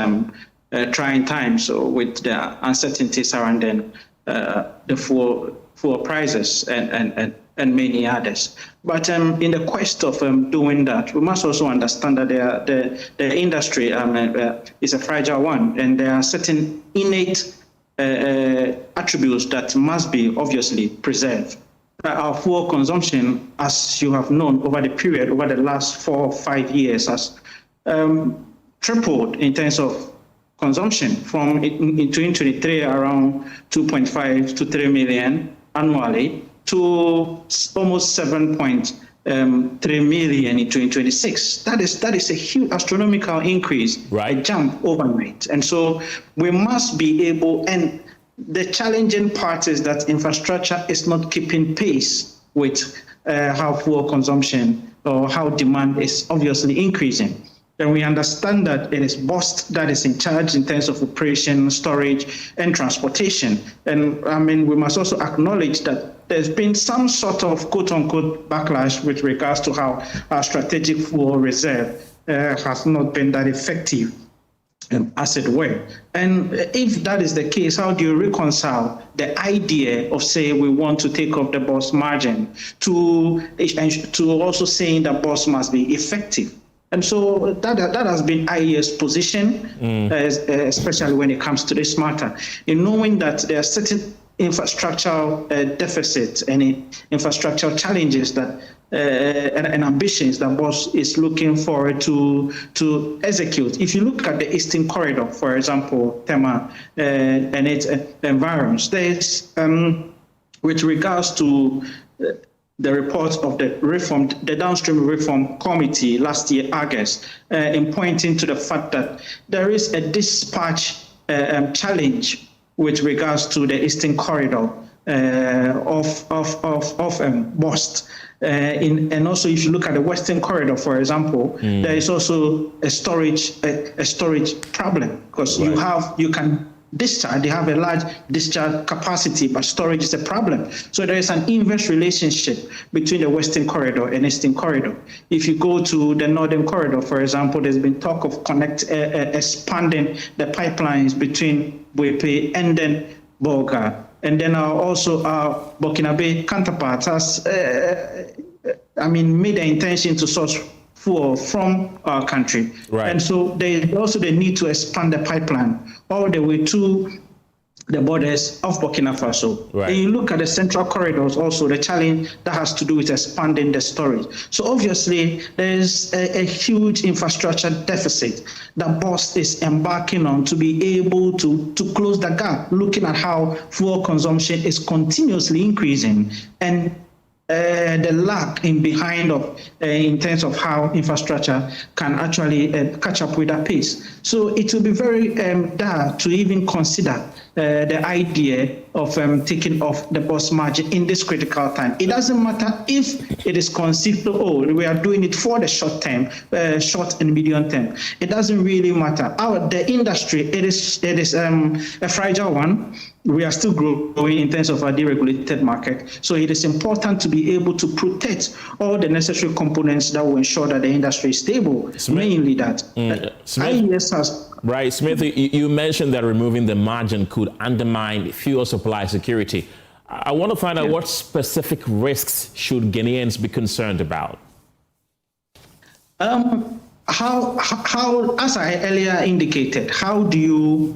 trying times with the uncertainties surrounding the fuel prices and many others. But in the quest of doing that, we must also understand that the industry is a fragile one, and there are certain innate attributes that must be obviously preserved. Our fuel consumption, as you have known over the last 4 or 5 years, has tripled in terms of consumption from in 2023 around 2.5 to 3 million annually to almost 7.3 million in 2026. That is a huge astronomical increase, a jump overnight. And so we must be able, and the challenging part is that infrastructure is not keeping pace with how fuel consumption or how demand is obviously increasing. And we understand that it is BOST that is in charge in terms of operation, storage, and transportation. And I mean, we must also acknowledge that there's been some sort of quote-unquote backlash with regards to how our strategic fuel reserve has not been that effective, as it were. And if that is the case, how do you reconcile the idea of saying we want to take up the BOST margin to also saying that BOST must be effective? And so that has been Ahyiresu's position, especially when it comes to this matter, in knowing that there are certain infrastructural deficits and infrastructural challenges that and ambitions that BOST is looking forward to execute. If you look at the Eastern Corridor, for example, Tema and its environs, there's with regards to the report of the Downstream Reform Committee last year, August, in pointing to the fact that there is a dispatch challenge with regards to the Eastern Corridor of BOST. And also, if you look at the Western Corridor, for example, there is also a storage problem, because you can discharge, they have a large discharge capacity, but storage is a problem. So there is an inverse relationship between the Western Corridor and Eastern Corridor. If you go to the Northern Corridor, for example, there's been talk of expanding the pipelines between Buepe and then Boga. And then also our Burkinabe counterparts has, made the intention to source fuel from our country. And so there's also the need to expand the pipeline all the way to the borders of Burkina Faso. And you look at the central corridors, also the challenge that has to do with expanding the storage. So obviously there's a huge infrastructure deficit that BOST is embarking on to be able to close the gap, looking at how fuel consumption is continuously increasing and the lack in terms of how infrastructure can actually catch up with that pace. So it will be very dire to even consider the idea of taking off the BOST margin in this critical time. It doesn't matter if it is conceived, we are doing it for the short term, short and medium term. It doesn't really matter. The industry, it is a fragile one. We are still growing in terms of our deregulated market. So it is important to be able to protect all the necessary components that will ensure that the industry is stable, mainly that. Smith, you mentioned that removing the margin could undermine fuel supply security. I want to find out what specific risks should Ghanaians be concerned about? How, as I earlier indicated, how do you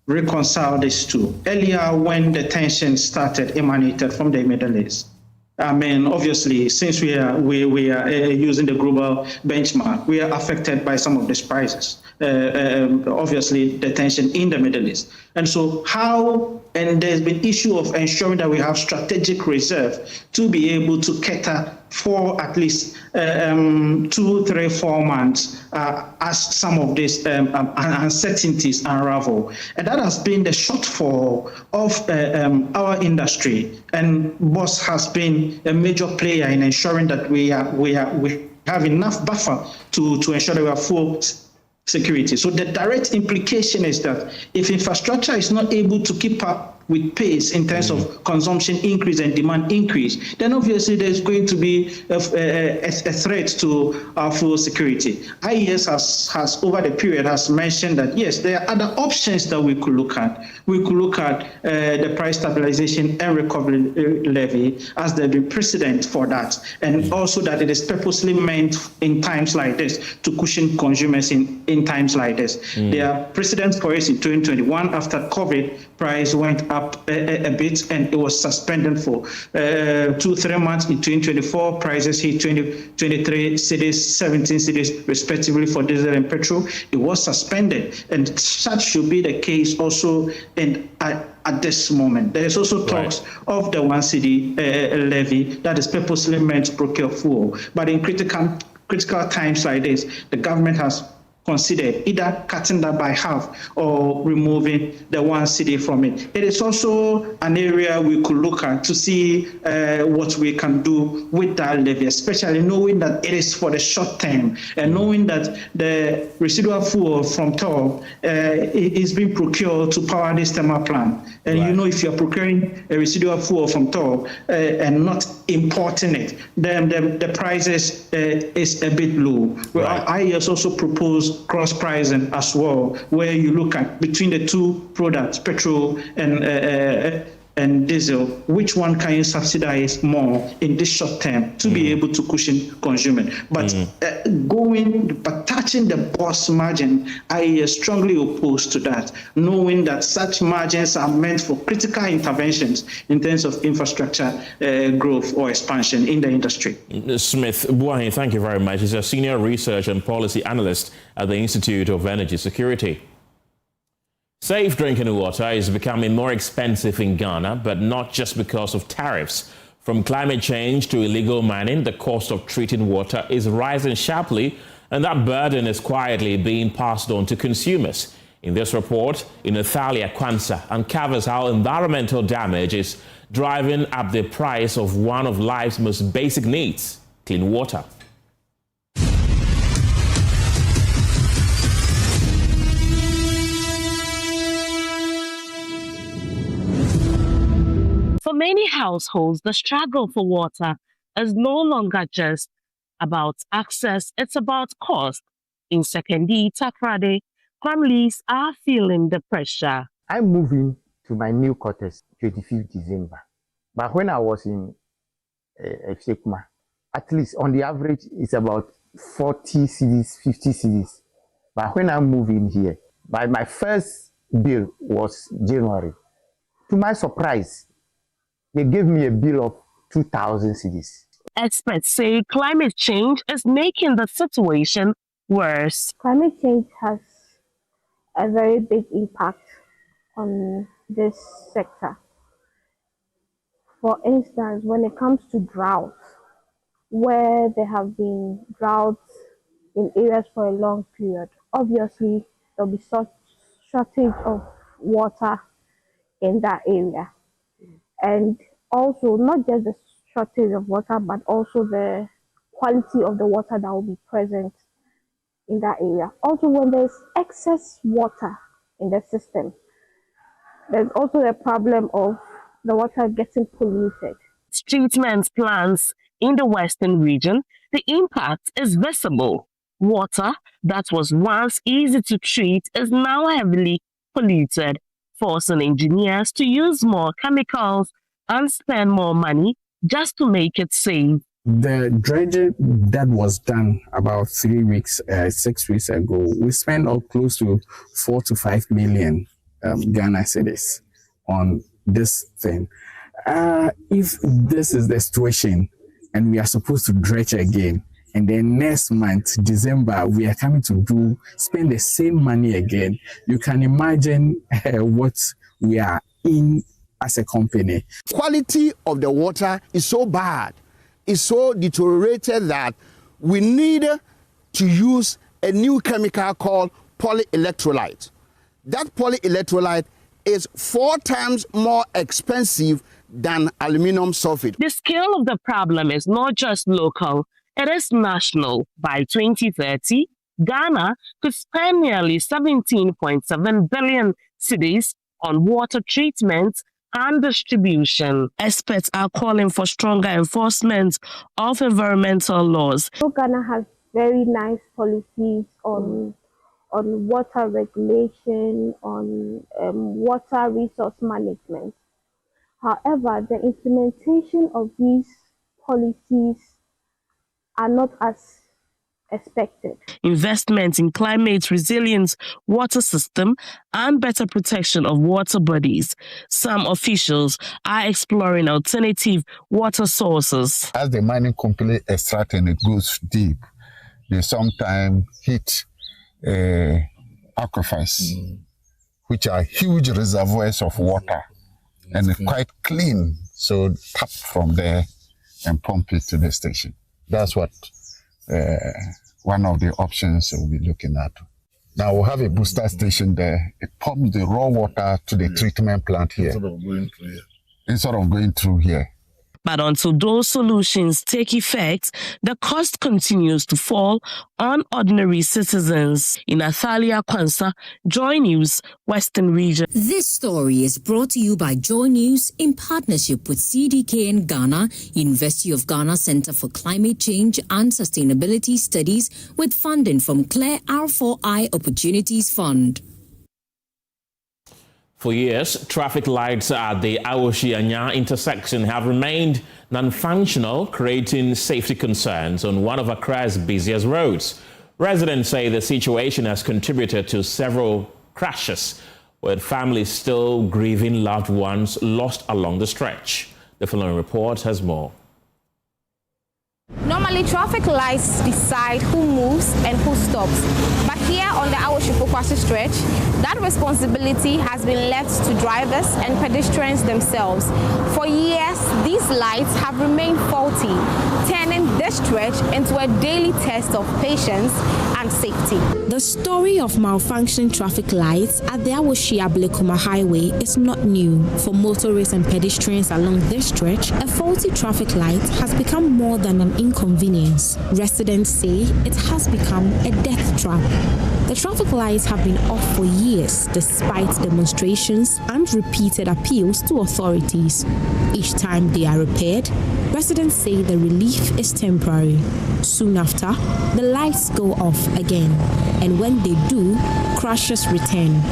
reconcile these two? Earlier, when the tension started, emanated from the Middle East. Obviously, since we are using the global benchmark, we are affected by some of these prices. Obviously, the tension in the Middle East. And so and there's been issue of ensuring that we have strategic reserve to be able to cater for at least 2, 3, 4 months as some of these uncertainties unravel. And that has been the shortfall of our industry. And BOST has been a major player in ensuring that we have enough buffer to ensure that we have full security. So the direct implication is that if infrastructure is not able to keep up with pace in terms of consumption increase and demand increase, then obviously there's going to be a threat to our fuel security. IES has over the period has mentioned that yes, there are other options that we could look at. We could look at the price stabilization and recovery levy as there be precedent for that, and also that it is purposely meant in times like this to cushion consumers in times like this. There are precedents for it in 2021 after COVID. Price went up a bit and it was suspended for 2-3 months. In 2024, prices hit 23 cities, 17 cities respectively for diesel and petrol. It was suspended, and such should be the case also at this moment. There is also talks of the 1 cedi levy that is purposely meant to procure fuel. But in critical times like this, the government has considered either cutting that by half or removing the 1 cedi from it. It is also an area we could look at to see what we can do with that levy, especially knowing that it is for the short term and knowing that the residual fuel from TOR is being procured to power this thermal plant. And you know, if you're procuring a residual fuel from TOR and not importing it, then the prices is a bit low. I also propose cross pricing as well, where you look at between the two products, petrol and diesel, which one can you subsidize more in this short term to be able to cushion consumers. But touching the boss margin, I strongly oppose to that, knowing that such margins are meant for critical interventions in terms of infrastructure growth or expansion in the industry. Smith Buahi, thank you very much. He's a senior research and policy analyst at the Institute of Energy Security. Safe drinking water is becoming more expensive in Ghana, but not just because of tariffs. From climate change to illegal mining, the cost of treating water is rising sharply, and that burden is quietly being passed on to consumers. In this report, Nathalia Kwanzaa uncovers how environmental damage is driving up the price of one of life's most basic needs, clean water. For many households, the struggle for water is no longer just about access, it's about cost. In Sekondi, Takrade, families are feeling the pressure. I'm moving to my new quarters 25th December. But when I was in Shekma, at least on the average, it's about 40 cedis, 50 cedis. But when I'm moving here, my first bill was January. To my surprise, they gave me a bill of 2,000 cedis. Experts say climate change is making the situation worse. Climate change has a very big impact on this sector. For instance, when it comes to droughts, where there have been droughts in areas for a long period, obviously there'll be such shortage of water in that area. And also, not just the shortage of water, but also the quality of the water that will be present in that area. Also, when there's excess water in the system, there's also the problem of the water getting polluted. Treatment plants in the western region, the impact is visible. Water that was once easy to treat is now heavily polluted, forcing engineers to use more chemicals and spend more money just to make it safe. The dredging that was done about 6 weeks ago, we spent close to 4 to 5 million Ghana cedis on this thing. If this is the situation and we are supposed to dredge again, and then next month, December, we are coming to spend the same money again, you can imagine what we are in as a company. Quality of the water is so bad, it's so deteriorated that we need to use a new chemical called polyelectrolyte. That polyelectrolyte is 4 times more expensive than aluminum sulfate. The scale of the problem is not just local, it is national. By 2030, Ghana could spend nearly 17.7 billion cedis on water treatment and distribution. Experts are calling for stronger enforcement of environmental laws. Ghana has very nice policies on water regulation, on water resource management. However, the implementation of these policies are not as expected. Investment in climate resilience, water system, and better protection of water bodies. Some officials are exploring alternative water sources. As the mining company extracts and it goes deep, they sometimes hit aquifers, which are huge reservoirs of water and quite clean. So tap from there and pump it to the station. That's what one of the options we'll be looking at. Now we'll have a booster station there. It pumps the raw water to the treatment plant here instead of going through here. But until those solutions take effect, the cost continues to fall on ordinary citizens. In Athalia Kwansa, JoyNews, Western Region. This story is brought to you by JoyNews in partnership with CDK in Ghana, University of Ghana Center for Climate Change and Sustainability Studies, with funding from Claire R4I Opportunities Fund. For years, traffic lights at the Awoshi-Anya intersection have remained non-functional, creating safety concerns on one of Accra's busiest roads. Residents say the situation has contributed to several crashes, with families still grieving loved ones lost along the stretch. The following report has more. Normally, traffic lights decide who moves and who stops. But here on the Awoshi-Pokwasi stretch, that responsibility has been left to drivers and pedestrians themselves. For years, these lights have remained faulty, turning this stretch into a daily test of patience and safety. The story of malfunctioning traffic lights at the Awoshi-Ablekuma Highway is not new. For motorists and pedestrians along this stretch, a faulty traffic light has become more than an inconvenience. Residents say it has become a death trap. The traffic lights have been off for years despite demonstrations and repeated appeals to authorities. Each time they are repaired, residents say the relief is temporary. Soon after, the lights go off again, and when they do, crashes return.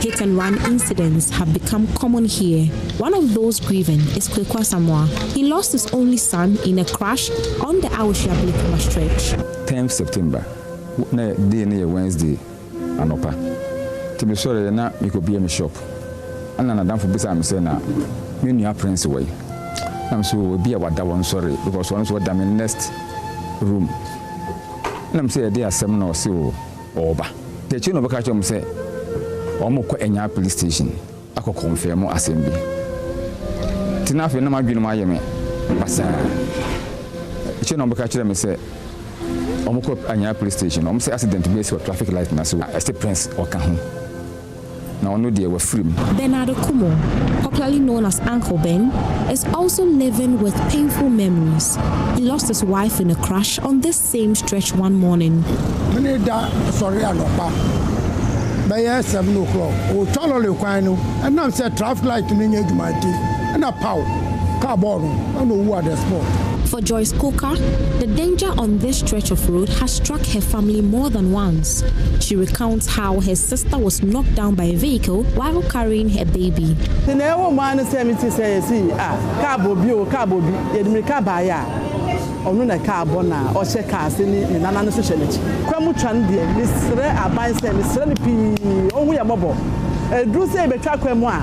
Hit and run incidents have become common here. One of those grieving is Kwekwa Samoa. He lost his only son in a crash on the Awoshi-Ablekuma stretch. 10th September, na day near Wednesday, anopa. To be sorry, na me could be in my shop. And then I done for business. I'm saying now, me new prince away. I'm so will be about that one sorry because once what I'm in next room. And I'm saying they are 7 or so over. The children of Catch say, almost any police station. I could confirm more assembly. Tina for no my dream, Miami. But the children of Catch them say, almost any police station. Almost accident based for traffic light. Na so I stay prince or can. Now no they were free. Bernardo Kumo, popularly known as Uncle Ben, is also living with painful memories. He lost his wife in a crash on this same stretch one morning. Sorry, by 7 o'clock. Oh, Charlie Quino, and now said traffic light in the Jumanti, and a pow, carbon, I know what the sport. For Joyce Coker, the danger on this stretch of road has struck her family more than once. She recounts how her sister was knocked down by a vehicle while carrying her baby. The never man says, Cabo, Cabaya. Onuna carbona or checkers in an sociality. Quamuchan, Mr. Abai, Mr. P. Only a mobile. Do say Betraquemois.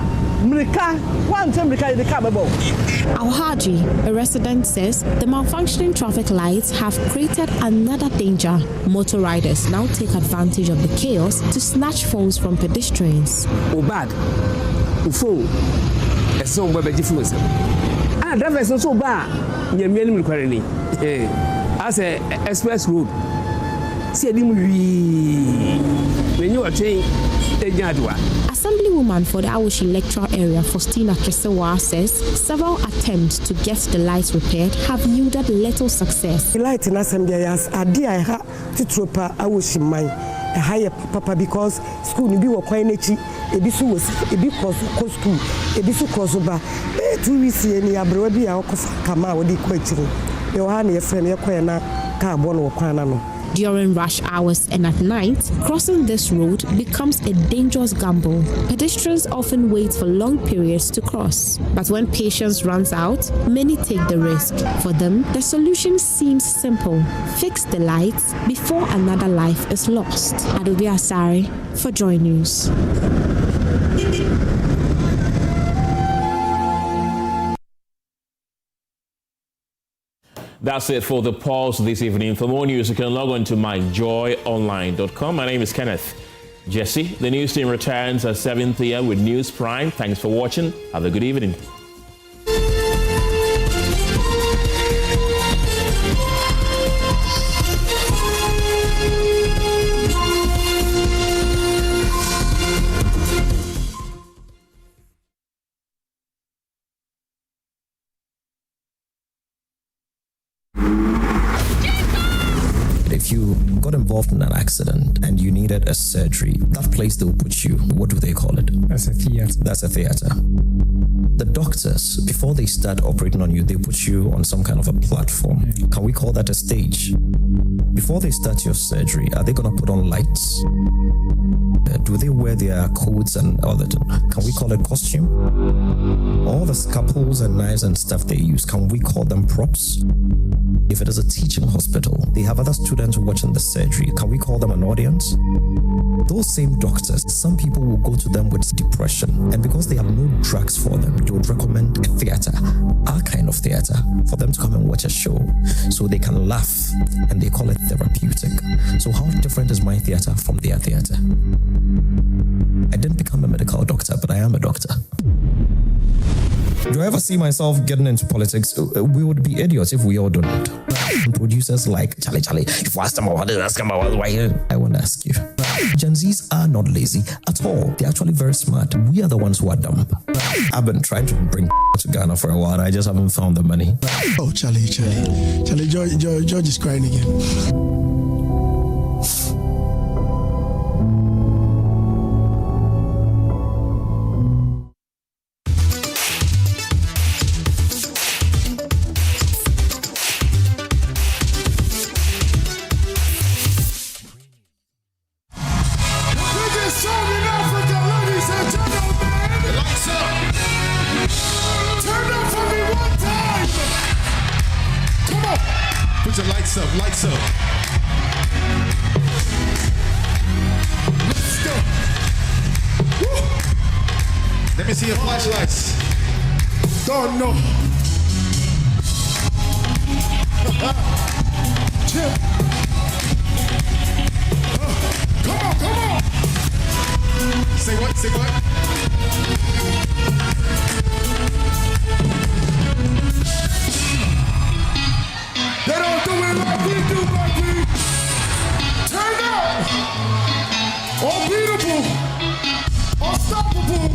Al-Haji, a resident, says the malfunctioning traffic lights have created another danger. Motor riders now take advantage of the chaos to snatch phones from pedestrians. Bad. Phone. A song by difference. Ah, that is so bad. You're merely requiring as a express road. See, when you are trained, Assemblywoman for the Awoshi electoral area, Faustina Kesewa, says several attempts to get the lights repaired have yielded little success. The light in Assembly is a dear to tropa Awoshi mine. higher papa because school ni bi wo kwan n'echi ebi so was ebi cross school ebi so cross ba 2 weeks ye ni abrewa bi a okofa kama wo di kwa chiro e wo ha na ye friend ye kwa na ka bo no kwan na no. During rush hours and at night, crossing this road becomes a dangerous gamble. Pedestrians often wait for long periods to cross. But when patience runs out, many take the risk. For them, the solution seems simple. Fix the lights before another life is lost. Adobe Asari for JoyNews. That's it for the pulse this evening. For more news, you can log on to myjoyonline.com. My name is Kenneth Gyasi. The news team returns at 7 p.m. with News Prime. Thanks for watching. Have a good evening. If you got involved in an accident and you needed a surgery, that place they'll put you, what do they call it? That's a theater. That's a theater. The doctors, before they start operating on you, they put you on some kind of a platform. Can we call that a stage? Before they start your surgery, are they going to put on lights? Do they wear their coats and all that? Can we call it costume? All the scalpels and knives and stuff they use, can we call them props? If it is a teaching hospital, they have other students watching the surgery. Can we call them an audience? Those same doctors, some people will go to them with depression, and because they have no drugs for them, they would recommend a theater, our kind of theater, for them to come and watch a show so they can laugh, and they call it therapeutic. So how different is my theater from their theater? I didn't become a medical doctor, but I am a doctor. Do I ever see myself getting into politics? We would be idiots if we all don't. Producers like Charlie, if I ask them about why, I want to ask you. Gen Zs are not lazy at all. They're actually very smart. We are the ones who are dumb. I've been trying to bring to Ghana for a while. I just haven't found the money. Oh, Charlie, George is crying again. Lights up. Let's go. Woo. Let me see your flashlights. Don't know. Chill. Come on. Say what? They don't do it like we do, baby. Turn up. Unbeatable. Unstoppable.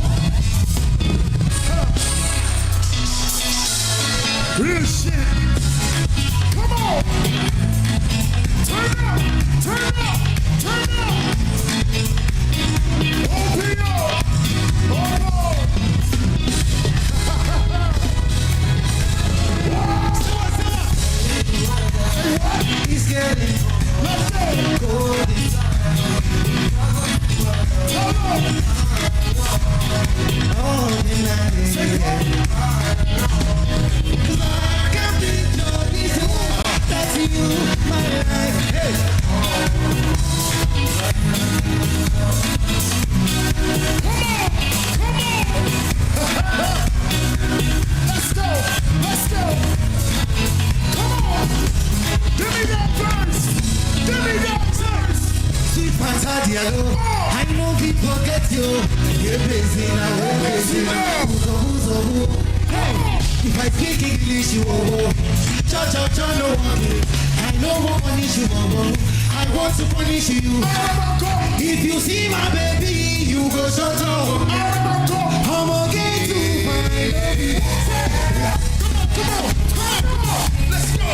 Real shit. Come on. Turn up. Open up. He's getting cold all the night. I can be that's you, my life. Hey. Come on. Let's go. Come on. Give me that verse. Sweet Panta Diallo. I know people get you. You're busy now. If I speak English, you won't. Cha, no one. I know what punish you, I want to punish you. If you see my baby, you go shut up. I'm okay to my baby. Come on. Let's go.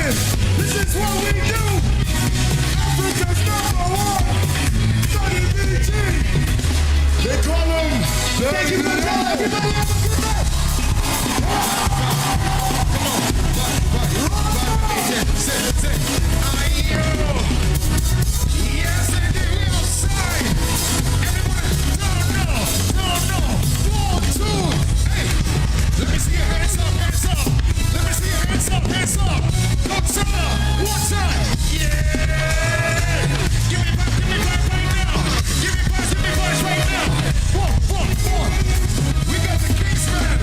again. This is what we do. Africa's #1. Study BG. They call him. Thank you for the time. Everybody have a good night. Yes, indeed, we outside. Everybody, no. 1, 2, hey. Let me see your hands up. Let me see your hands up. Come on, one time. Yeah. Give me back right now. Give me back right now. 1. We got the Kingsman.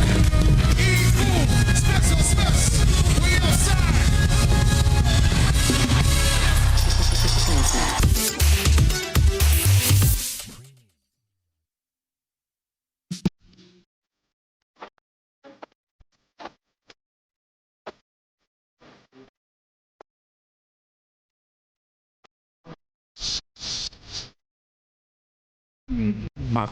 Special. We outside. Mark.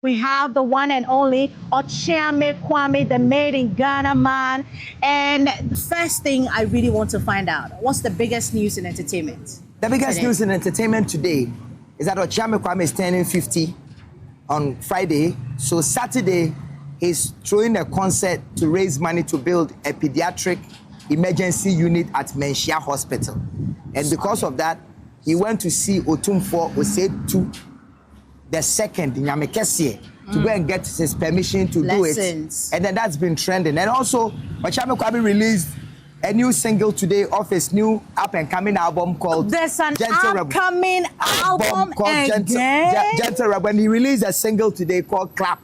We have the one and only Okyeame Kwame, the made in Ghana man. And the first thing I really want to find out, what's the biggest news in entertainment? The biggest news in entertainment today is that Okyeame Kwame is turning 50 on Friday. So Saturday, he's throwing a concert to raise money to build a pediatric emergency unit at Menchia Hospital. And because of that, he went to see Otumfuo Osei the second in Nyamekese to go and get his permission to do it. And then that's been trending. And also, Okyeame Kwame released a new single today off his new up-and-coming album called There's an upcoming album called Gentle Rebel. And he released a single today called Clap.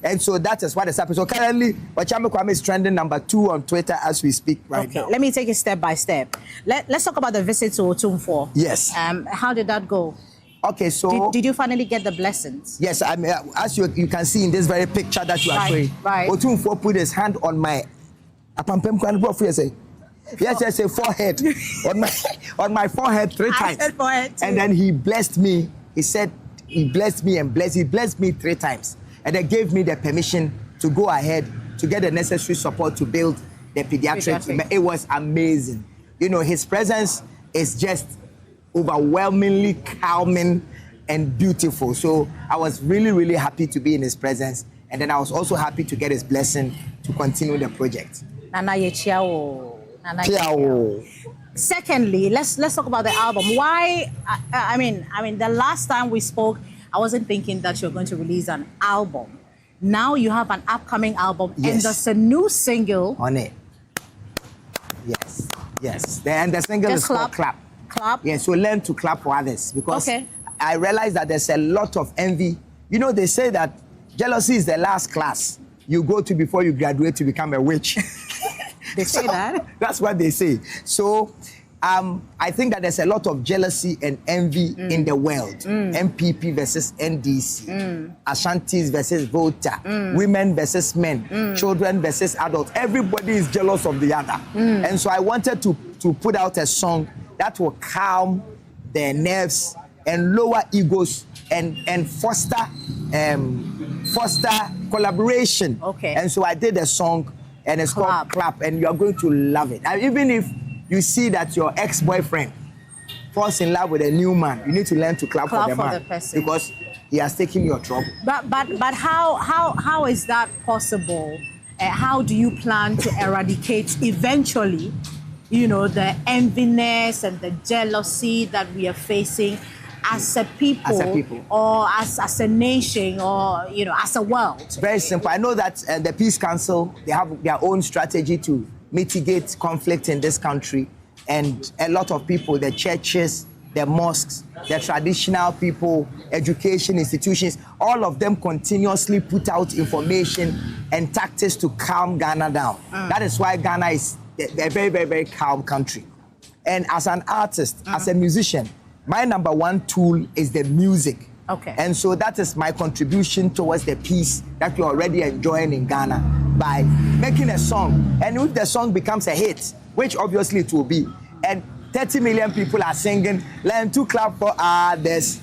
And so that is what is happening. So currently, Okyeame Kwame is trending #2 on Twitter as we speak right now. Let me take it step by step. Let's talk about the visit to Otumfuo. Yes. How did that go? Okay, so did you finally get the blessings? Yes, I mean, as you can see in this very picture that you are showing, Otumfuo put his hand on my forehead, on my forehead 3 times. I said forehead too. And then he blessed me. He said he blessed me and blessed. He blessed me 3 times, and then gave me the permission to go ahead to get the necessary support to build the pediatric. It was amazing. You know, his presence is just overwhelmingly calming and beautiful. So I was really, really happy to be in his presence. And then I was also happy to get his blessing to continue the project. Secondly, let's talk about the album. Why? I mean, the last time we spoke, I wasn't thinking that you're going to release an album. Now you have an upcoming album, and there's a new single on it. Yes. And the single is called Clap. Yes, so learn to clap for others, because I realized that there's a lot of envy. You know, they say that jealousy is the last class you go to before you graduate to become a witch. They say that? That's what they say. So I think that there's a lot of jealousy and envy in the world. MPP versus NDC, Ashantis versus Volta, women versus men, children versus adults. Everybody is jealous of the other. And so I wanted to put out a song that will calm their nerves and lower egos and foster collaboration. And so I did a song, and it's called Clap, and you're going to love it. And even if you see that your ex-boyfriend falls in love with a new man, you need to learn to clap for the man, because he has taken your trouble. But how is that possible? How do you plan to eradicate eventually, you know, the enviness and the jealousy that we are facing as a people, or as a nation, or, you know, as a world? It's very simple. I know that the Peace Council, they have their own strategy to mitigate conflict in this country. and a lot of people, the churches, the mosques, the traditional people, education institutions, all of them continuously put out information and tactics to calm Ghana down. That is why Ghana is a very, very, very calm country. And as an artist, as a musician, my number one tool is the music. Okay. And so that is my contribution towards the peace that you're already enjoying in Ghana by making a song. And if the song becomes a hit, which obviously it will be, and 30 million people are singing, learn to clap for others.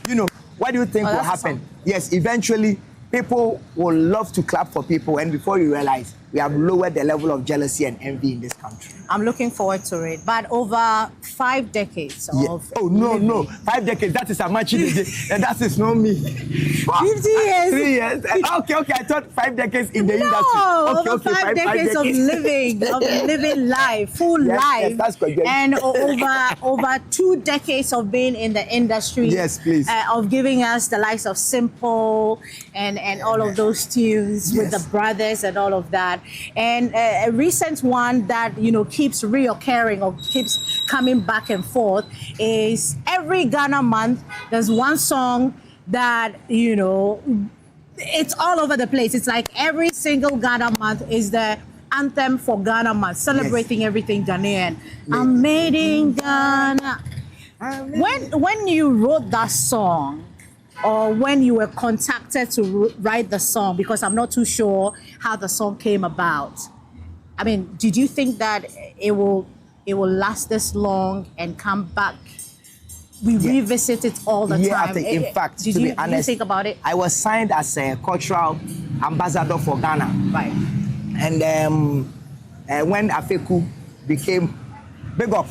You know, what do you think will happen? Yes, eventually people will love to clap for people, and before you realize, we have lowered the level of jealousy and envy in this country. I'm looking forward to it. But over 5 decades of... Oh, no. 5 decades, that is a much and that is not me. 50 years. 3 years. Okay, I thought 5 decades in the industry. Over 5 decades of living life, full life. Yes, that's correct. And over 2 decades of being in the industry. Yes, please. Of giving us the likes of Simple and all of those tunes with the brothers and all of that. And a recent one that, you know, keeps reoccurring or keeps coming back and forth is every Ghana month, there's one song that, you know, it's all over the place. It's like every single Ghana month is the anthem for Ghana month, celebrating everything Ghanaian. I'm made in Ghana. When you wrote that song, or when you were contacted to write the song, because I'm not too sure how the song came about. I mean, did you think that it will last this long and come back? We revisit it all the time. In fact, to be honest, did you think about it? I was signed as a cultural ambassador for Ghana. Right. And when Afeku became big up,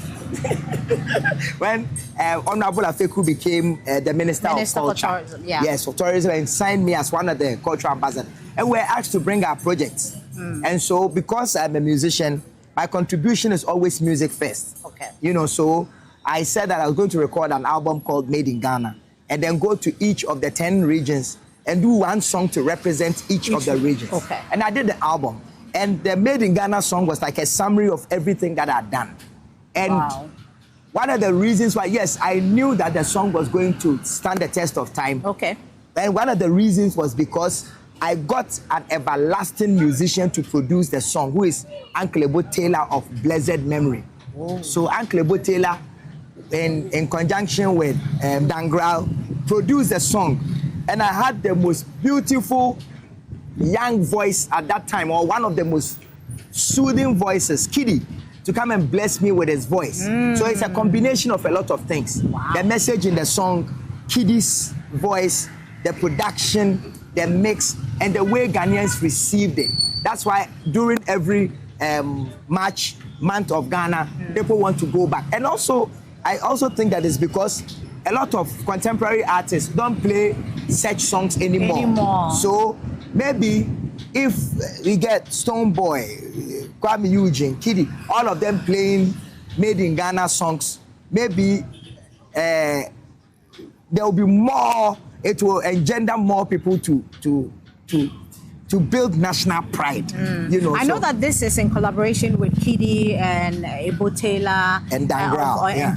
when Honorable Afeku became the Minister of Culture, for tourism, yes, for tourism, and signed me as one of the cultural ambassadors, and we're asked to bring our projects. And so, because I'm a musician, my contribution is always music first. Okay. You know, so I said that I was going to record an album called Made in Ghana, and then go to each of the 10 regions and do one song to represent each of the regions. Okay. And I did the album, and the Made in Ghana song was like a summary of everything that I'd done. And one of the reasons why, yes, I knew that the song was going to stand the test of time. Okay. And one of the reasons was because I got an everlasting musician to produce the song, who is Uncle Ebo Taylor of blessed memory. So Uncle Ebo Taylor, in conjunction with Dangrau, produced the song. And I had the most beautiful young voice at that time, or one of the most soothing voices, Kiddy, to come and bless me with his voice. So it's a combination of a lot of things. The message in the song, Kiddy's voice, the production, the mix, and the way Ghanaians received it. That's why during every month of Ghana, people want to go back. And also, I also think that it's because a lot of contemporary artists don't play such songs anymore. So maybe if we get Stonebwoy, Kwame Eugene, Kiddy, all of them playing Made in Ghana songs, maybe there will be more, it will engender more people to build national pride. You know, I know that this is in collaboration with Kiddy and Ebo Taylor and Dangrau.